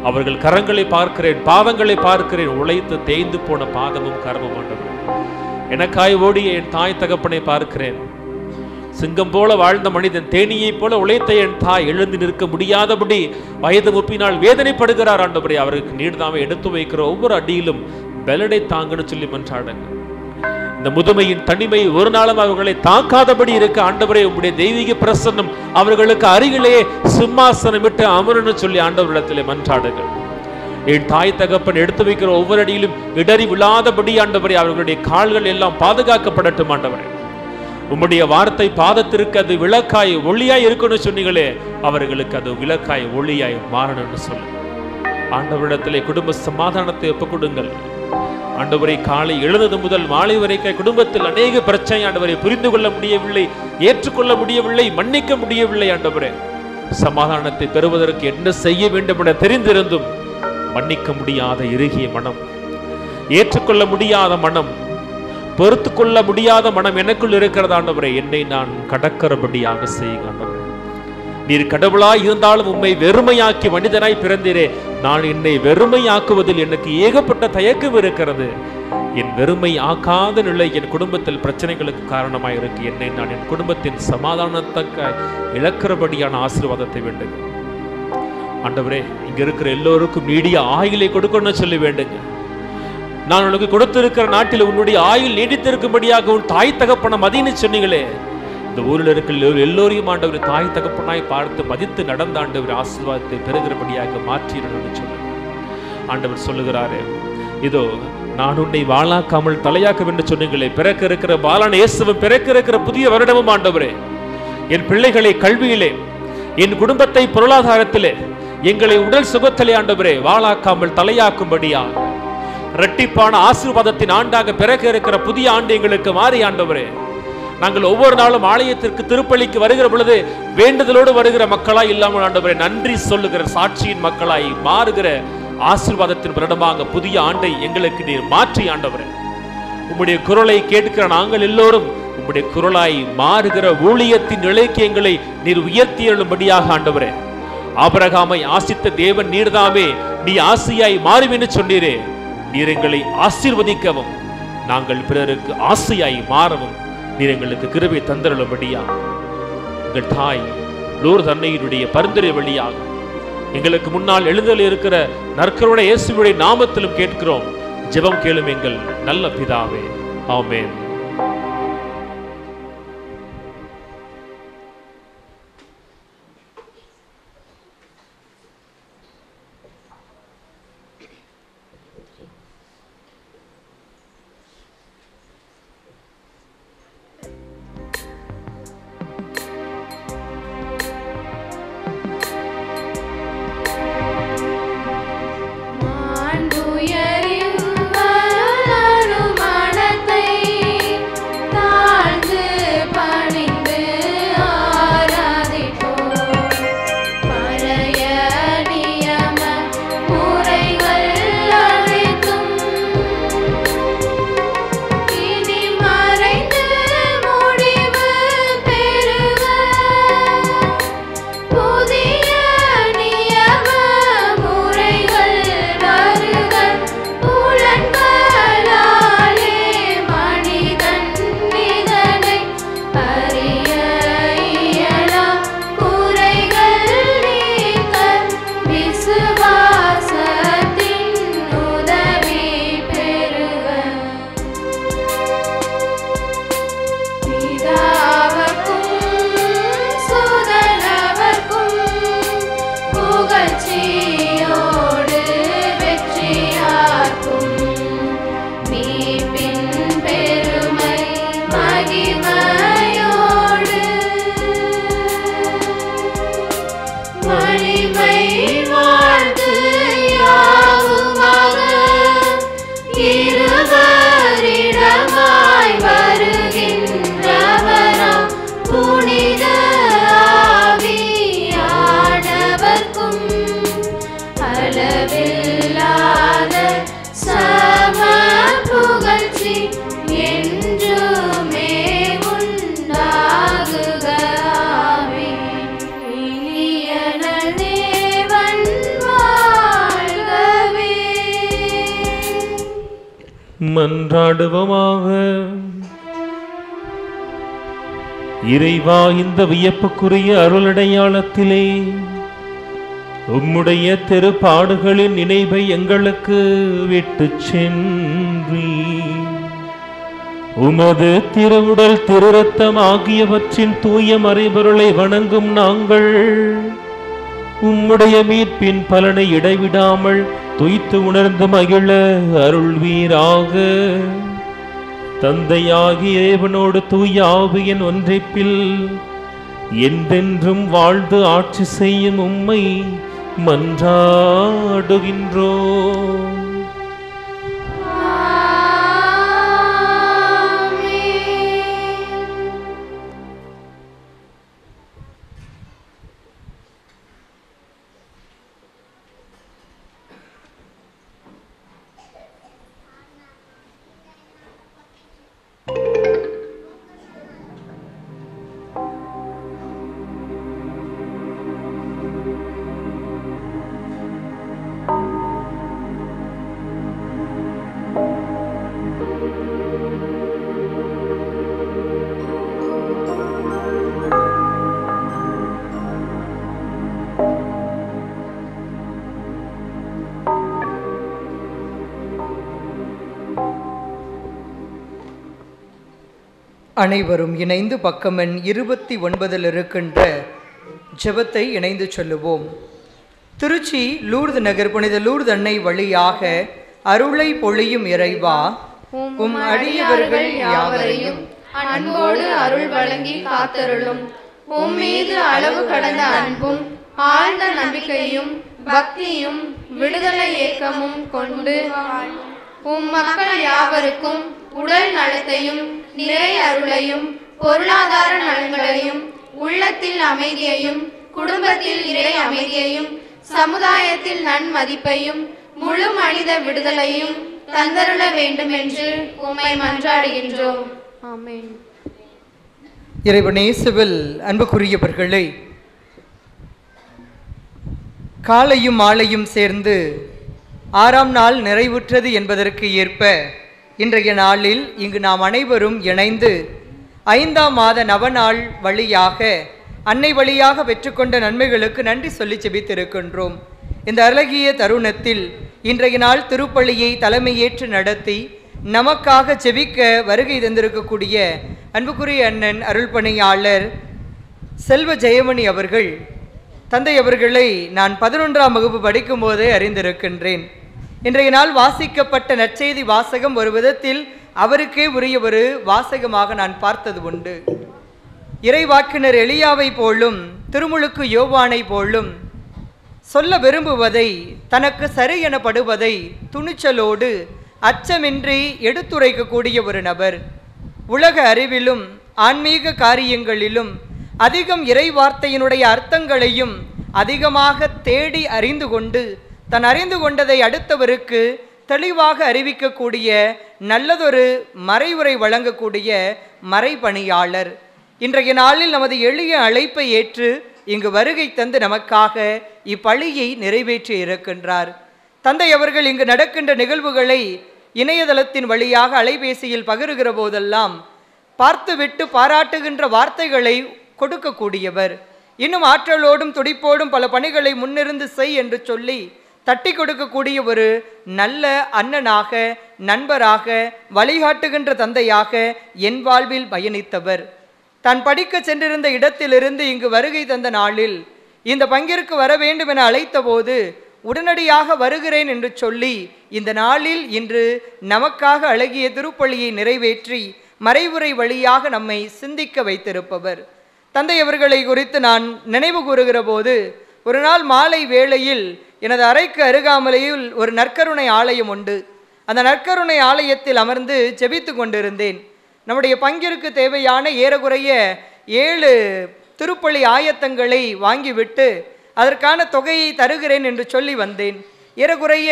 அவர்கள் கரங்களை பார்க்கிறேன், பாதங்களை பார்க்கிறேன், உழைத்து தேய்ந்து போன பாதமும் கரமும் ஆண்டவரே. எனக்காய் ஓடிய என் தாய் தகப்பனை பார்க்கிறேன். சிங்கம் போல வாழ்ந்த மனிதன், தேனியை போல உழைத்த என் தாய் எழுந்து நிற்க முடியாதபடி வயது முப்பினால் வேதனைப்படுகிறார் ஆண்டவரே. அவருக்கு நீர்தாமை எடுத்து வைக்கிற ஒவ்வொரு அடியிலும் பலனை தாங்கன்னு சொல்லி மன்றாடுங்க. இந்த முதுமையின் தனிமை ஒரு நாளும் அவர்களை தாக்காதபடி இருக்க ஆண்டவரே, உங்களுடைய தெய்வீக பிரசன்னம் அவர்களுக்கு அருகிலே சிம்மாசனம் விட்டு அமரன்னு சொல்லி ஆண்டவரிடத்திலே மன்றாடுங்கள். என் தாய் தகப்பன் எடுத்து வைக்கிற ஒவ்வொரு அடியிலும் இடறி விழாதபடி ஆண்டவரே, அவர்களுடைய கால்கள் எல்லாம் பாதுகாக்கப்படட்டும் ஆண்டவரே. உம்முடைய வார்த்தை பாதத்திற்கு அது விளக்காய் ஒளியாய் இருக்குன்னு சொன்னீங்களே, அவர்களுக்கு அது விளக்காய் ஒளியாய் மாறணும்னு சொல்லு. ஆண்டவரிடத்திலே குடும்ப சமாதானத்தை ஒப்புக் கொடுங்கள் ஆண்டவரை. காலை எழுந்தது முதல் மாலை வரைக்கும் குடும்பத்தில் அநேக பிரச்சனை ஆண்டவரை, புரிந்து கொள்ள முடியவில்லை, ஏற்றுக்கொள்ள முடியவில்லை, மன்னிக்க முடியவில்லை ஆண்டவரே. சமாதானத்தை பெறுவதற்கு என்ன செய்ய வேண்டும் என தெரிந்திருந்தும் மன்னிக்க முடியாத இறுகிய மனம், ஏற்றுக்கொள்ள முடியாத மனம், பொறுத்து கொள்ள முடியாத மனம் எனக்குள் இருக்கிறது ஆண்டவரே. என்னை நான் கடக்கிறபடியாக செய்யுங்க ஆண்டவரே. நீர் கடவுளாய் இருந்தாலும் உம்மை வெறுமையாக்கி மனிதனாய் பிறந்தீரே. நான் என்னை வெறுமையாக்குவதில் எனக்கு ஏகப்பட்ட தயக்கம் இருக்கிறது. என் வெறுமை ஆக்காத நிலை என் குடும்பத்தில் பிரச்சனைகளுக்கு காரணமாக இருக்கு. என்னை நான் என் குடும்பத்தின் சமாதானத்தக்க இழக்கிறபடியான ஆசீர்வாதத்தை வேண்டுங்க ஆண்டவரே. இங்க இருக்கிற எல்லோருக்கும் நீடிய ஆயுளை கொடுக்கணும்னு சொல்லி வேண்டுங்க. நான் உனக்கு கொடுத்திருக்கிற நாட்டில் உன்னுடைய ஆயுள் நீடித்திருக்கும்படியாக உன் தாய் தகப்பனை மதின்னு சொன்னீங்களே. இந்த ஊரில் இருக்கிற எல்லோரையும் ஆண்டவர் தாய் தகப்பனாய் பார்த்து மதித்து நடந்த ஆண்டவர் ஆசீர்வாதத்தை பெறுகிறபடியாக மாற்றிடணும்னு சொல்லுங்க. ஆண்டவர் சொல்லுகிறாரு, இதோ நான் உன்னை வாழாக்காமல் தலையாக்க என்று சொன்னீங்களே. பிறக்க இருக்கிற பாலான இயேசுவும் பிறக்க இருக்கிற புதிய வருடமும் ஆண்டவரே, என் பிள்ளைகளை கல்வியிலே, என் குடும்பத்தை பொருளாதாரத்திலே, எங்களை உடல் சுகத்திலே ஆண்டவரே வாளாக்காமல் தலையாக்கும்படியா இரட்டிப்பான ஆசீர்வாதத்தின் ஆண்டாக பிறக்க இருக்கிற புதிய ஆண்டு எங்களுக்கு மாறி ஆண்டவரே, நாங்கள் ஒவ்வொரு நாளும் ஆலயத்திற்கு திருப்பலிக்கு வருகிற பொழுது வேண்டுதலோடு வருகிற மக்களாய் இல்லாமல் ஆண்டவரே நன்றி சொல்லுகிற சாட்சியின் மக்களாய் மாறுகிற ஆசீர்வாதத்தின் வருடமாக புதிய ஆண்டை எங்களுக்கு நீர் மாற்றி ஆண்டவரே, உம்முடைய குரலை கேட்கிற நாங்கள் எல்லோரும் உம்முடைய குரலாய் மாறுகிற ஊழியத்தின் நிலைக்கு எங்களை நீர் உயர்த்தி எழும்படியாக ஆண்டவரே, ஆபிரகாமை ஆசித்த தேவன் நீர்தாமே, நீ ஆசையாய் மாறுவென்று சொன்னீரே, நீர் எங்களை ஆசீர்வதிக்கவும் நாங்கள் பிறருக்கு ஆசையாய் மாறவும் நீர் எங்களுக்கு கிருபை தந்தருளும்படியா எங்கள் தாய் லூர்து அன்னையினுடைய பரிந்துரை வழியாக எங்களுக்கு முன்னால் எழுந்தல் இருக்கிற நற்கருணை இயேசுவுடைய நாமத்திலும் கேட்கிறோம். ஜெபம் கேளும் எங்கள் நல்ல பிதாவே, ஆமென். மன்றாடுவோமாக. இறைவா, இந்த வியப்புக்குரிய அருளடையாளத்திலே உம்முடைய திருப்பாடுகளின் நினைவை எங்களுக்கு விட்டு சென்றி உமது திருவுடல் திருரத்தம் ஆகியவற்றின் தூய மறைபொருளை வணங்கும் நாங்கள் உம்முடைய மீட்பின் பலனை இடைவிடாமல் துய்த்து உணர்ந்து மகிழ அருள்வீராக. தந்தையாகிய இறைவனோடு தூய ஆவியின் ஒன்றிப்பில் என்றென்றும் வாழ்ந்து ஆட்சி செய்யும் உம்மை மன்றாடுகின்றோம். அனைவரும் இணைந்து பக்கம் எண் 29 இருக்கின்ற ஜெபத்தை இணைந்து சொல்லுவோம். திருச்சி லூர்து நகர் புனித லூர்து அன்னை வழியாக அருளை பொழியும் இறைவா, உம் அடியவர்கள் யாவரையும் அன்போடு அருள் வழங்கி காத்தருளும். உம்மீது அளவு கடந்த அன்பும் ஆழ்ந்த நம்பிக்கையும் பக்தியும் விடுதலை ஏக்கமும் கொண்டு உம் மக்கள் யாவருக்கும் உடல் நலத்தையும் நிறை அருளையும் பொருளாதார நலன்களையும் உள்ளத்தில் அமைதியையும் குடும்பத்தில் இறை அமைதியையும் சமுதாயத்தில் நன்மதிப்பையும் முழு மனித விடுதலையும் தந்தருள வேண்டும் என்று உம்மை மன்றாடுகின்றோம். ஆமென். இறைவனேசுவில் அன்புக்குரியவர்களே, காலையும் மாலையும் சேர்ந்து 6ஆம் நாள் நிறைவுற்றது என்பதற்கு ஏற்ப இன்றைய நாளில் இங்கு நாம் அனைவரும் இணைந்து 5ஆம் மாத நவநாள் வழியாக அன்னை வழியாக பெற்றுக்கொண்ட நன்மைகளுக்கு நன்றி சொல்லி செபித்திருக்கின்றோம். இந்த அழகிய தருணத்தில் இன்றைய நாள் திருப்பலியை தலைமையேற்று நடத்தி நமக்காக செபிக்க வருகை தந்திருக்கக்கூடிய அன்புக்குரிய அண்ணன் அருள்பணியாளர் செல்வ ஜெயமணி அவர்கள், தந்தை அவர்களை நான் 11ஆம் வகுப்பு படிக்கும் போதே அறிந்திருக்கின்றேன். இன்றைய நாள் வாசிக்கப்பட்ட நற்செய்தி வாசகம் ஒரு விதத்தில் அவருக்கே உரிய ஒரு வாசகமாக நான் பார்த்தது உண்டு. இறைவாக்கினர் எலியாவை போலும் திருமுழுக்கு யோவானை போலும் சொல்ல விரும்புவதை, தனக்கு சரி எனப்படுவதை துணிச்சலோடு அச்சமின்றி எடுத்துரைக்கக்கூடிய ஒரு நபர். உலக அறிவிலும் ஆன்மீக காரியங்களிலும் அதிகம் இறை வார்த்தையினுடைய அர்த்தங்களையும் அதிகமாக தேடி அறிந்து கொண்டு தன் அறிந்து கொண்டதை அடுத்தவருக்கு தெளிவாக அறிவிக்கக்கூடிய நல்லதொரு மறைவுரை வழங்கக்கூடிய மறைபணியாளர். இன்றைய நாளில் நமது எளிய அழைப்பை ஏற்று இங்கு வருகை தந்து நமக்காக இப்பணியை நிறைவேற்றி இருக்கின்றார். தந்தை அவர்கள் இங்கு நடக்கின்ற நிகழ்வுகளை இணையதளத்தின் வழியாக அலைபேசியில் பகிர்கிற போதெல்லாம் பார்த்துவிட்டு பாராட்டுகின்ற வார்த்தைகளை கொடுக்கக்கூடியவர். இன்னும் ஆற்றலோடும் துடிப்போடும் பல பணிகளை முன்னிருந்து செய் என்று சொல்லி தட்டி கொடுக்கக்கூடிய ஒரு நல்ல அண்ணனாக, நண்பராக, வழிகாட்டுகின்ற தந்தையாக என் வாழ்வில் பயணித்தவர். தான் படிக்க சென்றிருந்த இடத்திலிருந்து இங்கு வருகை தந்த நாளில் இந்த பங்கிற்கு வர வேண்டும் என அழைத்த போது உடனடியாக வருகிறேன் என்று சொல்லி இந்த நாளில் இன்று நமக்காக அழகிய திருப்பலியை நிறைவேற்றி மறைவுரை வழியாக நம்மை சிந்திக்க வைத்திருப்பவர். தந்தை அவர்களை குறித்து நான் நினைவு கூறுகிற போது, ஒரு நாள் மாலை வேளையில் எனது அறைக்கு அருகாமலையில் ஒரு நற்கருணை ஆலயம் உண்டு. அந்த நற்கருணை ஆலயத்தில் அமர்ந்து ஜெபித்து கொண்டிருந்தேன். நம்முடைய பங்கிற்கு தேவையான ஏறக்குறைய 7 திருப்பலி ஆயத்தங்களை வாங்கிவிட்டு அதற்கான தொகையை தருகிறேன் என்று சொல்லி வந்தேன். ஏறக்குறைய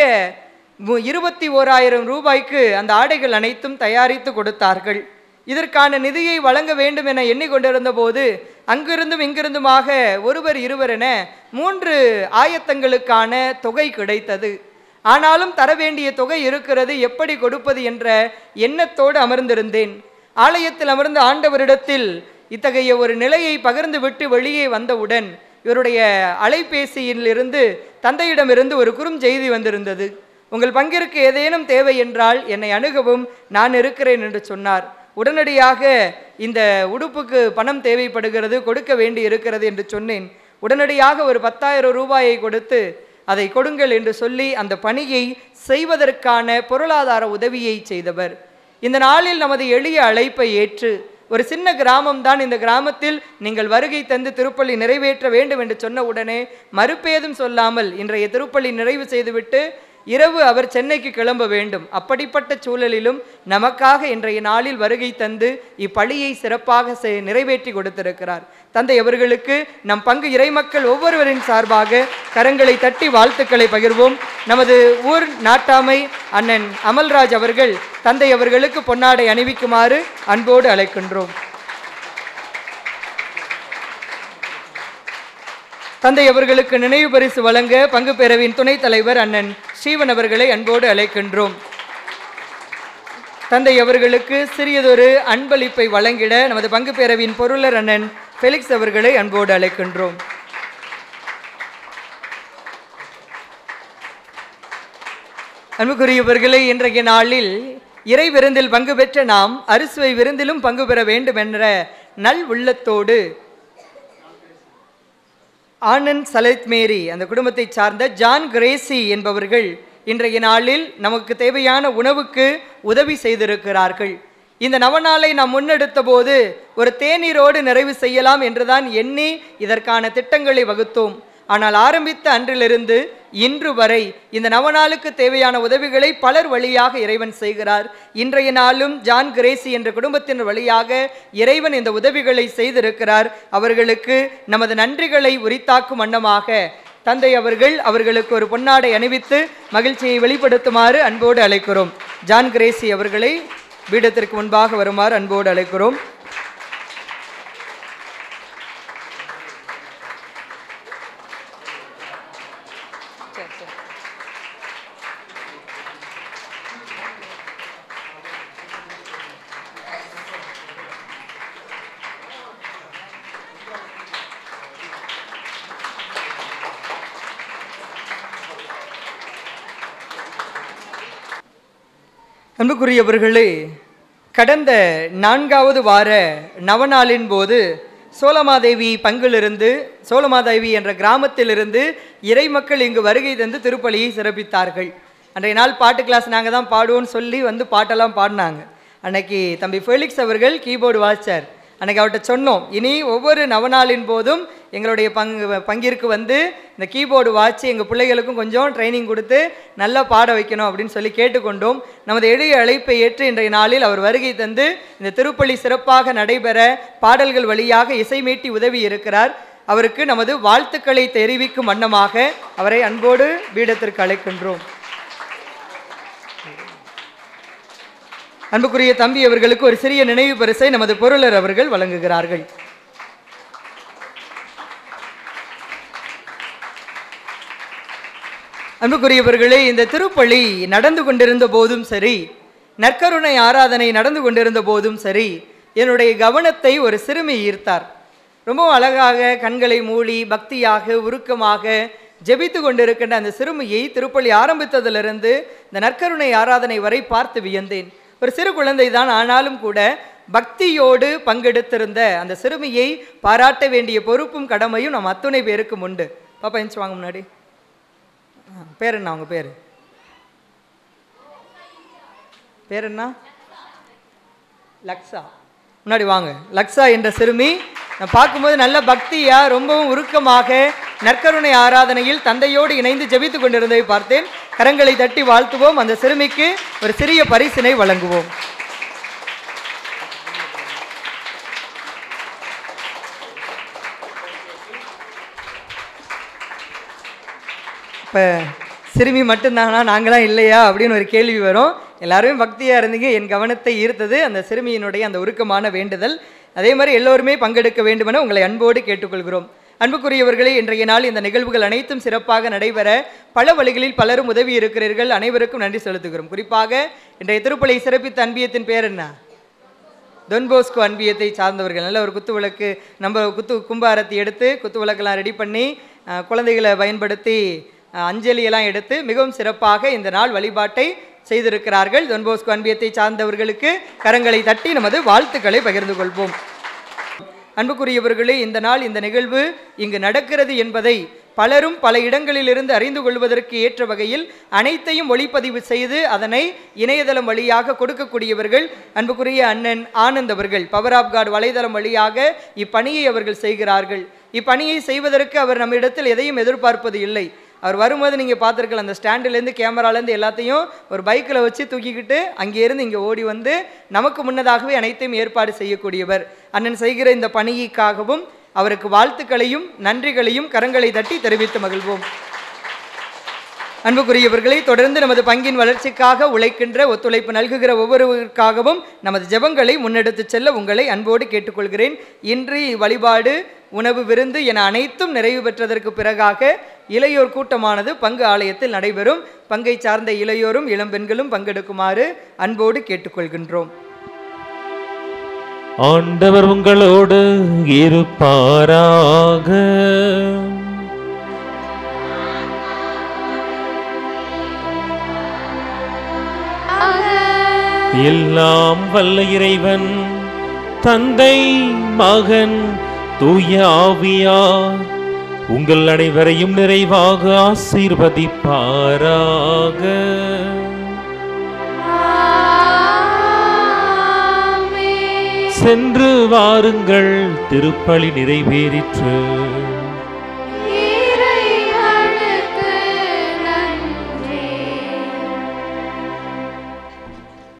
21,000 ரூபாய்க்கு அந்த ஆடைகள் அனைத்தும் தயாரித்து கொடுத்தார்கள். இதற்கான நிதியை வழங்க வேண்டும் என எண்ணிக்கொண்டிருந்த போது அங்கிருந்தும் இங்கிருந்துமாக ஒருவர் இருவர் என 3 ஆயத்தங்களுக்கான தொகை கிடைத்தது. ஆனாலும் தர வேண்டிய தொகை இருக்கிறது, எப்படி கொடுப்பது என்ற எண்ணத்தோடு அமர்ந்திருந்தேன். ஆலயத்தில் அமர்ந்த ஆண்டவரிடத்தில் இத்தகைய ஒரு நிலையை பகிர்ந்து விட்டு வெளியே வந்தவுடன் இவருடைய அலைபேசியிலிருந்து தந்தையிடமிருந்து ஒரு குறுஞ்செய்தி வந்திருந்தது. உங்கள் பங்கிற்கு ஏதேனும் தேவை என்றால் என்னை அணுகவும், நான் இருக்கிறேன் என்று சொன்னார். உடனடியாக இந்த உடுப்புக்கு பணம் தேவைப்படுகிறது, கொடுக்க வேண்டி இருக்கிறது என்று சொன்னேன். உடனடியாக ஒரு 10,000 ரூபாயை கொடுத்து அதை கொடுங்கள் என்று சொல்லி அந்த பணியை செய்வதற்கான பொருளாதார உதவியை செய்தவர். இந்த நாளில் நமது எளிய அழைப்பை ஏற்று, ஒரு சின்ன கிராமம்தான், இந்த கிராமத்தில் நீங்கள் வருகை தந்து திருப்பலி நிறைவேற்ற வேண்டும் என்று சொன்ன உடனே மறுப்பேதும் சொல்லாமல் இன்றைய திருப்பலி நிறைவு செய்துவிட்டு இரவு அவர் சென்னைக்கு கிளம்ப வேண்டும். அப்படிப்பட்ட சூழலிலும் நமக்காக இன்றைய நாளில் வருகை தந்து இப்பணியை சிறப்பாக நிறைவேற்றி கொடுத்திருக்கிறார். தந்தை அவர்களுக்கு நம் பங்கு இறைமக்கள் ஒவ்வொருவரின் சார்பாக கரங்களை தட்டி வாழ்த்துக்களை பகிர்வோம். நமது ஊர் நாட்டாமை அண்ணன் அமல்ராஜ் அவர்கள் தந்தை அவர்களுக்கு பொன்னாடை அணிவிக்குமாறு அன்போடு அழைக்கின்றோம். தந்தை அவர்களுக்கு நினைவு பரிசு வழங்க பங்கு பேரவையின் துணைத் தலைவர் அண்ணன் ஸ்ரீவன் அவர்களை அன்போடு அழைக்கின்றோம். தந்தை அவர்களுக்கு சிறியதொரு அன்பளிப்பை வழங்கிட நமது பங்கு பேரவையின் பொருளர் அண்ணன் ஃபெலிக்ஸ் அவர்களை அன்போடு அழைக்கின்றோம். அன்புக்குரியவர்களே, இன்றைய நாளில் இறை விருந்தில் பங்கு பெற்ற நாம் அறுசுவை விருந்திலும் பங்கு பெற வேண்டும் என்ற நல் உள்ளத்தோடு ஆனந்த் சலத் மேரி அந்த குடும்பத்தை சார்ந்த ஜான் கிரேசி என்பவர்கள் இன்றைய நாளில் நமக்கு தேவையான உணவுக்கு உதவி செய்திருக்கிறார்கள். இந்த நவநாளை நாம் முன்னெடுத்த போது ஒரு தேநீரோடு நிறைவு செய்யலாம் என்றுதான் எண்ணி இதற்கான திட்டங்களை வகுத்தோம். ஆனால் ஆரம்பித்த அன்றிலிருந்து இன்று வரை இந்த நவநாளுக்கு தேவையான உதவிகளை பலர் வழியாக இறைவன் செய்கிறார். இன்றைய நாளும் ஜான் கிரேசி என்ற குடும்பத்தின் வழியாக இறைவன் இந்த உதவிகளை செய்திருக்கிறார். அவர்களுக்கு நமது நன்றிகளை உரித்தாக்கும் வண்ணமாக தந்தை அவர்களுக்கு ஒரு பொன்னாடை அணிவித்து மகிழ்ச்சியை வெளிப்படுத்துமாறு அன்போடு அழைக்கிறோம். ஜான் கிரேசி அவர்களை பீடத்திற்கு முன்பாக வருமாறு அன்போடு அழைக்கிறோம். அன்புக்குரியவர்களே, கடந்த 4வது வார நவநாளின் போது சோலமாதேவி பங்கிலிருந்து சோலமாதேவி என்ற கிராமத்திலிருந்து இறை மக்கள் இங்கு வருகை தந்து திருப்பலியை சிறப்பித்தார்கள். அன்றைய நாள் பாட்டு கிளாஸ் நாங்கள் தான் பாடுவோன்னு சொல்லி வந்து பாட்டெல்லாம் பாடினாங்க. அன்னைக்கு தம்பி ஃபெலிக்ஸ் அவர்கள் கீபோர்டு வாசித்தார். அன்றைக்கி அவர்கிட்ட சொன்னோம், இனி ஒவ்வொரு நவநாளின் போதும் எங்களுடைய பங்கிற்கு வந்து இந்த கீபோர்டு வாட்சி எங்கள் பிள்ளைகளுக்கும் கொஞ்சம் ட்ரைனிங் கொடுத்து நல்லா பாட வைக்கணும் அப்படின்னு சொல்லி கேட்டுக்கொண்டோம். நமது எளிய அழைப்பை ஏற்று இன்றைய நாளில் அவர் வருகை தந்து இந்த திருப்பலி சிறப்பாக நடைபெற பாடல்கள் வழியாக இசைமீட்டி உதவி இருக்கிறார். அவருக்கு நமது வாழ்த்துக்களை தெரிவிக்கும் வண்ணமாக அவரை அன்போடு பீடத்திற்கு அழைக்கின்றோம். அன்புக்குரிய தம்பி அவர்களுக்கு ஒரு சிறிய நினைவு பரிசை நமது பொருளர் அவர்கள் வழங்குகிறார்கள். அன்புக்குரியவர்களே, இந்த திருப்பலி நடந்து கொண்டிருந்த போதும் சரி, நற்கருணை ஆராதனை நடந்து கொண்டிருந்த போதும் சரி, என்னுடைய கவனத்தை ஒரு சிறுமி ஈர்த்தார். ரொம்ப அழகாக கண்களை மூடி பக்தியாக உருக்கமாக ஜெபித்து கொண்டிருக்கின்ற அந்த சிறுமியை திருப்பலி ஆரம்பித்ததிலிருந்து இந்த நற்கருணை ஆராதனை வரை பார்த்து வியந்தேன். ஒரு சிறு குழந்தை தான், ஆனாலும் கூட பக்தியோடு பங்கெடுத்திருந்த அந்த சிறுமியை பாராட்ட வேண்டிய பொறுப்பும் கடமையும் நம்ம அத்துணை பேருக்கும் உண்டு. பாப்பா எஞ்சி வாங்க முன்னாடி. பேர் என்ன? அவங்க பேர் என்ன? லக்ஸா. முன்னாடி வாங்க. லக்ஸா என்ற சிறுமி நான் பார்க்கும்போது நல்ல பக்தியா ரொம்பவும் உருக்கமாக நற்கருணை ஆராதனையில் தந்தையோடு இணைந்து ஜெபித்து கொண்டிருந்ததை பார்த்தேன். கரங்களை தட்டி வாழ்த்துவோம். அந்த சிறுமிக்கு ஒரு சிறிய பரிசினை வழங்குவோம். இப்போ சிறுமி மட்டும்தானா, நாங்களாம் இல்லையா அப்படின்னு ஒரு கேள்வி வரும். எல்லாருமே பக்தியாக இருந்தீங்க. என் கவனத்தை ஈர்த்தது அந்த சிறுமியினுடைய அந்த உருக்கமான வேண்டுதல். அதே மாதிரி எல்லோருமே பங்கெடுக்க வேண்டுமென உங்களை அன்போடு கேட்டுக்கொள்கிறோம். அன்புக்குரியவர்களே, இன்றைய நாள் இந்த நிகழ்வுகள் அனைத்தும் சிறப்பாக நடைபெற பல வழிகளில் பலரும் உதவி இருக்கிறீர்கள். அனைவருக்கும் நன்றி செலுத்துகிறோம். குறிப்பாக இன்றைய திருப்பலியை சிறப்பித்த அன்பியத்தின் பேர் என்ன? தொன்போஸ்கோ அன்பியத்தை சார்ந்தவர்கள். நல்ல ஒரு குத்துவிளக்கு நம்ம கும்பாரத்தி எடுத்து குத்துவிளக்கெல்லாம் ரெடி பண்ணி குழந்தைகளை பயன்படுத்தி அஞ்சலியெல்லாம் எடுத்து மிகவும் சிறப்பாக இந்த நாள் வழிபாட்டை செய்திருக்கிறார்கள். தொன்போஸ்கோ அன்பியத்தை சார்ந்தவர்களுக்கு கரங்களை தட்டி நமது வாழ்த்துக்களை பகிர்ந்து கொள்வோம். அன்புக்குரியவர்களே, இந்த நாள் இந்த நிகழ்வு இங்கு நடக்கிறது என்பதை பலரும் பல இடங்களிலிருந்து அறிந்து கொள்வதற்கு ஏற்ற வகையில் அனைத்தையும் ஒளிப்பதிவு செய்து அதனை இணையதளம் வழியாக கொடுக்கக்கூடியவர்கள் அன்புக்குரிய அண்ணன் ஆனந்த் அவர்கள். பவர் ஆஃப் காட் வலைதளம் வழியாக இப்பணியை அவர்கள் செய்கிறார்கள். இப்பணியை செய்வதற்கு அவர் நம்ம இடத்தில் எதையும் எதிர்பார்ப்பது இல்லை. அவர் வரும்போது நீங்கள் பார்த்துருக்கலாம், அந்த ஸ்டாண்டிலேருந்து கேமராலேருந்து எல்லாத்தையும் ஒரு பைக்கில் வச்சு தூக்கிக்கிட்டு அங்கேருந்து இங்கே ஓடி வந்து நமக்கு முன்னதாகவே அனைத்தையும் ஏற்பாடு செய்யக்கூடியவர். அண்ணன் செய்கிற இந்த பணிக்காகவும் அவருக்கு வாழ்த்துக்களையும் நன்றிகளையும் கரங்களை தட்டி தெரிவித்து மகிழ்வோம். அன்புக்குரியவர்களை, தொடர்ந்து நமது பங்கின் வளர்ச்சிக்காக உழைக்கின்ற ஒத்துழைப்பு நல்குகிற ஒவ்வொருவருக்காகவும் நமது ஜெபங்களை முன்னெடுத்து செல்ல உங்களை அன்போடு கேட்டுக்கொள்கிறேன். இன்று வழிபாடு உணவு விருந்து என அனைத்தும் நிறைவு பெற்றதற்கு பிறகாக இளையோர் கூட்டமானது பங்கு ஆலயத்தில் நடைபெறும். பங்கை சார்ந்த இளையோரும் இளம்பெண்களும் பங்கெடுக்குமாறு அன்போடு கேட்டுக்கொள்கின்றோம். ஆண்டவர் உங்களோடு இருப்பாராக. எல்லாம் வல்ல இறைவன் தந்தை மகன் தூய ஆவியார் உங்கள் அனைவரையும் நிறைவாக ஆசீர்வதிப்பாராக. சென்று வாருங்கள், திருப்பலி நிறைவேறிற்று.